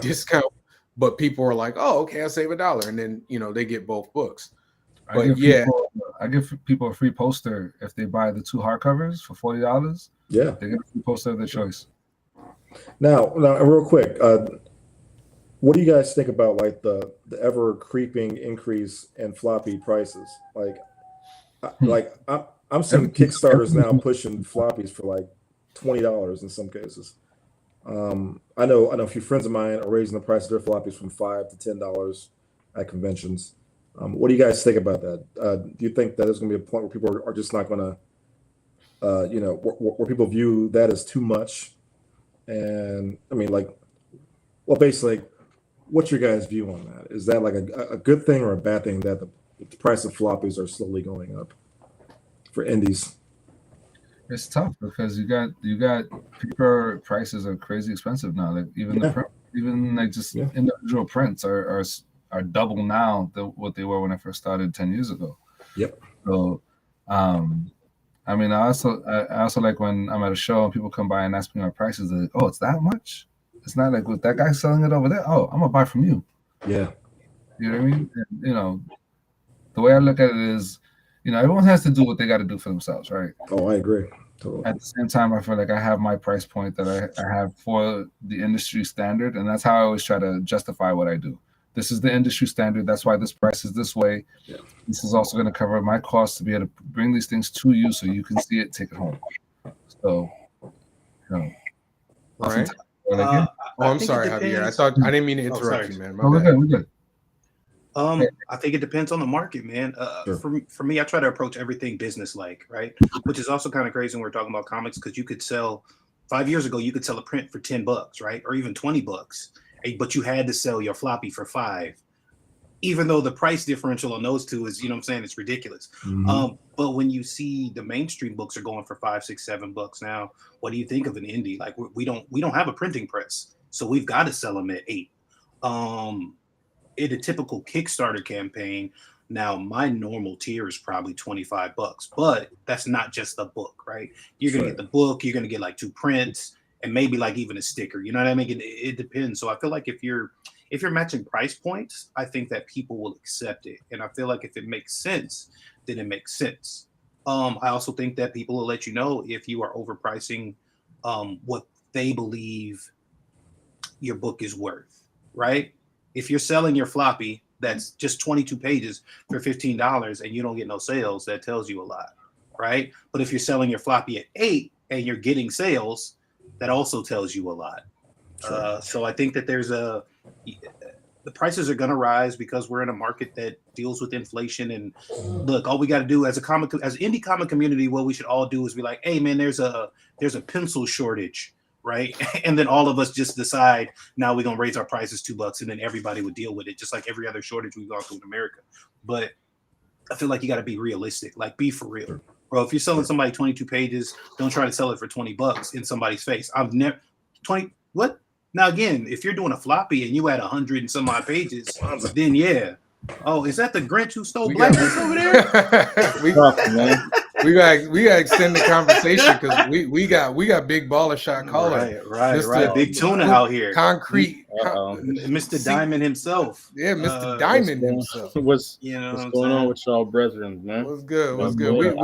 S1: discount, but people are like, oh, okay, I'll save $1. And then, they get both books. But
S3: I give people a free poster if they buy the 2 hardcovers for $40.
S2: Yeah.
S3: They get a free poster of their choice.
S2: Now, real quick, what do you guys think about like the ever creeping increase in floppy prices? Like I'm seeing Kickstarters now pushing floppies for like $20 in some cases. I know a few friends of mine are raising the price of their floppies from $5 to $10 at conventions. What do you guys think about that? Do you think that there's going to be a point where people are just not going to, where people view that as too much? And I mean, basically, what's your guys' view on that? Is that like a good thing or a bad thing that the price of floppies are slowly going up for indies?
S3: It's tough because you got paper prices are crazy expensive now. Like even individual prints are double now than what they were when I first started 10 years ago.
S2: Yep.
S3: So I mean, I also like when I'm at a show and people come by and ask me my prices. They're like, oh, it's that much? It's not like with that guy selling it over there. Oh, I'm gonna buy from you.
S2: Yeah.
S3: You know what I mean? And, the way I look at it is, everyone has to do what they got to do for themselves, right?
S2: Oh, I agree. Totally.
S3: At the same time, I feel like I have my price point that I have for the industry standard, and that's how I always try to justify what I do. This is the industry standard. That's why this price is this way.
S2: Yeah.
S3: This is also going to cover my costs to be able to bring these things to you so you can see it, take it home. So,
S1: Right.
S3: Like,
S1: I'm sorry, Javier. I didn't mean to interrupt you, man.
S3: we're good.
S5: I think it depends on the market, man.
S2: Sure.
S5: For me, I try to approach everything business-like, right? Which is also kind of crazy when we're talking about comics, because you could sell 5 years ago, you could sell a print for $10, right, or even $20, but you had to sell your floppy for $5, even though the price differential on those two is, what I'm saying, it's ridiculous.
S2: Mhm.
S5: But when you see the mainstream books are going for $5, $6, $7 now, what do you think of an indie? Like we don't have a printing press, so we've got to sell them at $8. In a typical Kickstarter campaign, now my normal tier is probably $25, but that's not just the book, right? You're gonna get the book, you're gonna get like 2 prints, and maybe like even a sticker. You know what I mean? It depends. So I feel like if you're matching price points, I think that people will accept it, and I feel like if it makes sense, then it makes sense. I also think that people will let you know if you are overpricing what they believe your book is worth, right? If you're selling your floppy that's just 22 pages for $15 and you don't get no sales, that tells you a lot, right? But if you're selling your floppy at $8 and you're getting sales, that also tells you a lot. So I think that the prices are going to rise because we're in a market that deals with inflation. And look, all we got to do as indie comic community, what we should all do is be like, hey man, there's a pencil shortage, right? And then all of us just decide now we're going to raise our prices $2, and then everybody would deal with it, just like every other shortage we've gone through in America. But I feel like you got to be realistic, like be for real, bro. If you're selling somebody 22 pages, don't try to sell it for $20 in somebody's face. I've never 20 what? Now again, if you're doing a floppy and you had 100 and some odd pages, then yeah. Oh, is that the Grinch who stole blackness over there?
S1: we got to extend the conversation because we got big baller shot caller.
S5: Right. Big tuna out here.
S1: Concrete.
S5: Mr. Diamond himself.
S1: Yeah, Mr. Diamond himself.
S6: What's going on with y'all brethren, man?
S1: What's good?
S6: I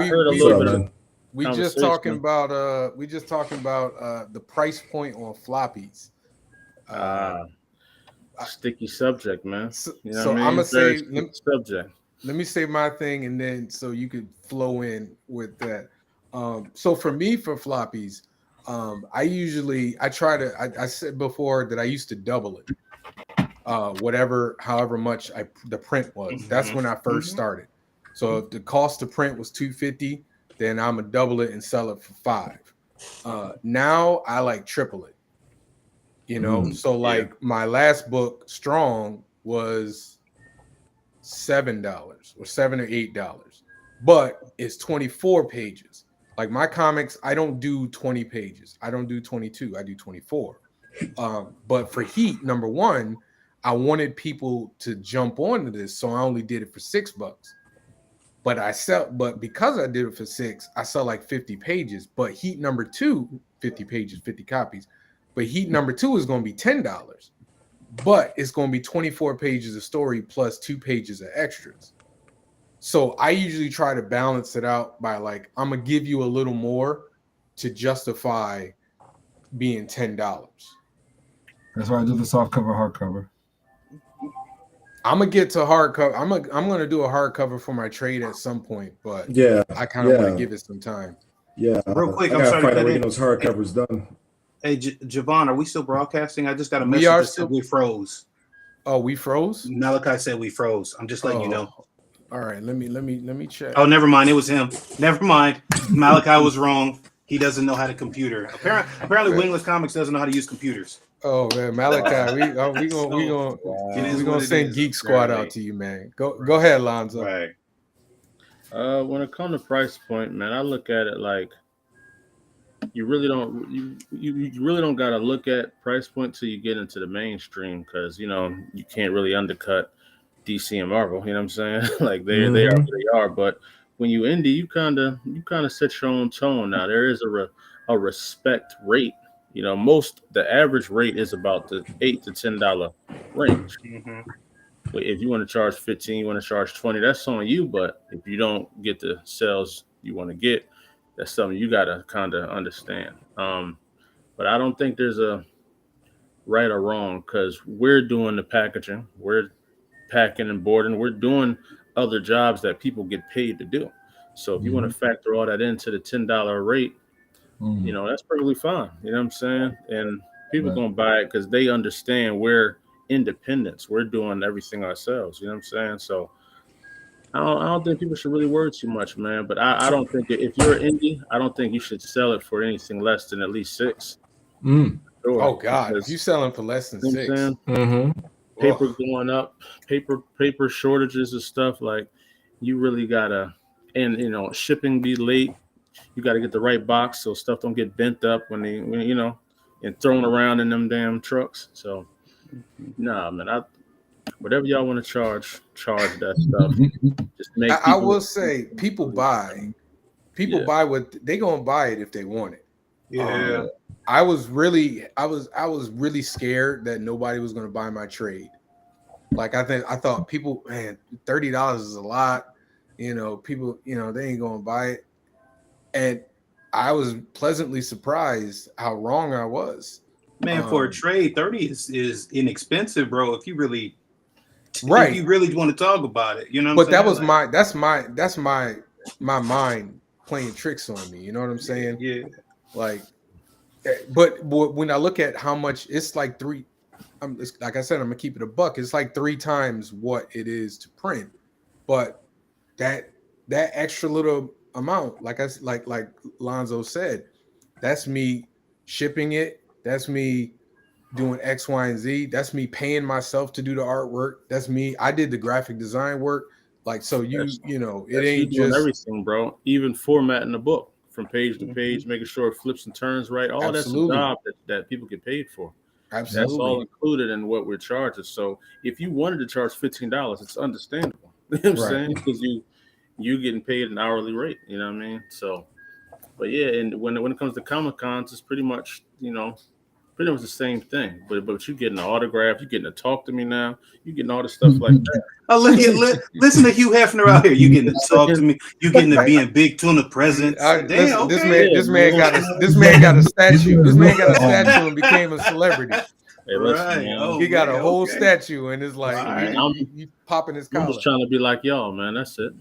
S6: heard a little bit of
S1: we just talking about the price point on floppies.
S6: Sticky subject, man.
S1: So I'm gonna say
S6: subject.
S1: Let me say my thing, and then so you could flow in with that. So for me, for floppies, I said before that I used to double it, however much the print was. That's when I first started. So if the cost to print was $250, then I'm gonna double it and sell it for $5. Now I like triple it. So like my last book, Strong, was $7 or $7 or $8, but it's 24 pages. Like my comics, I don't do 20 pages. I don't do 22. I do 24. But for Heat, number one, I wanted people to jump onto this, so I only did it for $6. But because I did it for $6, I sell like 50 pages. But Heat number 2, 50 pages, 50 copies. But Heat number 2 is going to be $10. But it's going to be 24 pages of story plus 2 pages of extras. So I usually try to balance it out by like, I'm going to give you a little more to justify being $10.
S3: That's why I do the soft cover, hardcover.
S1: I'm going to get to hardcover. I'm going to do a hardcover for my trade at some point, but I kind of want to give it some time.
S2: Yeah.
S5: Real quick,
S2: I
S5: I'm sorry
S2: to
S5: to
S2: get those hardcovers done.
S5: Hey, Javon, are we still broadcasting? I just got a message that said we froze.
S1: Oh, we froze?
S5: Malachi said we froze. I'm just letting you know.
S1: All right, let me check.
S5: Oh, never mind. It was him. Never mind. Malachi was wrong. He doesn't know how to computer. Apparently, Wingless Comics doesn't know how to use computers.
S1: Oh man, Malachi, we gonna send Geek Squad out to you, man. Go ahead, Lonzo.
S5: Right.
S6: When it comes to price point, man, I look at it like you really don't gotta look at price point till you get into the mainstream, because you can't really undercut DC and Marvel. You know what I'm saying? Like they are who they are. But when you indie, you kind of set your own tone. Now there is a respect rate. The average rate is about the $8 to $10 range.
S5: Mhm.
S6: But if you want to charge 15, you want to charge 20, that's on you. But if you don't get the sales you want to get, that's something you gotta kind of understand. But I don't think there's a right or wrong because we're doing the packaging, we're packing and boarding, we're doing other jobs that people get paid to do. So if you want to factor all that into the $10 rate, that's perfectly fine. You know what I'm saying? And people
S3: Right.
S6: gonna buy it because they understand we're independents. We're doing everything ourselves. You know what I'm saying? So I don't think people should really worry too much, man. But I don't think if you're indie, I don't think you should sell it for anything less than at least six. Sure.
S1: Oh God, if you
S6: Because
S1: selling for less than
S6: you know what I'm
S1: six,
S6: saying?
S2: Mm-hmm.
S6: Paper
S1: ugh.
S6: going up, paper shortages and stuff, like you really gotta, and shipping be late. You got to get the right box so stuff don't get bent up and thrown around in them damn trucks. So nah, man, whatever y'all want to charge that stuff. Just make
S1: I
S6: people
S1: will say people buy. People
S6: Yeah.
S1: buy what they gonna buy it if they want it.
S5: Yeah.
S1: I was really scared that nobody was gonna buy my trade. Like I thought people, man, $30 is a lot. People, they ain't gonna buy it. And I was pleasantly surprised how wrong I was.
S5: Man, for a trade, 30 is inexpensive, bro. If you really
S1: Right.
S5: want to talk about it, you know
S1: But
S5: what I'm saying?
S1: that's my mind playing tricks on me. You know what I'm saying?
S5: Yeah.
S1: Like, but when I look at how much it's like like I said, I'm gonna keep it a buck. It's like 3 times what it is to print, but that extra little amount, like Lonzo said, that's me shipping it. That's me doing X, Y, and Z. That's me paying myself to do the artwork. That's me. I did the graphic design work. Like, so it
S6: That's you
S1: ain't
S6: doing
S1: just
S6: everything, bro. Even formatting the book from page to page, making sure it flips and turns right. All that's a
S1: absolutely,
S6: job that people get paid for. That's all
S1: absolutely
S6: included in what we're charging. So if you wanted to charge $15, it's understandable. You know what I'm
S1: right.
S6: saying? Because you getting paid an hourly rate. You know what I mean? So, but yeah, and when it comes to Comic Cons, it's pretty much the same thing. But you getting an autograph, you getting to talk to me now, you getting all the stuff like that.
S5: Oh, listen to Hugh Hefner out here. You getting to talk to me. You getting to be in Big Tuna presence. Damn,
S1: Listen,
S5: okay.
S1: this man got a statue. This man got a statue and became a celebrity.
S6: Hey, listen,
S5: Right.
S6: man.
S5: Oh,
S1: He got a
S5: man,
S1: whole
S5: okay.
S1: statue, and it's like
S5: All right.
S1: he popping his
S6: I'm
S1: collar.
S6: just trying to be like y'all, man. That's it.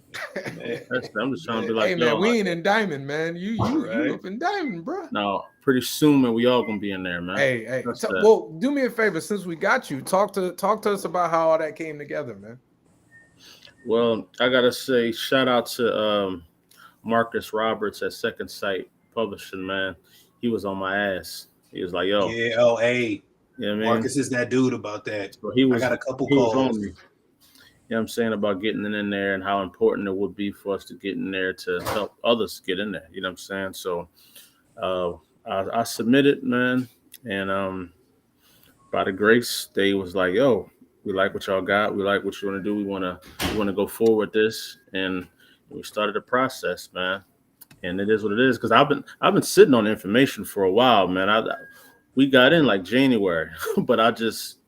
S6: I'm just trying to be like
S1: Hey man,
S6: y'all.
S1: we ain't in Diamond, man. You
S5: Right.
S1: up in Diamond, bro.
S6: Now, pretty soon, man, we all gonna be in there, man.
S1: Hey.
S6: That's that.
S1: Well, do me a favor, since we got you, talk to us about how all that came together, man.
S6: Well, I gotta say, shout out to Marcus Roberts at Second Sight Publishing, man. He was on my ass. He was like, "Yo,
S5: Yeah. Oh, hey.
S6: you know what I mean?"
S5: Marcus is that dude about that.
S6: So
S5: I got a couple
S6: he was
S5: calls.
S6: on me. You know what I'm saying about getting in there and how important it would be for us to get in there to help others get in there. You know what I'm saying? So I submitted, man, and by the grace, they was like, "Yo, we like what y'all got. We like what you want to do. We want to go forward with this." And we started the process, man. And it is what it is. Because I've been sitting on information for a while, man. We got in like January, but I just,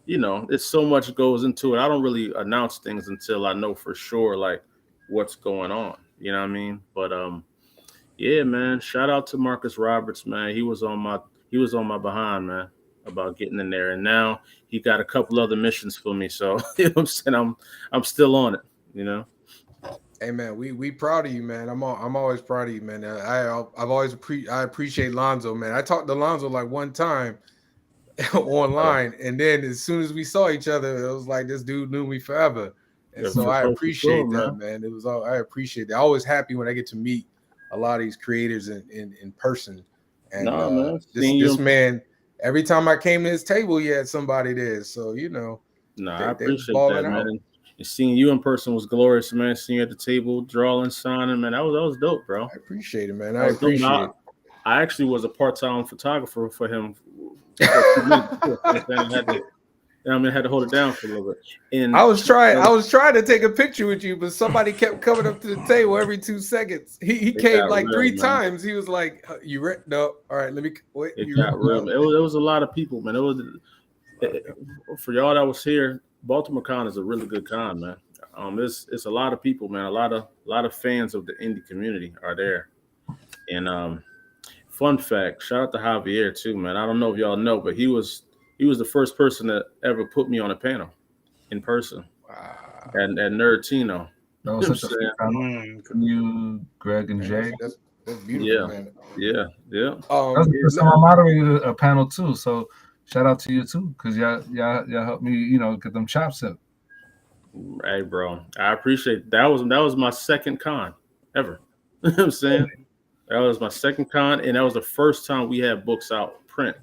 S6: it's so much goes into it. I don't really announce things until I know for sure like what's going on. You know what I mean? But yeah, man. Shout out to Marcus Roberts, man. He was on my behind, man, about getting in there. And now he got a couple other missions for me. So you know what I'm saying? I'm still on it, you know.
S1: Hey man, we proud of you, man. I'm always proud of you, man. I appreciate Lonzo, man. I talked to Lonzo like one time online, and then as soon as we saw each other, it was like this dude knew me forever. And
S6: Yeah,
S1: so I
S6: for
S1: appreciate
S6: sure,
S1: that, man. I appreciate that. I'm always happy when I get to meet a lot of these creators in person. And
S6: Nah, man. Seeing you
S1: this man, every time I came to his table, he had somebody there. So
S6: I
S1: they was
S6: appreciate
S1: balling
S6: that,
S1: out.
S6: man. And seeing you in person was glorious, man. Seeing you at the table, drawing, signing, man. That was dope, bro.
S1: I appreciate it, man.
S6: That
S1: I
S6: was dope.
S1: appreciate it.
S6: I actually was a part-time photographer for him for a few minutes. You know what I'm saying? And I mean, I had to hold it down for a little bit. And
S1: I was trying to take a picture with you, but somebody kept coming up to the table every 2 seconds. He came
S6: got
S1: like
S6: real,
S1: 3
S6: man.
S1: times. He was like, "You ready? No, all right. Let me wait."
S6: It
S1: You
S6: got
S1: ready?
S6: real. It was a lot of people, man. For y'all that was here. Baltimore Con is a really good con, man. It's a lot of people, man. A lot of fans of the indie community are there. And fun fact, shout out to Javier too, man. I don't know if y'all know, but he was the first person that ever put me on a panel in person.
S1: Wow.
S6: At Nerdtino.
S3: That was such a fun panel. You, Greg, and Jay.
S1: That's beautiful, man.
S6: Yeah.
S3: That was the first time I moderated a panel too. So shout out to you too, because y'all helped me, get them chops up.
S6: Hey, bro, I appreciate that. Was my second con ever. You know what I'm saying? That was my second con, and that was the first time we had books out print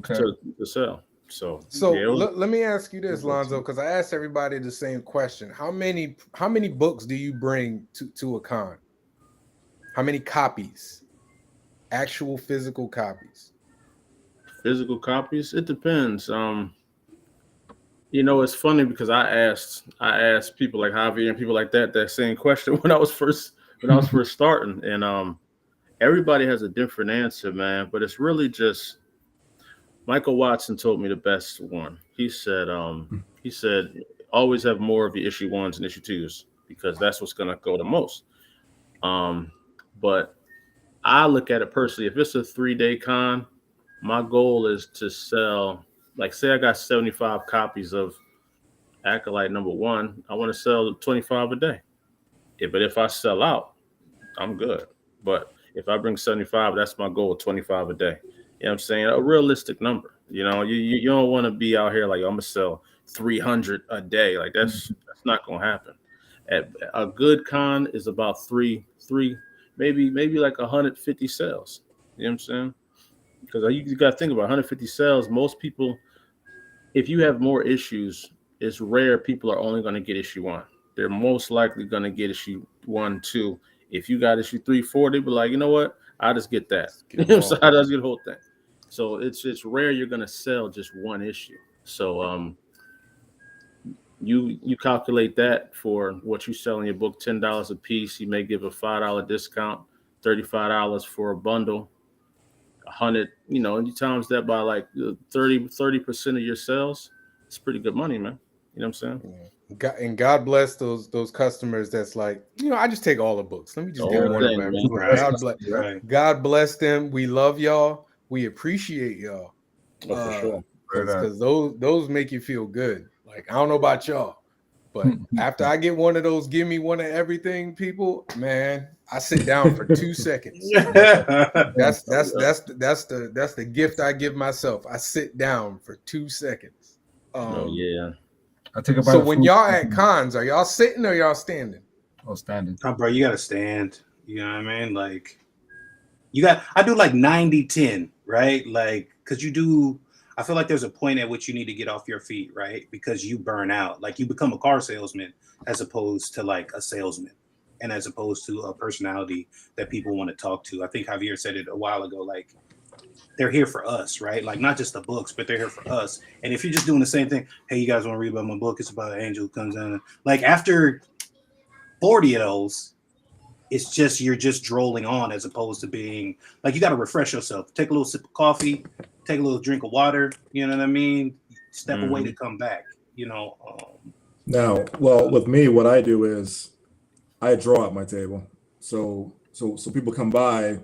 S6: to sell. So
S1: let me ask you this, Lonzo, because I asked everybody the same question. How many books do you bring to a con? How many copies? Actual physical copies.
S6: Physical copies? It depends. It's funny because I asked people like Javier and people like that same question when I was first starting, and everybody has a different answer, man. But it's really just Michael Watson told me the best one. He said always have more of your issue 1s and issue 2s because that's what's gonna go the most. But I look at it personally. If it's a 3-day con, my goal is to sell. Like, say I got 75 copies of Acolyte #1, I want to sell 25 a day. But if I sell out, I'm good. But if I bring 75, that's my goal, 25 a day. You know what I'm saying? A realistic number. You don't want to be out here like, I'm going to sell 300 a day. Like, that's not going to happen. A good con is about three, maybe like 150 sales. You know what I'm saying? Because you got to think about 150 sales. Most people, if you have more issues, it's rare people are only going to get issue 1. They're most likely going to get issue 1, 2. If you got issue 3, 4, they be like, you know what? I'll just get that. So I just get the whole thing. So it's rare you're going to sell just one issue. So you calculate that for what you sell in your book, $10 a piece. You may give a $5 discount, $35 for a bundle. 100, and you times that by like 30% of your sales. It's pretty good money, man. You know what I'm saying?
S1: And God bless those customers that's like, I just take all the books. Let me just get one of them. God bless them. We love y'all. We appreciate y'all.
S6: For sure.
S1: Because those make you feel good. Like, I don't know about y'all, but after I get one of those, give me one of everything, people, man, I sit down for 2 seconds. That's the gift I give myself. I sit down for 2 seconds.
S3: I take a bite.
S1: So when y'all at cons, are y'all sitting or y'all standing?
S3: Oh, standing.
S5: Oh, bro, you gotta stand. You know what I mean? Like, I do like 90-10, right? Like, because I feel like there's a point at which you need to get off your feet, right? Because you burn out. Like, you become a car salesman as opposed to like a salesman and as opposed to a personality that people want to talk to. I think Javier said it a while ago, like, they're here for us, right? Like, not just the books, but they're here for us. And if you're just doing the same thing, hey, you guys want to read about my book? It's about an angel who comes down. Like, after 40 of those, it's just, you're just drolling on as opposed to being, like, you got to refresh yourself. Take a little sip of coffee, take a little drink of water, you know what I mean? Step away to come back,
S2: Now, well, with me, what I do is I draw at my table. So people come by,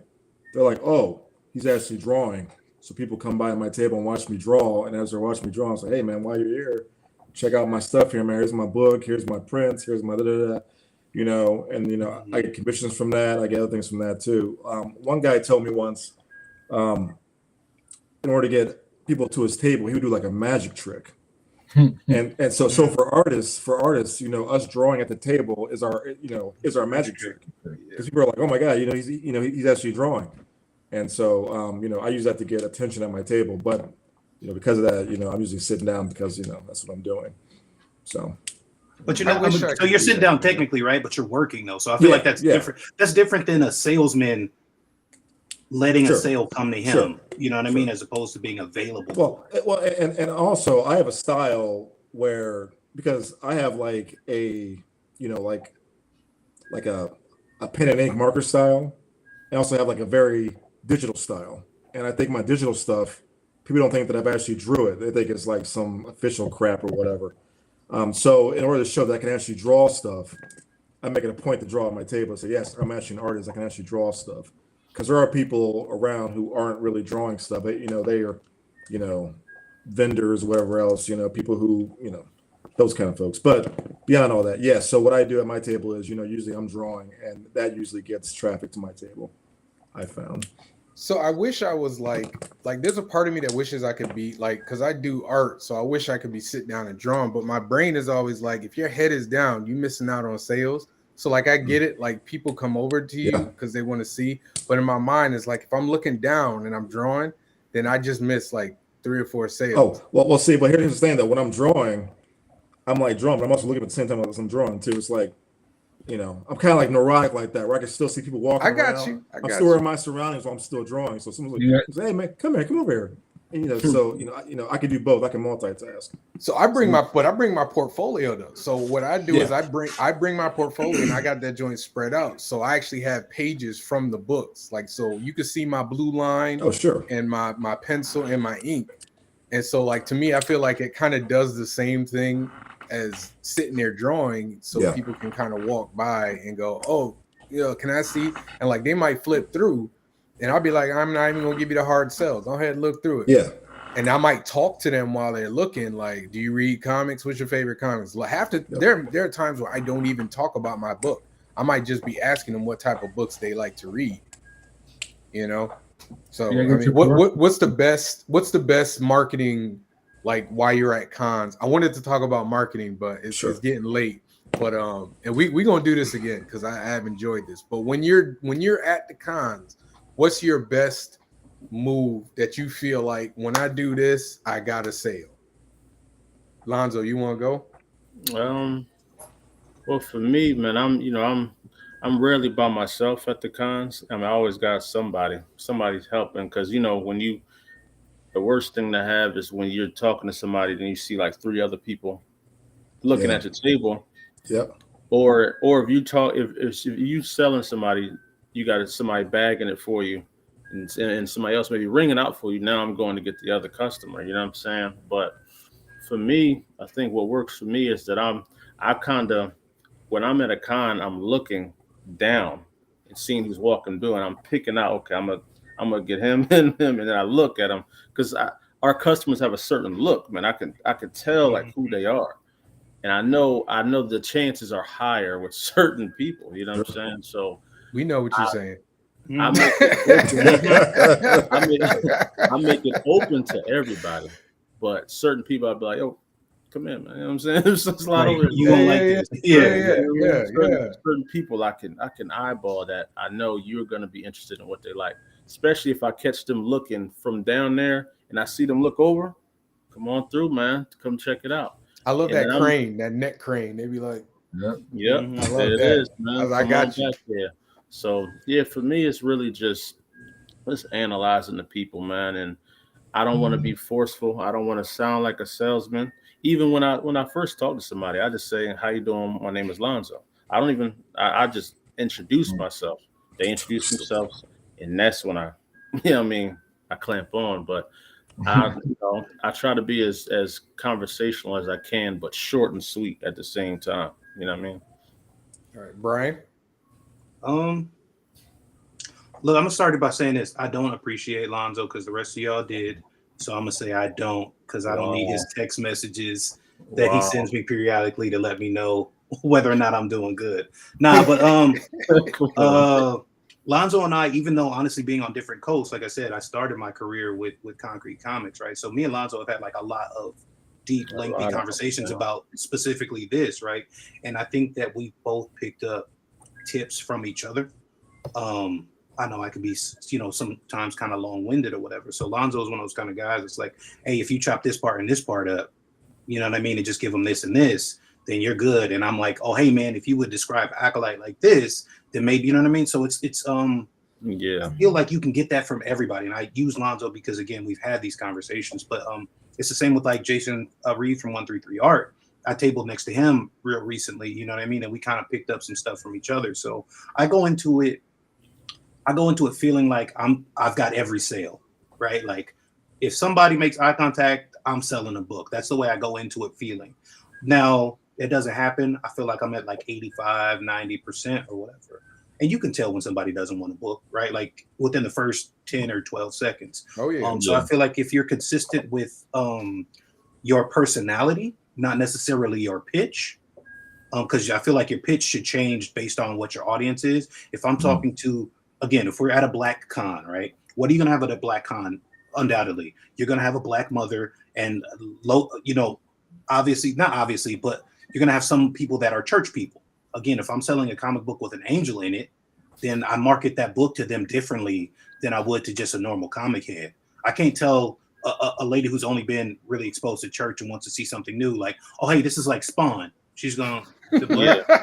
S2: they're like, oh, he's actually drawing. So people come by my table and watch me draw. And as they're watching me draw, I say, hey, man, while you're here, check out my stuff here, man. Here's my book. Here's my prints. Here's my da-da-da. I get commissions from that. I get other things from that, too. One guy told me once, in order to get people to his table, he would do like a magic trick. and so for artists, us drawing at the table is our magic trick. Because people are like, oh my God, he's actually drawing. And so, I use that to get attention at my table. But, because of that, I'm usually sitting down because, that's what I'm doing. So.
S5: But so you're sitting down technically, right? But you're working though. So I feel like that's different. That's different than a salesman letting a
S2: Sure.
S5: sale come to him.
S2: Sure.
S5: You know what I
S2: Sure.
S5: mean, as opposed to being available.
S2: Well, and also I have a style where, because I have like a, you know, like a pen and ink marker style. I also have like a very digital style. And I think my digital stuff, people don't think that I've actually drew it. They think it's like some official crap or whatever. So in order to show that I can actually draw stuff, I make it a point to draw on my table. So yes, I'm actually an artist. I can actually draw stuff. Because there are people around who aren't really drawing stuff. You know, they are, you know, vendors, whatever else, you know, people who, you know, those kind of folks. But beyond all that, yes. So what I do at my table is, you know, usually I'm drawing, and that usually gets traffic to my table, I found.
S1: So I wish I was like there's a part of me that wishes I could be like, because I do art, so I wish I could be sitting down and drawing, but my brain is always like, if your head is down, you missing out on sales. So like I get it, like people come over to you
S2: Yeah.
S1: because they want to see, but in my mind it's like if I'm looking down and I'm drawing, then I just miss like 3 or 4 sales.
S2: Oh, well, see, but here's the thing though. When I'm drawing, I'm like drawing, but I'm also looking at the same time as I'm drawing too. It's like, you know, I'm kind of like neurotic like that, where I can still see people walking
S1: I got
S2: around.
S1: you. I
S2: I'm
S1: got
S2: still in
S1: you.
S2: my surroundings while I'm still drawing. So someone's
S3: Yeah.
S2: like, "Hey man, come here, come over here." And, you know, so you know, I can do both. I can multitask.
S1: So I bring my portfolio though. So what I do is
S2: Yeah.
S1: I bring my portfolio and I got that joint spread out. So I actually have pages from the books. Like so you can see my blue line
S2: Oh, sure.
S1: and my pencil and my ink. And so like to me, I feel like it kind of does the same thing as sitting there drawing, so
S2: Yeah.
S1: people can kind of walk by and go, oh, you know, can I see? And like they might flip through and I'll be like, I'm not even gonna give you the hard sell. Go ahead and look through it.
S2: Yeah.
S1: And I might talk to them while they're looking, like, do you read comics? What's your favorite comics? Like,
S2: Yep.
S1: there are times where I don't even talk about my book. I might just be asking them what type of books they like to read, you know? So
S3: Yeah,
S1: I
S3: get
S1: mean,
S3: your
S1: what's the best marketing like while you're at cons? I wanted to talk about marketing, but it's
S2: Sure.
S1: getting late. But and we gonna do this again because I have enjoyed this. But when you're at the cons, what's your best move that you feel like when I do this, I got a sale? Lonzo, you want to go?
S6: Well, for me, man, I'm rarely by myself at the cons. I mean, I always got somebody's helping, because the worst thing to have is when you're talking to somebody, then you see like 3 other people looking
S2: Yeah.
S6: at your table,
S2: Yep.
S6: or if you selling somebody, you got somebody bagging it for you, and somebody else maybe ringing out for you. Now I'm going to get the other customer. You know what I'm saying? But for me, I think what works for me is that I kind of, when I'm at a con, I'm looking down and seeing who's walking through, and I'm picking out, okay, I'm gonna get him and him, and then I look at them, because our customers have a certain look, man. I can tell like who they are, and I know the chances are higher with certain people. You know what I'm saying? So
S1: We know what you're saying.
S6: I make it open. I make it open to everybody, but certain people I'd be like, "Yo, come in, man." You know what I'm saying? There's a lot over
S5: You won't like this. Yeah.
S6: Certain people I can eyeball that I know you're gonna be interested in what they like, especially if I catch them looking from down there and I see them look over. Come on through, man. Come check it out.
S1: I love
S6: And
S1: that
S6: then
S1: crane, that neck crane. They be like,
S3: Yep.
S6: Yep,
S5: Mhm.
S1: I love
S6: there it
S1: that.
S6: is, man.
S1: I
S6: Come
S1: got
S6: on
S1: you.
S6: back there. So yeah, for me, it's really just analyzing the people, man. And I don't want to be forceful. I don't want to sound like a salesman. Even when I first talk to somebody, I just say, "How you doing? My name is Lonzo." I just introduce myself. They introduce themselves, and that's when I, I clamp on. But I try to be as conversational as I can, but short and sweet at the same time. You know what I mean?
S1: all right, Brian.
S5: Look, I'm gonna start it by saying this. I don't appreciate Lonzo because the rest of y'all did. So I'm gonna say I don't, because I don't need his text messages that he sends me periodically to let me know whether or not I'm doing good. Nah, but Lonzo and I, even though honestly being on different coasts, like I said, I started my career with Concrete Comics, right? So me and Lonzo have had like a lot of deep, lengthy conversations about specifically this, right? And I think that we both picked up tips from each other. I know I could be, sometimes kind of long-winded or whatever. So Lonzo is one of those kind of guys. It's like, hey, if you chop this part and this part up, you know what I mean, and just give them this and this, then you're good. And I'm like, oh, hey man, if you would describe Acolyte like this, then maybe, you know what I mean. So it's
S6: Yeah.
S5: I feel like you can get that from everybody. And I use Lonzo because, again, we've had these conversations. But it's the same with like Jason Reed from 133 Art. I tabled next to him real recently, you know what I mean? And we kind of picked up some stuff from each other. So I go into it feeling like I've got every sale, right? Like if somebody makes eye contact, I'm selling a book. That's the way I go into it feeling. Now, it doesn't happen. I feel like I'm at like 85, 90% or whatever. And you can tell when somebody doesn't want a book, right? Like within the first 10 or 12 seconds.
S1: Oh yeah.
S5: So I feel like if you're consistent with your personality, not necessarily your pitch, because I feel like your pitch should change based on what your audience is. If I'm talking to, again, if we're at a black con, right? What are you going to have at a black con? Undoubtedly, you're going to have a black mother and obviously, not obviously, but you're going to have some people that are church people. Again, if I'm selling a comic book with an angel in it, then I market that book to them differently than I would to just a normal comic head. I can't tell a lady who's only been really exposed to church and wants to see something new, like, oh, hey, this is like Spawn. She's going to
S6: Yeah.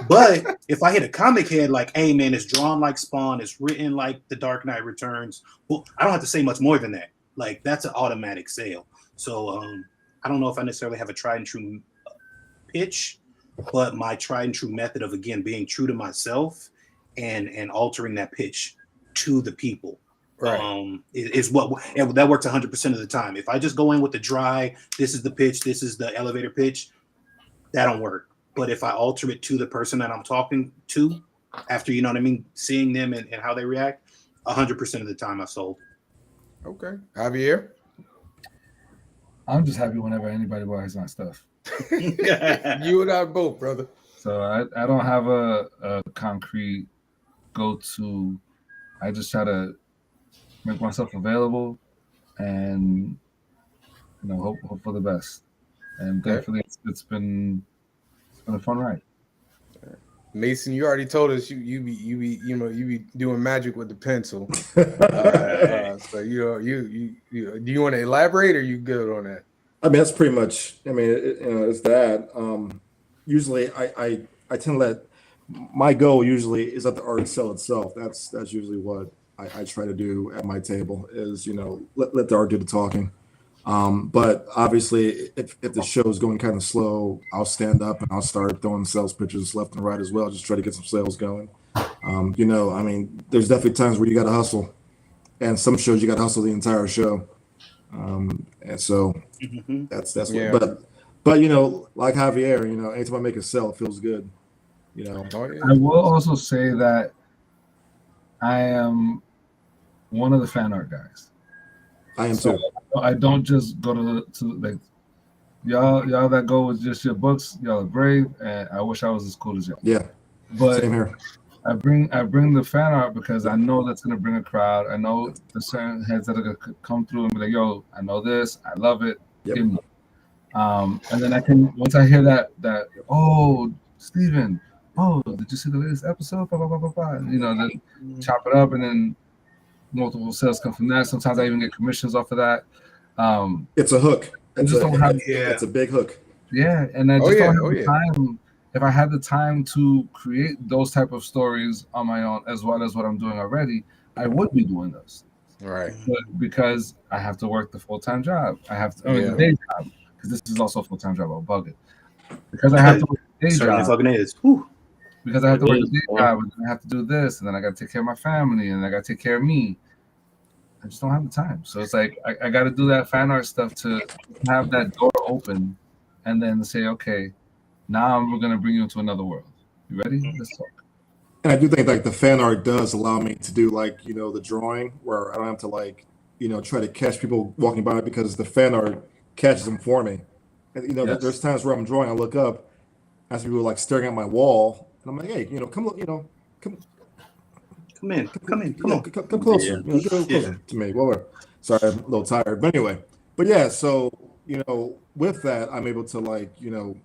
S5: But if I hit a comic head like, hey, man, it's drawn like Spawn, it's written like The Dark Knight Returns, well, I don't have to say much more than that. Like, that's an automatic sale. So I don't know if I necessarily have a tried and true pitch, but my tried and true method of, again, being true to myself and altering that pitch to the people.
S1: Right.
S5: Is what, and that works 100% of the time. If I just go in with the dry, this is the pitch, this is the elevator pitch, that don't work. But if I alter it to the person that I'm talking to, after, you know what I mean, seeing them and how they react, 100% of the time I've sold.
S1: Okay. Javier?
S3: I'm just happy whenever anybody buys my stuff.
S1: You and I both, brother.
S3: So I don't have a concrete go-to. I just try to make myself available and, you know, hope for the best. And thankfully, it's been a fun ride.
S1: Mason, you already told us you be doing magic with the pencil. So do you want to elaborate, or you good on that?
S2: I mean, that's pretty much. I mean, it's that. Usually, I tend to let my goal usually is that the art sell itself. That's usually what I try to do at my table is, you know, let the art do the talking. But obviously, if the show is going kind of slow, I'll stand up and I'll start throwing sales pitches left and right as well, just try to get some sales going. You know, I mean, there's definitely times where you got to hustle, and some shows you got to hustle the entire show. And so that's
S1: Yeah.
S2: what. But you know, like Javier, you know, anytime I make a sale, it feels good. You know,
S3: I will also say that I am one of the fan art guys.
S2: I am too.
S3: I don't just go to like y'all that go with just your books. Y'all are brave, and I wish I was as cool as y'all.
S2: Yeah,
S3: but
S2: same here.
S3: I bring the fan art because I know that's gonna bring a crowd. I know the certain heads that are gonna come through and be like, "Yo, I know this. I love it.
S2: Yep.
S3: Give me." And then I can, once I hear that oh, Steven, oh, did you see the latest episode? Blah, blah, blah, blah, blah. You know, then chop it up, and then multiple sales come from that. Sometimes I even get commissions off of that.
S2: It's a hook.
S3: It's
S2: a big hook.
S3: Yeah, and I just don't have the time. If I had the time to create those type of stories on my own, as well as what I'm doing already, I would be doing those.
S1: Right.
S3: But because I have to work the full-time job, I have to the day job, because this is also a full-time job. I'll bug it. Because I have to work the day job.
S5: Fucking is. Whew.
S3: Because I have to work the day job, and I have to do this, and then I got to take care of my family, and I got to take care of me. I just don't have the time. So it's like I got to do that fan art stuff to have that door open, and then say, okay, now we're gonna bring you into another world. You ready? Let's talk.
S2: And I do think like the fan art does allow me to do like, you know, the drawing where I don't have to like, you know, try to catch people walking by because the fan art catches them for me. And, you know, there's times where I'm drawing, I look up, I see people like staring at my wall, and I'm like, hey, you know, come in, come closer, you know, get a little closer to me. Well, sorry, I'm a little tired, but anyway. But yeah, so you know, with that, I'm able to like, you know,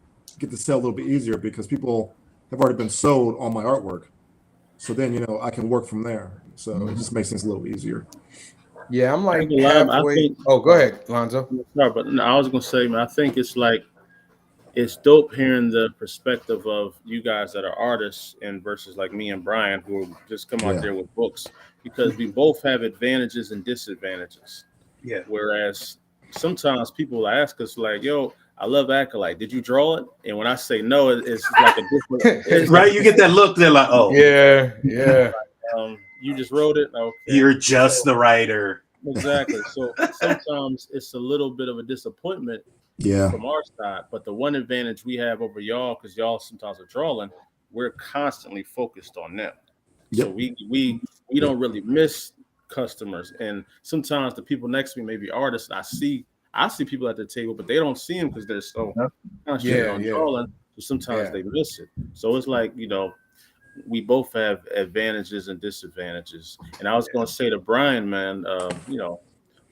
S2: get the sale a little bit easier because people have already been sold on my artwork. So then, you know, I can work from there. So it just makes things a little easier.
S1: Yeah, I'm like halfway. Oh, go ahead, Lonzo.
S6: Sorry, but no, I was gonna say, man, I think it's like it's dope hearing the perspective of you guys that are artists and versus like me and Brian who just come out there with books. because we both have advantages and disadvantages.
S5: Yeah.
S6: Whereas sometimes people ask us like, "Yo, I love Acolyte. Did you draw it?" And when I say no, it's like a different. It's
S5: Right, you get that look. They're like, "Oh,
S1: Yeah, yeah,
S6: you just wrote it. Okay,
S5: you're just the writer."
S6: exactly. So sometimes it's a little bit of a disappointment
S2: Yeah.
S6: from our side, but the one advantage we have over y'all, because y'all sometimes are drawing, we're constantly focused on them. So
S2: Yep.
S6: we don't really miss customers, and sometimes the people next to me may be artists. And I see people at the table, but they don't see them because they're so concentrated on
S1: yeah.
S6: drawing. So sometimes they miss it. So it's like, we both have advantages and disadvantages. And I was going to say to Brian, man,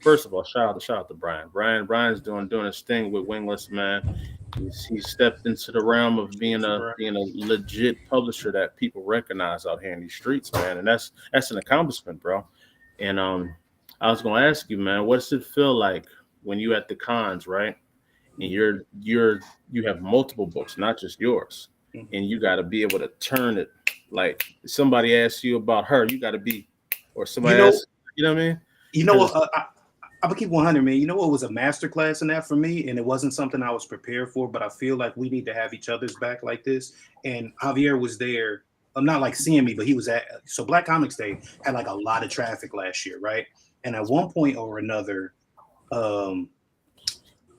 S6: first of all, shout out to Brian. Brian's doing his thing with Wingless, man. He's stepped into the realm of being a legit publisher that people recognize out here in these streets, man. And that's an accomplishment, bro. And I was going to ask you, man, what does it feel like when you at the cons, right? And you have multiple books, not just yours, and you got to be able to turn it. Like somebody asks you about her, you got to be, or somebody asks, you know what I mean?
S5: You know what? I'm gonna keep 100, man. You know what was a masterclass in that for me, and it wasn't something I was prepared for. But I feel like we need to have each other's back like this. And Javier was there. I'm not like seeing me, but he was at. So Black Comics Day had like a lot of traffic last year, right? And at one point or another,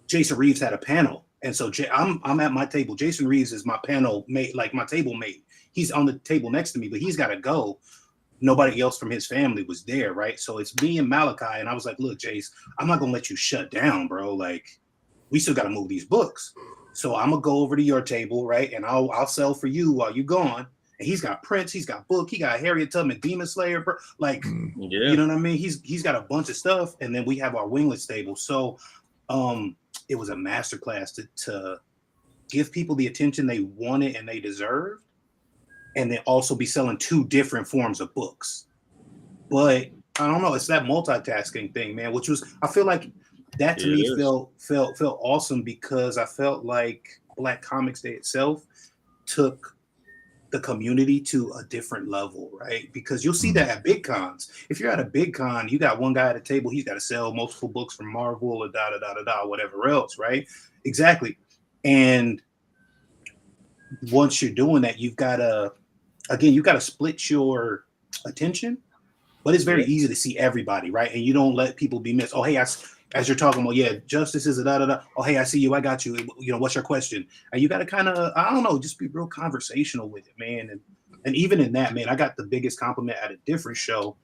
S5: Jason Reeves had a panel, and so I'm at my table. Jason Reeves is my panel mate, like my table mate. He's on the table next to me, but he's got to go. Nobody else from his family was there, right? So it's me and Malachi, and I was like, "Look, Jace, I'm not gonna let you shut down, bro. Like, we still got to move these books. So I'm gonna go over to your table, right? And I'll sell for you while you're gone." And he's got Prince, he's got Book, he got Harriet Tubman, Demon Slayer, bro. Like, you know what I mean? He's got a bunch of stuff, and then we have our wingless table. So, it was a masterclass to give people the attention they wanted and they deserved, and then also be selling two different forms of books. But I don't know, it's that multitasking thing, man, which was, I feel like that to me felt awesome, because I felt like Black Comics Day itself took the community to a different level, right? Because you'll see that at big cons. If you're at a big con, you got one guy at a table, he's got to sell multiple books from Marvel or whatever else, right? Exactly. And once you're doing that, you've got to split your attention, but it's very easy to see everybody, right? And you don't let people be missed. Oh, hey, as you're talking about, justice is a Oh, hey, I see you. I got you. What's your question? And you got to kind of, I don't know, just be real conversational with it, man. And even in that, man, I got the biggest compliment at a different show.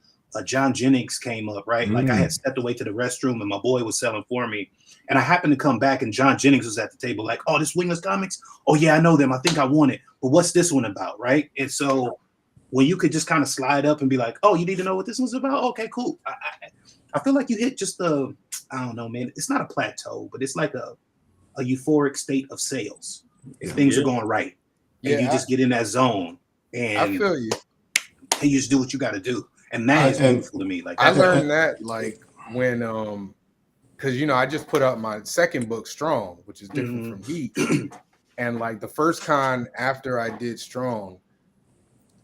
S5: John Jennings came up, right? Like I had stepped away to the restroom and my boy was selling for me. And I happened to come back and John Jennings was at the table like, "Oh, this Wingless Comics? Oh, yeah, I know them. I think I want it. But what's this one about?" Right? And so when you could just kind of slide up and be like, "Oh, you need to know what this one's about? Okay, cool." I feel like you hit just I don't know, man. It's not a plateau, but it's like a euphoric state of sales. If things are going right. And you just get in that zone. And
S1: I feel you.
S5: And you just do what you got to do. And that is beautiful to me. Like
S1: I learned that like when because I just put out my second book, Strong, which is different from Heat. And like the first con after I did Strong,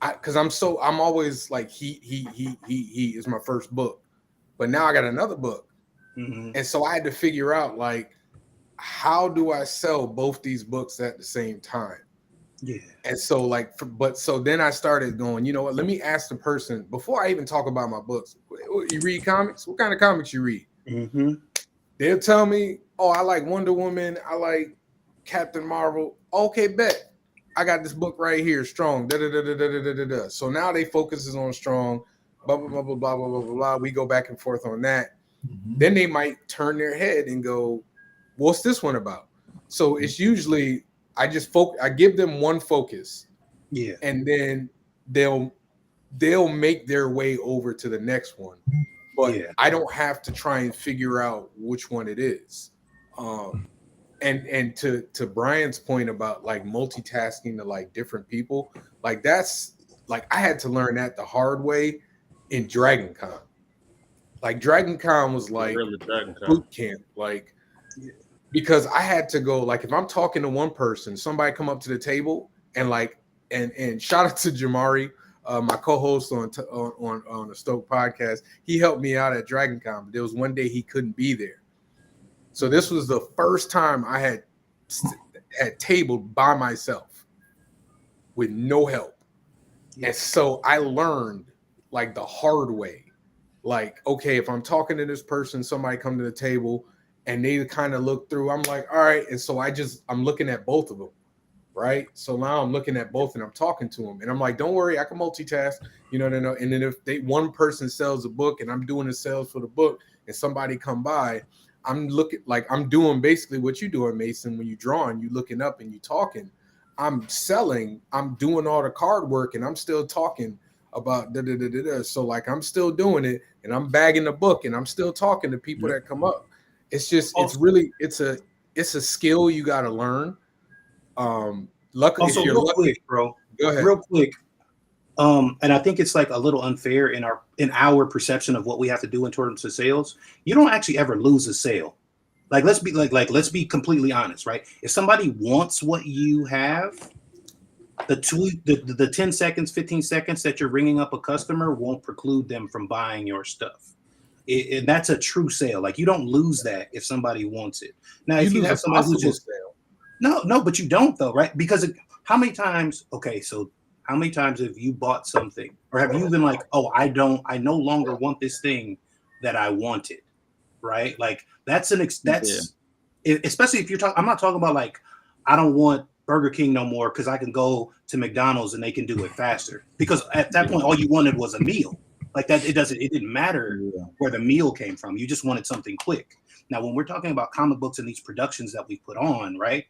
S1: because I'm always like Heat is my first book. But now I got another book. And so I had to figure out like, how do I sell both these books at the same time?
S5: Yeah.
S1: And so so then I started going, you know what, let me ask the person before I even talk about my books. You read comics? What kind of comics you read? They'll tell me, "Oh, I like Wonder Woman. I like Captain Marvel." Okay, bet. I got this book right here, Strong. So now they focuses on Strong. Blah, blah, blah, blah, blah, blah, blah, blah. We go back and forth on that. Then they might turn their head and go, "What's this one about?" So it's usually I give them one focus, and then they'll make their way over to the next one. But I don't have to try and figure out which one it is. And to Brian's point about like multitasking to like different people, like that's like I had to learn that the hard way in Dragon Con. Like Dragon Con was like boot camp, like because I had to go, like if I'm talking to one person, somebody come up to the table and like and shout out to Jamari. my co-host on the Stoked podcast, he helped me out at Dragon Con, but there was one day he couldn't be there. So this was the first time I had tabled by myself with no help. And so I learned like the hard way. Like, okay, if I'm talking to this person, somebody come to the table and they kind of look through, I'm like, all right. And so I'm looking at both of them, right? So now I'm looking at both and I'm talking to them. And I'm like, don't worry, I can multitask, you know. And then if one person sells a book and I'm doing the sales for the book and somebody come by, I'm looking like I'm doing basically what you're doing, Mason, when you're drawing, you looking up and you talking. I'm selling, I'm doing all the card work and I'm still talking about So like I'm still doing it and I'm bagging the book and I'm still talking to people that come up. It's just it's a skill you got to learn. Luckily,
S5: Also,
S1: if you're
S5: real
S1: lucky,
S5: quick, bro.
S1: Go ahead.
S5: Real quick. And I think it's like a little unfair in our perception of what we have to do in terms of sales. You don't actually ever lose a sale. Like let's be completely honest, right? If somebody wants what you have, the 10 seconds, 15 seconds that you're ringing up a customer won't preclude them from buying your stuff. And that's a true sale. Like you don't lose that if somebody wants it. Now, if you have somebody who's just
S1: sale.
S5: No, but you don't though, right? Because how many times have you bought something, or have you been like, oh, I no longer want this thing that I wanted, right? Like especially if you're talking. I'm not talking about like I don't want Burger King no more because I can go to McDonald's and they can do it faster. Because at that point, all you wanted was a meal. Like that, it didn't matter where the meal came from. You just wanted something quick. Now, when we're talking about comic books and these productions that we put on, right?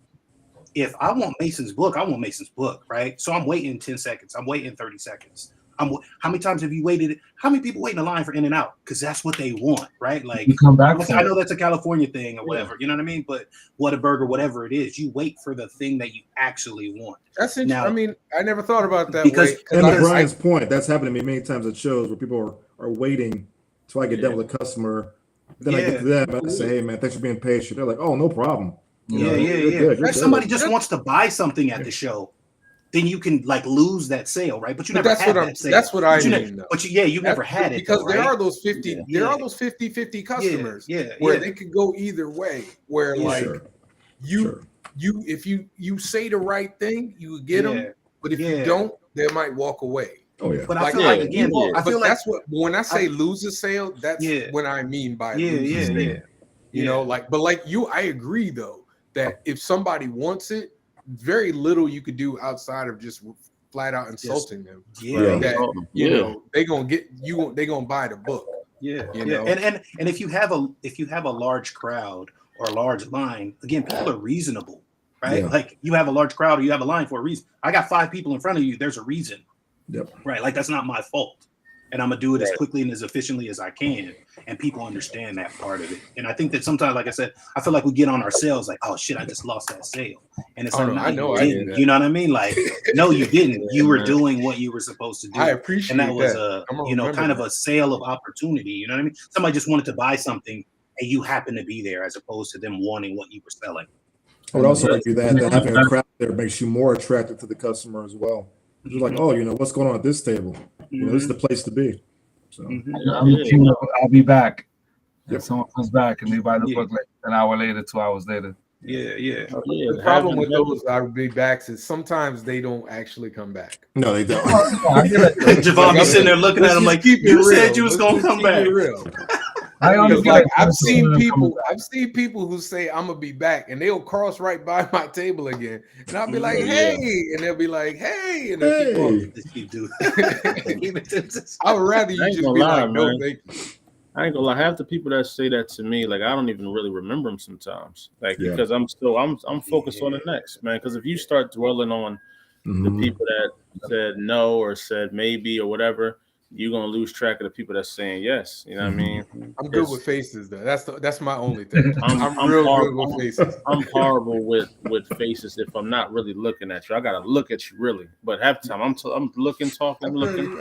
S5: If I want Mason's book, I want Mason's book, right? So I'm waiting 10 seconds. I'm waiting 30 seconds. How many times have you waited? How many people wait in a line for In-N-Out? Because that's what they want, right? Like,
S3: You come back.
S5: I know that's a California thing or whatever, you know what I mean? But Whataburger, whatever it is, you wait for the thing that you actually want.
S1: That's interesting. I mean, I never thought about that
S5: because,
S1: way.
S2: And to Brian's point, that's happened to me many times at shows where people are waiting till I get done with a customer. Then I get to them and I say, hey, man, thanks for being patient. They're like, oh, no problem.
S5: If somebody just wants to buy something at the show, then you can like lose that sale, right? But you never had that sale.
S1: That's what I mean.
S5: But you never had it
S1: because
S5: though,
S1: there
S5: right?
S1: are those 50. There are those 50-50 customers where they could go either way. Where like if you say the right thing, you get them. But if you don't, they might walk away.
S2: Oh yeah.
S5: But I feel like again, I feel like
S1: that's what when I say lose a sale, that's what I mean by lose a sale. You know, like, but like you, I agree though that if somebody wants it, very little you could do outside of just flat out insulting them. That you know they gonna get you. They gonna buy the book. You know?
S5: And if you have a large crowd or a large line, again, people are reasonable, right? Like you have a large crowd or you have a line for a reason. I got 5 people in front of you. There's a reason, right? Like that's not my fault. And I'm gonna do it as quickly and as efficiently as I can, and people understand that part of it. And I think that sometimes, like I said, I feel like we get on ourselves, like, "Oh shit, I just lost that sale," and it's like, "No, you didn't." You know what I mean? Like, no, you didn't. You were doing what you were supposed to do.
S1: I appreciate
S5: and that was kind of a sale of opportunity. You know what I mean? Somebody just wanted to buy something, and you happen to be there, as opposed to them wanting what you were selling.
S2: I would also argue that having a crowd there makes you more attractive to the customer as well. You're like, oh, you know, what's going on at this table? You know, this is the place to be. So
S3: I'll be back. If someone comes back and they buy the book like an hour later, 2 hours later.
S1: The problem with those I'll be backs is sometimes they don't actually come back.
S2: No, they don't.
S5: Javon be sitting there looking at him like, you said you was gonna come back.
S1: I've seen people who say I'm gonna be back, and they'll cross right by my table again, and I'll be like, "Hey," and they'll be like, "Hey," and they'll keep going. I would rather you just be like, "No, thank you."
S6: I ain't gonna lie. Half the people that say that to me, like I don't even really remember them sometimes, like because I'm focused on the next man. Because if you start dwelling on the people that said no or said maybe or whatever, you're gonna lose track of the people that's saying yes. You know what I mean?
S1: I'm good with faces though. That's my only thing. I'm real good with faces.
S6: I'm horrible with faces if I'm not really looking at you. I gotta look at you really. But half the time I'm looking, talking, looking.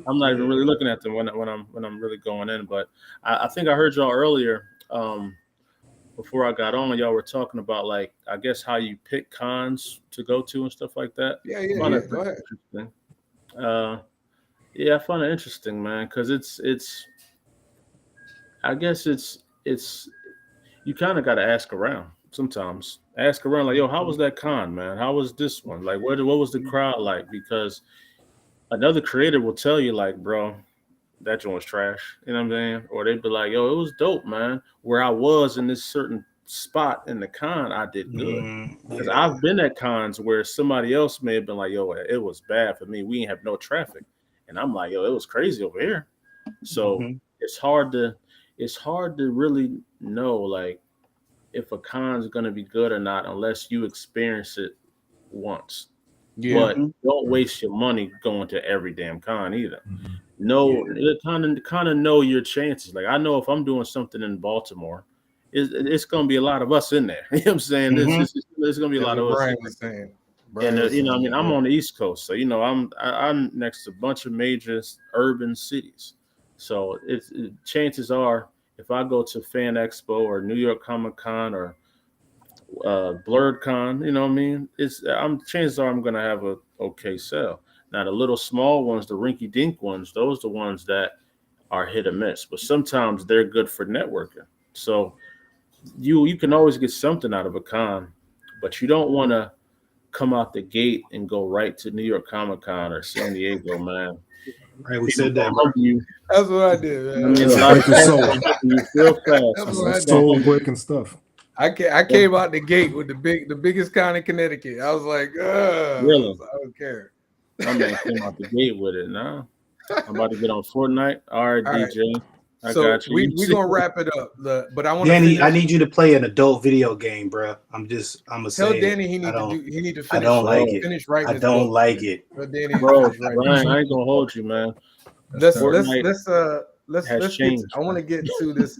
S6: I'm not even really looking at them when I'm really going in. But I think I heard y'all earlier before I got on. Y'all were talking about like I guess how you pick cons to go to and stuff like that.
S1: Yeah. Go ahead.
S6: Yeah, I find it interesting, man, because I guess it's you kind of got to ask around sometimes. Ask around, like, yo, how was that con, man? How was this one? Like, what was the crowd like? Because another creator will tell you, like, bro, that joint was trash. You know what I'm saying? Or they'd be like, yo, it was dope, man. Where I was in this certain spot in the con, I did good. Because
S5: Yeah.
S6: I've been at cons where somebody else may have been like, yo, it was bad for me. We ain't have no traffic. And I'm like, yo, it was crazy over here. So
S5: Mhm.
S6: it's hard to really know like if a con's gonna be good or not unless you experience it once.
S1: Yeah.
S6: But
S5: Mhm.
S6: don't waste your money going to every damn con either.
S2: Mhm.
S6: No,
S5: Yeah.
S6: kind of know your chances. Like I know if I'm doing something in Baltimore, it's gonna be a lot of us in there. You know what I'm saying?
S5: Mhm.
S6: It's gonna be a
S1: That's
S6: lot
S1: what
S6: of us in
S1: Brian
S6: there.
S1: was saying.
S6: And
S1: Brian was
S6: you know, I
S1: saying
S6: mean,
S1: that.
S6: I'm
S1: Yeah.
S6: on the East Coast, so you know, I'm next to a bunch of major urban cities. So chances are, if I go to Fan Expo or New York Comic Con or Blurred Con, you know what I mean? I'm chances are I'm gonna have a okay sale. Now the little small ones, the rinky dink ones, those are the ones that are hit or miss. But sometimes they're good for networking. So you can always get something out of a con, but you don't want to come out the gate and go right to New York Comic Con or San Diego, man.
S5: Right. We
S6: People
S5: said
S6: gonna
S5: that,
S6: humble
S5: bro.
S6: you.
S1: That's what I did,
S6: I
S1: man.
S6: mean, a
S2: Yeah,
S6: lot of
S2: break your
S6: people
S2: soul.
S6: gonna humble you real fast.
S1: That's
S2: That's
S1: what
S2: some
S1: I
S6: People gonna
S1: did.
S2: soul
S6: humble you.
S2: breaking stuff.
S1: I came out the gate with the biggest con in Connecticut. I was like,
S6: Really,
S1: I don't care.
S6: my man came out the gate with it. Nah, I'm about to get on Fortnite. All right,
S1: All right.
S6: DJ, I
S1: So
S6: got you. You
S1: we
S6: see,
S1: gonna wrap it up. But I want to
S5: Danny, I
S1: finish.
S5: need you to play an adult video game, bro. I'm gonna
S1: Tell
S5: say it.
S1: Danny he need to
S5: I don't like it.
S1: finish writing
S5: I
S1: his
S5: don't
S1: book.
S5: like
S1: Man.
S5: it.
S1: Tell Danny to
S6: bro,
S1: finish writing his
S6: Brian,
S1: book.
S6: I ain't gonna hold you, man.
S1: Let's
S3: fair.
S1: let's
S6: Fortnite
S1: let's
S6: has
S1: let's get
S6: changed.
S1: I want to get to this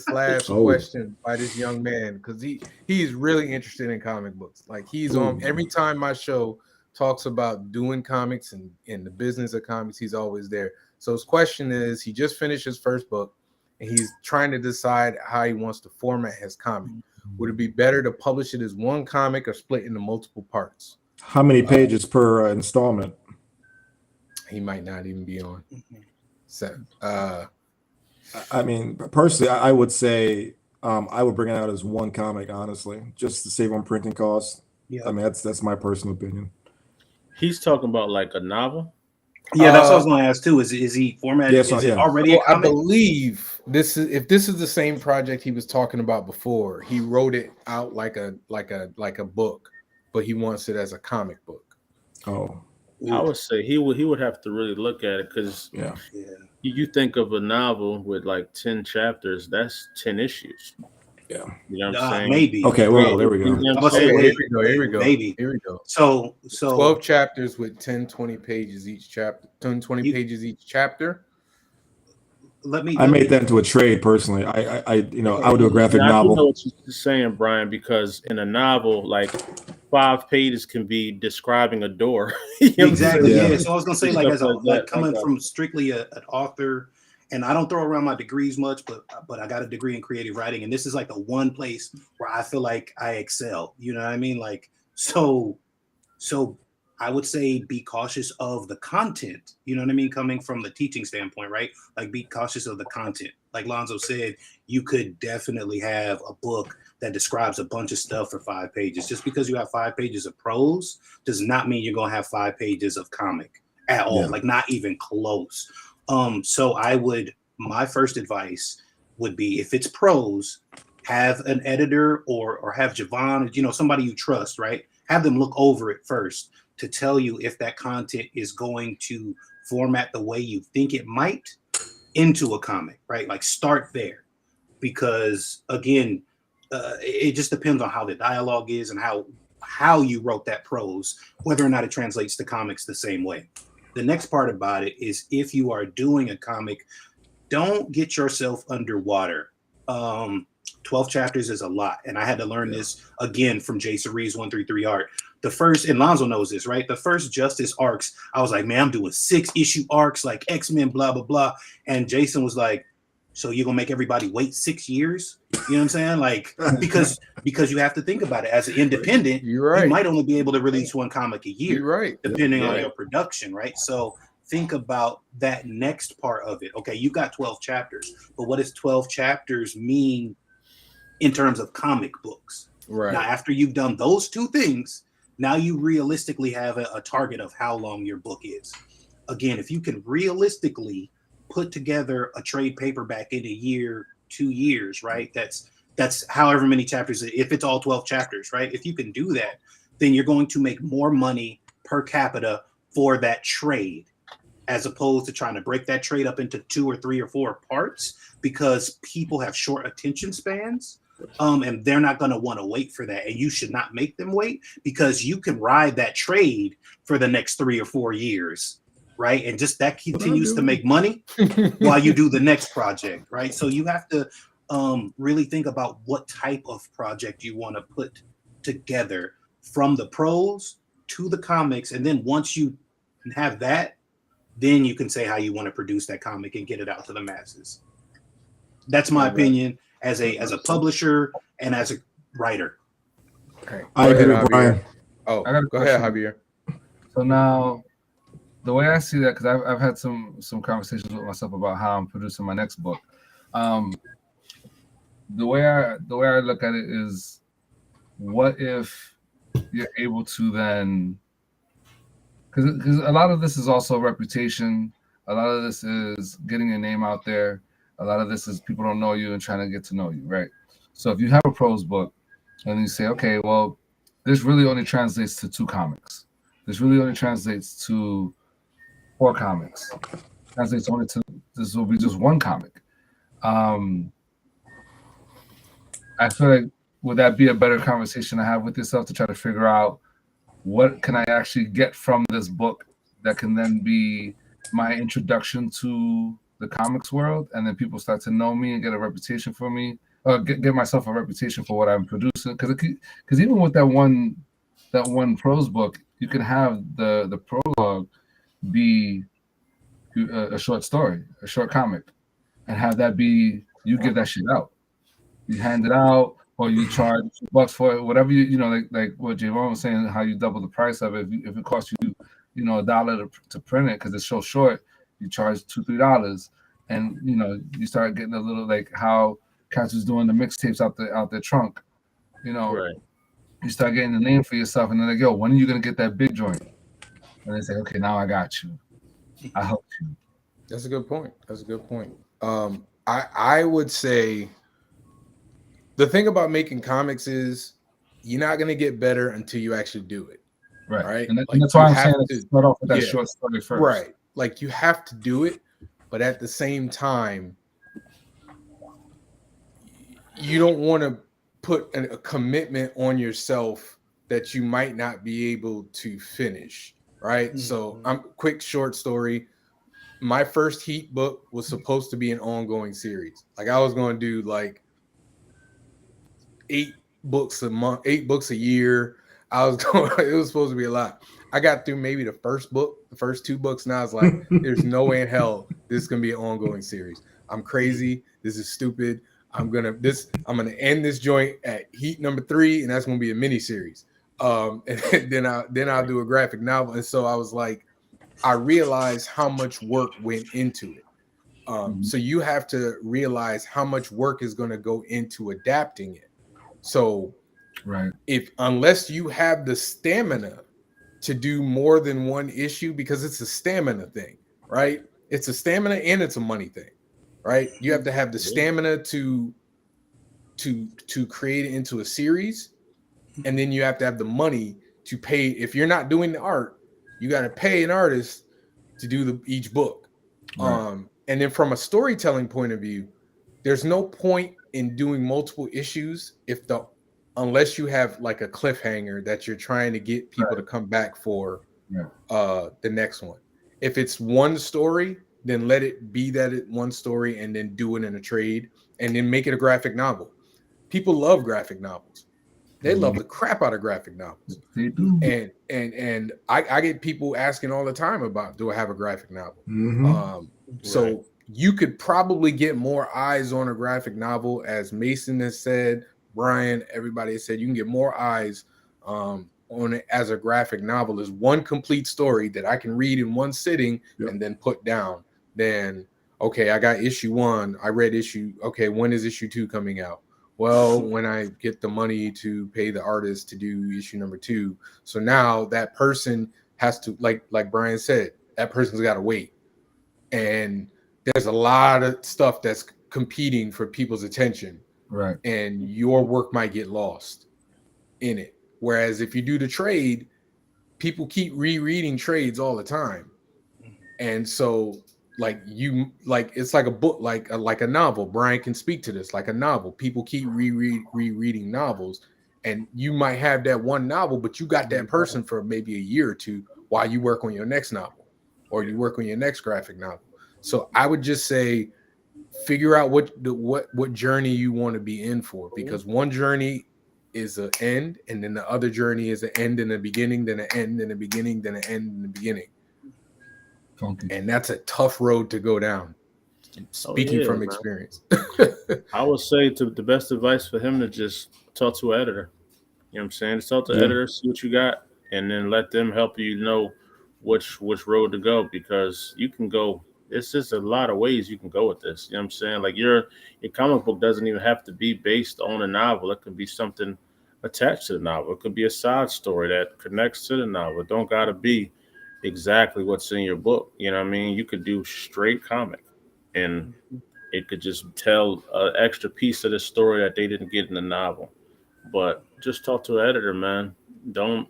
S1: last
S2: Oh,
S1: question by this young man because he's really interested in comic books. Like he's on
S2: ooh.
S1: every time my show talks about doing comics and in the business of comics, he's always there. So his question is he just finished his first book and he's trying to decide how he wants to format his comic. Would it be better to publish it as one comic or split into multiple parts?
S2: How many pages per installment?
S1: He might not even be on. So
S2: I mean, personally, I would say I would bring it out as one comic, honestly, just to save on printing costs. I
S5: Yeah.
S2: mean, that's my personal opinion.
S6: He's talking about like a novel.
S5: Yeah, that's what I was gonna ask too. Is he formatted?
S2: Yeah, so
S5: Is it
S2: yeah.
S5: already a
S1: So I
S5: comic?
S1: believe if this is the same project he was talking about before, he wrote it out like a book, but he wants it as a comic book.
S2: Oh,
S6: I
S5: Ooh,
S6: would say he would have to really look at it because
S2: yeah.
S5: yeah.
S6: you think of a novel with like 10 chapters, that's 10 issues.
S2: Yeah.
S6: You know what I'm saying?
S5: Maybe.
S2: Okay, well, there we
S6: You
S2: go.
S6: know
S5: I'm
S6: what
S5: gonna
S6: I'm
S5: say
S1: Okay,
S6: saying?
S1: here we go.
S5: maybe.
S1: Here we go.
S5: So
S1: 12 chapters with 10, 20 pages each chapter. 10, 20
S5: you
S1: pages each chapter.
S2: I
S5: let
S2: made
S5: me
S2: that into a trade personally. I would do a graphic
S6: Yeah, I do know
S2: novel.
S6: what you're saying, Brian, because in a novel, like 5 pages can be describing a door. You know what I'm
S5: exactly,
S6: saying?
S2: Yeah.
S5: yeah. So I was gonna say,
S6: And
S5: like,
S6: stuff
S5: as a
S6: like
S5: like
S6: that. I
S5: coming
S6: got
S5: from strictly an author, and I don't throw around my degrees much, but I got a degree in creative writing, and this is like the one place where I feel like I excel. You know what I mean? Like, so I would say be cautious of the content. You know what I mean? Coming from the teaching standpoint, right? Like be cautious of the content. Like Lonzo said, you could definitely have a book that describes a bunch of stuff for 5 pages. Just because you have 5 pages of prose does not mean you're gonna have 5 pages of comic at all.
S2: Yeah.
S5: Like not even close. So my first advice would be if it's prose, have an editor or have Javon, somebody you trust, right? Have them look over it first to tell you if that content is going to format the way you think it might into a comic, right? Like start there, because again, it just depends on how the dialogue is and how you wrote that prose, whether or not it translates to comics the same way. The next part about it is if you are doing a comic, don't get yourself underwater. 12 chapters is a lot. And I had to learn this again from Jason Reeves 133 art. The first, and Lonzo knows this, right? The first Justice arcs, I was like, man, I'm doing 6-issue arcs like X-Men, blah, blah, blah. And Jason was like, so you're gonna make everybody wait 6 years? You know what I'm saying? Like, because you have to think about it as an independent,
S1: You're right.
S5: you might only be able to release one comic a year,
S1: You're right.
S5: depending on
S6: Right.
S5: your production, right? So think about that next part of it. Okay, you got 12 chapters, but what does 12 chapters mean in terms of comic books?
S1: Right.
S5: Now, after you've done those two things, now you realistically have a target of how long your book is. Again, if you can realistically put together a trade paperback in a year, 2 years, right? That's however many chapters, if it's all 12 chapters, right? If you can do that, then you're going to make more money per capita for that trade, as opposed to trying to break that trade up into 2 or 3 or 4 parts, because people have short attention spans. And they're not going to want to wait for that. And you should not make them wait, because you can ride that trade for the next 3 or 4 years, right? And just that continues to make money while you do the next project, right? So you have to really think about what type of project you want to put together, from the prose to the comics. And then once you have that, then you can say how you want to produce that comic and get it out to the masses. That's my opinion as a publisher and as a writer.
S1: Okay.
S2: I agree with Brian.
S1: Oh,
S3: I got a
S1: go ahead,
S3: question.
S1: Javier.
S3: So now, the way I see that, because I've had some conversations with myself about how I'm producing my next book. The way I look at it is, what if you're able to then, because a lot of this is also reputation, a lot of this is getting your name out there, a lot of this is people don't know you and trying to get to know you, right? So if you have a prose book and you say, okay, well, this really only translates to 2 comics. This really only translates to 4 comics. Translates only to, this will be just 1 comic. I feel like, would that be a better conversation to have with yourself, to try to figure out what can I actually get from this book that can then be my introduction to the comics world, and then people start to know me and get a reputation for me, or get myself a reputation for what I'm producing. Because even with that one prose book, you can have the prologue be a short story, a short comic, and have that be, you give that shit out. You hand it out, or you charge $2 for it, whatever you know, like what Javon was saying, how you double the price of it. If it costs you, $1 to print it because it's so short, you charge $2-3, and you start getting a little, like how Cats was doing the mixtapes out their trunk.
S6: Right.
S3: You start getting the name for yourself, and they're like, yo, when are you gonna get that big joint? And they say, okay, now I got you. I helped you.
S1: That's a good point. I would say the thing about making comics is you're not going to get better until you actually do it. Right.
S3: And that's why I'm saying to start off with that short story first.
S1: Right. Like, you have to do it, but at the same time, you don't want to put a commitment on yourself that you might not be able to finish. Right. Mm-hmm. So quick short story. My first Heat book was supposed to be an ongoing series. Like, I was going to do like 8 books a month, 8 books a year. It was supposed to be a lot. I got through maybe the first 2 books. Now it's like, there's no way in hell this is going to be an ongoing series. I'm crazy. This is stupid. I'm going to end this joint at Heat number 3, and that's going to be a mini series. And then I'll do a graphic novel. And so I was like, I realized how much work went into it. So you have to realize how much work is going to go into adapting it. So unless you have the stamina to do more than 1 issue, because it's a stamina thing, right? It's a stamina and it's a money thing, right? You have to have the stamina to create it into a series, and then you have to have the money to pay. If you're not doing the art, you got to pay an artist to do each book. Right. And then from a storytelling point of view, there's no point in doing multiple issues unless you have like a cliffhanger that you're trying to get people to come back for the next one. If it's 1 story, then let it be one story, and then do it in a trade, and then make it a graphic novel. People love graphic novels. They love the crap out of graphic novels.
S3: They do.
S1: And I get people asking all the time about, do I have a graphic novel?
S2: Mm-hmm.
S1: So you could probably get more eyes on a graphic novel, as Mason has said, Brian, everybody has said, you can get more eyes on it as a graphic novel is one complete story that I can read in one sitting and then put down, then okay, I got issue 1, I read issue, okay, when is issue 2 coming out? Well, when I get the money to pay the artist to do issue number 2. So now that person has to, like Brian said, that person's got to wait. And there's a lot of stuff that's competing for people's attention.
S3: Right.
S1: And your work might get lost in it. Whereas if you do the trade, people keep rereading trades all the time. And so it's like a book, like a novel. Brian can speak to this, like a novel. People keep rereading novels, and you might have that one novel, but you got that person for maybe a year or two while you work on your next novel or you work on your next graphic novel. So I would just say, figure out what journey you want to be in for, because one journey is an end, and then the other journey is an end and a beginning, then an end and a beginning, then an end and a beginning.
S3: Funky.
S1: And that's a tough road to go down. Speaking from experience.
S6: I would say to the best advice for him to just talk to an editor. You know what I'm saying? Just talk to the editor, see what you got, and then let them help you know which road to go, because you can go. It's just a lot of ways you can go with this. You know what I'm saying? Like your comic book doesn't even have to be based on a novel. It could be something attached to the novel. It could be a side story that connects to the novel. It don't gotta be exactly what's in your book. You know what I mean? You could do straight comic, and it could just tell an extra piece of the story that they didn't get in the novel. But just talk to an editor, man. Don't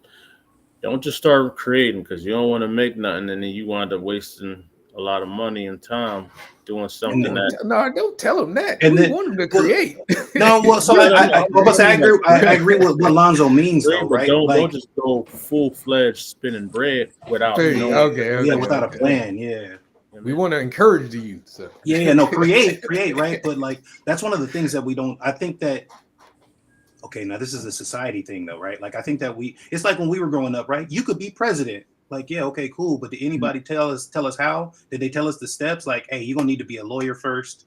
S6: just start creating, because you don't want to make nothing and then you wind up wasting a lot of money and time doing something
S1: No, don't tell them that.
S5: And
S1: we want them to create.
S5: No, well, so I agree with what Lonzo means, though, right?
S6: Don't just go full-fledged spinning bread without
S5: without a plan. Yeah.
S1: We want to encourage the youth. So.
S5: Create, right? But like, that's one of the things that we don't. I think that. Okay, now this is a society thing, though, right? Like, I think that it's like when we were growing up, right? You could be president. Like, yeah, okay, cool. But did anybody tell us how? Did they tell us the steps? Like, hey, you're gonna need to be a lawyer first.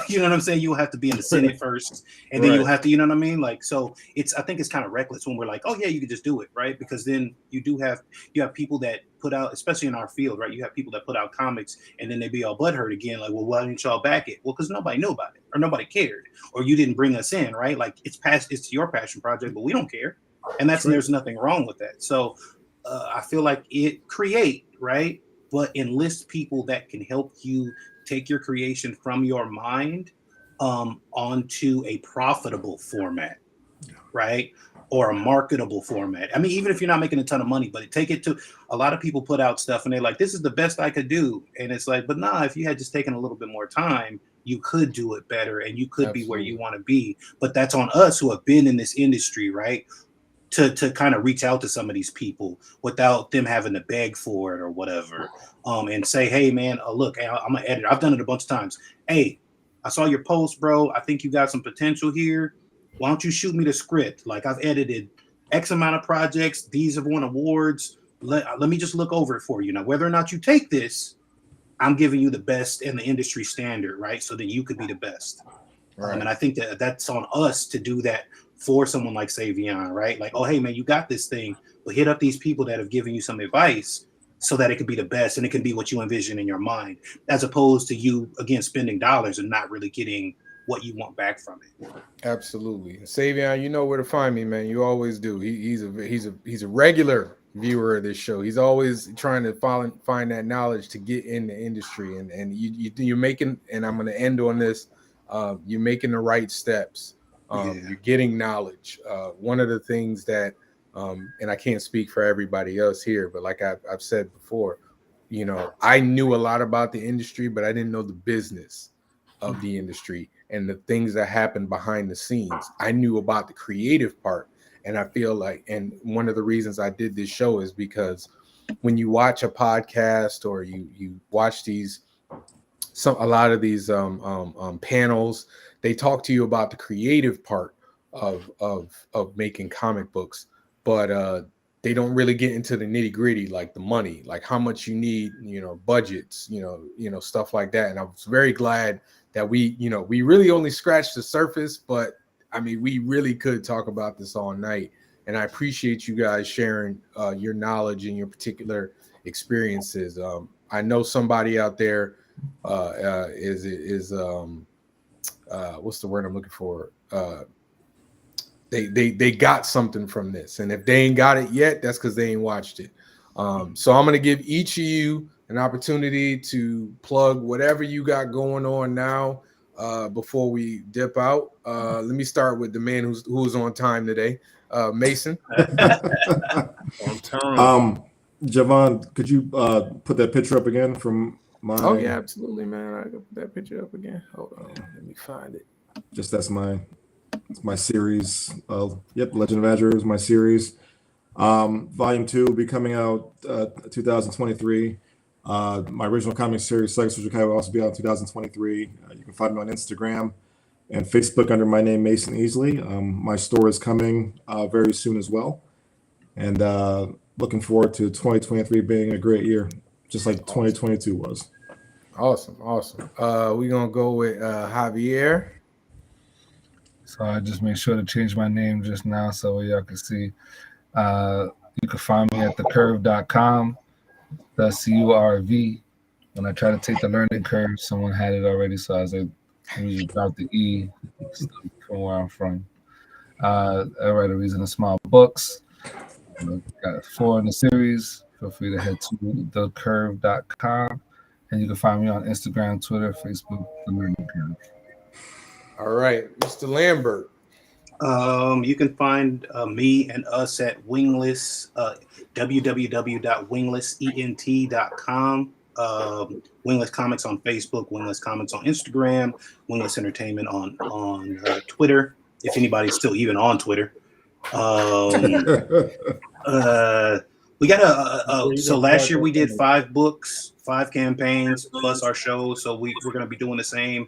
S5: You know what I'm saying? You'll have to be in the Senate first, and then you'll have to, you know what I mean? Like, so I think it's kind of reckless when we're like, oh yeah, you can just do it, right? Because then you have people that put out, especially in our field, right? You have people that put out comics and then they be all butthurt again, like, well, why didn't y'all back it? Well, because nobody knew about it, or nobody cared, or you didn't bring us in, right? Like, it's your passion project, but we don't care, and there's nothing wrong with that. So I feel like create, right? But enlist people that can help you take your creation from your mind onto a profitable format, right? Or a marketable format. I mean, even if you're not making a ton of money, but take it to, a lot of people put out stuff and they're like, this is the best I could do. And it's like, but nah, if you had just taken a little bit more time, you could do it better and you could be where you want to be. But that's on us who have been in this industry, right? To kind of reach out to some of these people without them having to beg for it or whatever, and say, hey man, look, I'm an editor. I've done it a bunch of times. Hey, I saw your post, bro. I think you got some potential here. Why don't you shoot me the script? Like, I've edited X amount of projects. These have won awards. Let me just look over it for you. Now, whether or not you take this, I'm giving you the best in the industry standard, right? So that you could be the best. Right. And I think that's on us to do that for someone like Savion, right? Like, oh, hey, man, you got this thing, but hit up these people that have given you some advice so that it could be the best and it can be what you envision in your mind, as opposed to you, again, spending dollars and not really getting what you want back from it.
S1: Absolutely. Savion, you know where to find me, man. You always do. He's a regular viewer of this show. He's always trying to find that knowledge to get in the industry. And you're making, and I'm going to end on this, you're making the right steps. You're getting knowledge. One of the things that, and I can't speak for everybody else here, but like I've said before, you know, I knew a lot about the industry, but I didn't know the business of the industry and the things that happen behind the scenes. I knew about the creative part. And I feel like, and one of the reasons I did this show is because when you watch a podcast or you watch a lot of these panels, they talk to you about the creative part of making comic books, but they don't really get into the nitty gritty, like the money, like how much you need, you know, budgets, you know, stuff like that. And I was very glad that we really only scratched the surface, but I mean, we really could talk about this all night. and I appreciate you guys sharing your knowledge and your particular experiences. I know somebody out there is what's the word I'm looking for? They got something from this, and if they ain't got it yet, that's because they ain't watched it. So I'm gonna give each of you an opportunity to plug whatever you got going on now before we dip out. Let me start with the man who's on time today, Mason.
S6: On time.
S2: Javon, could you put that picture up again from my?
S1: Oh yeah, absolutely, man. I can put that picture up again. Hold on, let me find it.
S2: Just that's my series. Yep, Legend of Azure is my series. Volume 2 will be coming out 2023. My original comic series, Psycho Soldier Kai, will also be out in 2023. You can find me on Instagram and Facebook under my name, Mason Easley. My store is coming very soon as well. And looking forward to 2023 being a great year, just like 2022 was.
S1: Awesome. We're gonna go with Javier.
S3: So I just made sure to change my name just now so y'all can see. You can find me at thecurve.com. That's CURV. When I try to take the learning curve, someone had it already, so I was like, let me just drop the E from where I'm from. I write A Reason to Smile books. Got 4 in the series. Feel free to head to thecurve.com. And you can find me on Instagram, Twitter, Facebook, The Learning Curve.
S1: All right, Mr. Lambert.
S5: You can find me and us at Wingless, www.winglessent.com. Wingless Comics on Facebook, Wingless Comics on Instagram, Wingless Entertainment on Twitter, if anybody's still even on Twitter. We got so last year we did 5 books, 5 campaigns, plus our show. So we're going to be doing the same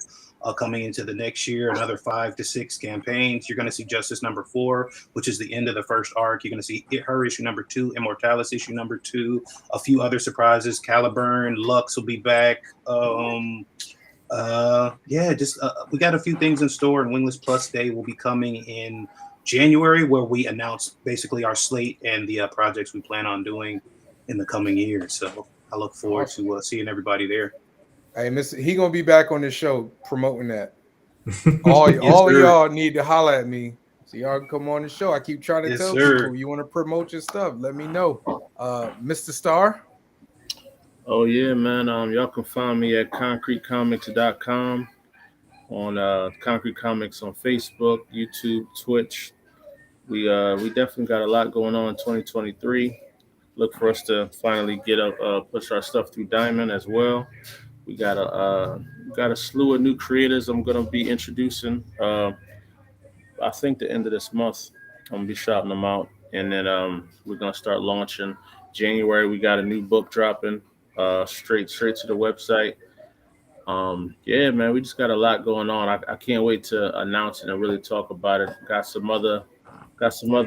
S5: coming into the next year, another 5 to 6 campaigns. You're going to see Justice number 4, which is the end of the first arc. You're going to see her issue number 2, Immortalis issue number 2, a few other surprises. Caliburn, Lux will be back. We got a few things in store, and Wingless Plus Day will be coming in January, where we announce basically our slate and the projects we plan on doing in the coming year. So I look forward to seeing everybody there.
S1: Hey, he gonna be back on the show promoting that. All of y'all need to holler at me so y'all can come on the show. I keep trying to tell people, you want to promote your stuff, let me know. Mr. Star.
S6: Oh yeah, man. Y'all can find me at concretecomics.com, on Concrete Comics on Facebook, YouTube, Twitch. We definitely got a lot going on in 2023. Look for us to finally get push our stuff through Diamond as well. We got a slew of new creators I'm gonna be introducing. I think the end of this month I'm gonna be shouting them out, and then we're gonna start launching January. We got a new book dropping straight to the website. Yeah, man, we just got a lot going on. I can't wait to announce it and really talk about it. Got some other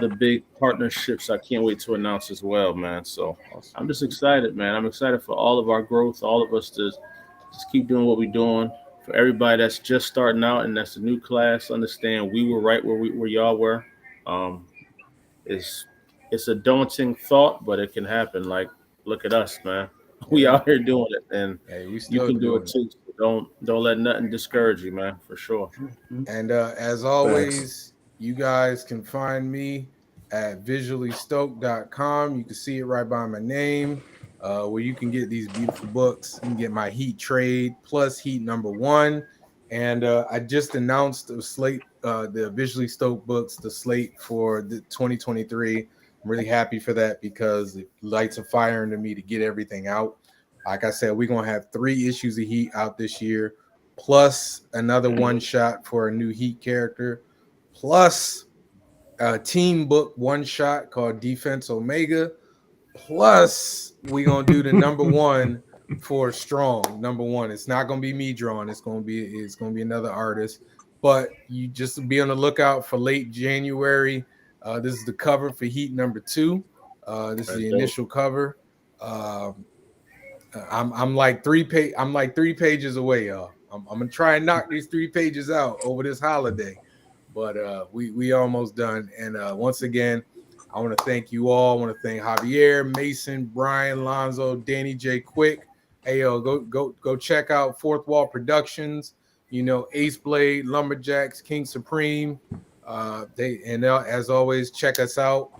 S6: big partnerships I can't wait to announce as well, man. So I'm just excited, man. I'm excited for all of our growth, all of us to just keep doing what we're doing. For everybody that's just starting out and that's a new class, understand we were right where y'all were. It's a daunting thought, but it can happen. Like, look at us, man. We out here doing it, and you can do it too. So don't let nothing discourage you, man, for sure.
S1: And as always, you guys can find me at visuallystoked.com. You can see it right by my name, where you can get these beautiful books. You can get my Heat trade plus Heat number 1. And I just announced the slate, the Visually Stoked books, the slate for the 2023. I'm really happy for that because it lights a fire into me to get everything out. Like I said, we're going to have 3 issues of Heat out this year, plus another one shot for a new Heat character, plus a team book one shot called Defense Omega, plus we're going to do the number 1 for Strong. Number 1. It's not going to be me drawing. It's going to be another artist. But you just be on the lookout for late January. This is the cover for Heat number 2. This is the initial cover. I'm like 3 pages away, y'all. I'm gonna try and knock these 3 pages out over this holiday, but we almost done. And once again, I want to thank you all. I want to thank Javier, Mason, Brian, Lonzo, Danny J. Quick. Hey, yo, go check out Fourth Wall Productions. You know, Ace Blade, Lumberjacks, King Supreme. As always, check us out.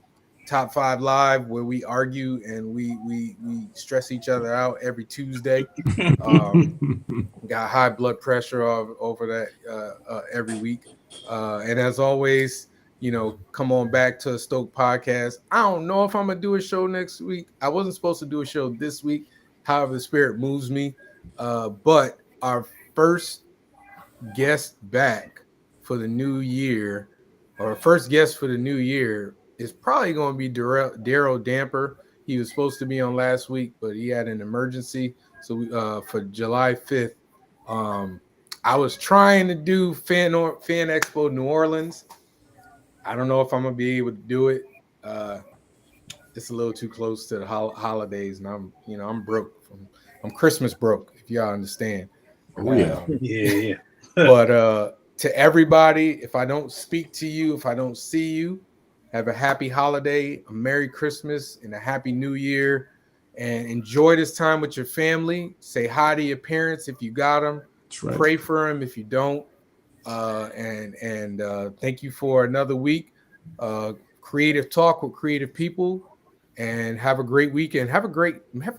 S1: Top 5 Live, where we argue and we stress each other out every Tuesday. Got high blood pressure over that every week. And as always, you know, come on back to a Stoked podcast. I don't know if I'm gonna do a show next week. I wasn't supposed to do a show this week. However, the spirit moves me. But our first guest back for the new year, or first guest for the new year, is probably going to be Daryl Damper. He was supposed to be on last week, but he had an emergency. So for July 5th, I was trying to do Fan Expo New Orleans. I don't know if I'm gonna be able to do it. It's a little too close to the holidays, and I'm broke. I'm Christmas broke, if y'all understand.
S2: Oh yeah,
S5: Yeah.
S1: But to everybody, if I don't speak to you, if I don't see you, have a happy holiday, a Merry Christmas, and a Happy New Year. And enjoy this time with your family. Say hi to your parents if you got them.
S2: that's right.
S1: Pray for them if you don't. Thank you for another week. Creative talk with creative people. And have a great weekend. Have a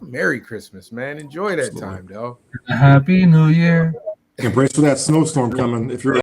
S1: Merry Christmas, man. Enjoy that
S2: Absolutely.
S1: time, dog.
S3: Happy New Year.
S2: And brace for that snowstorm coming if you're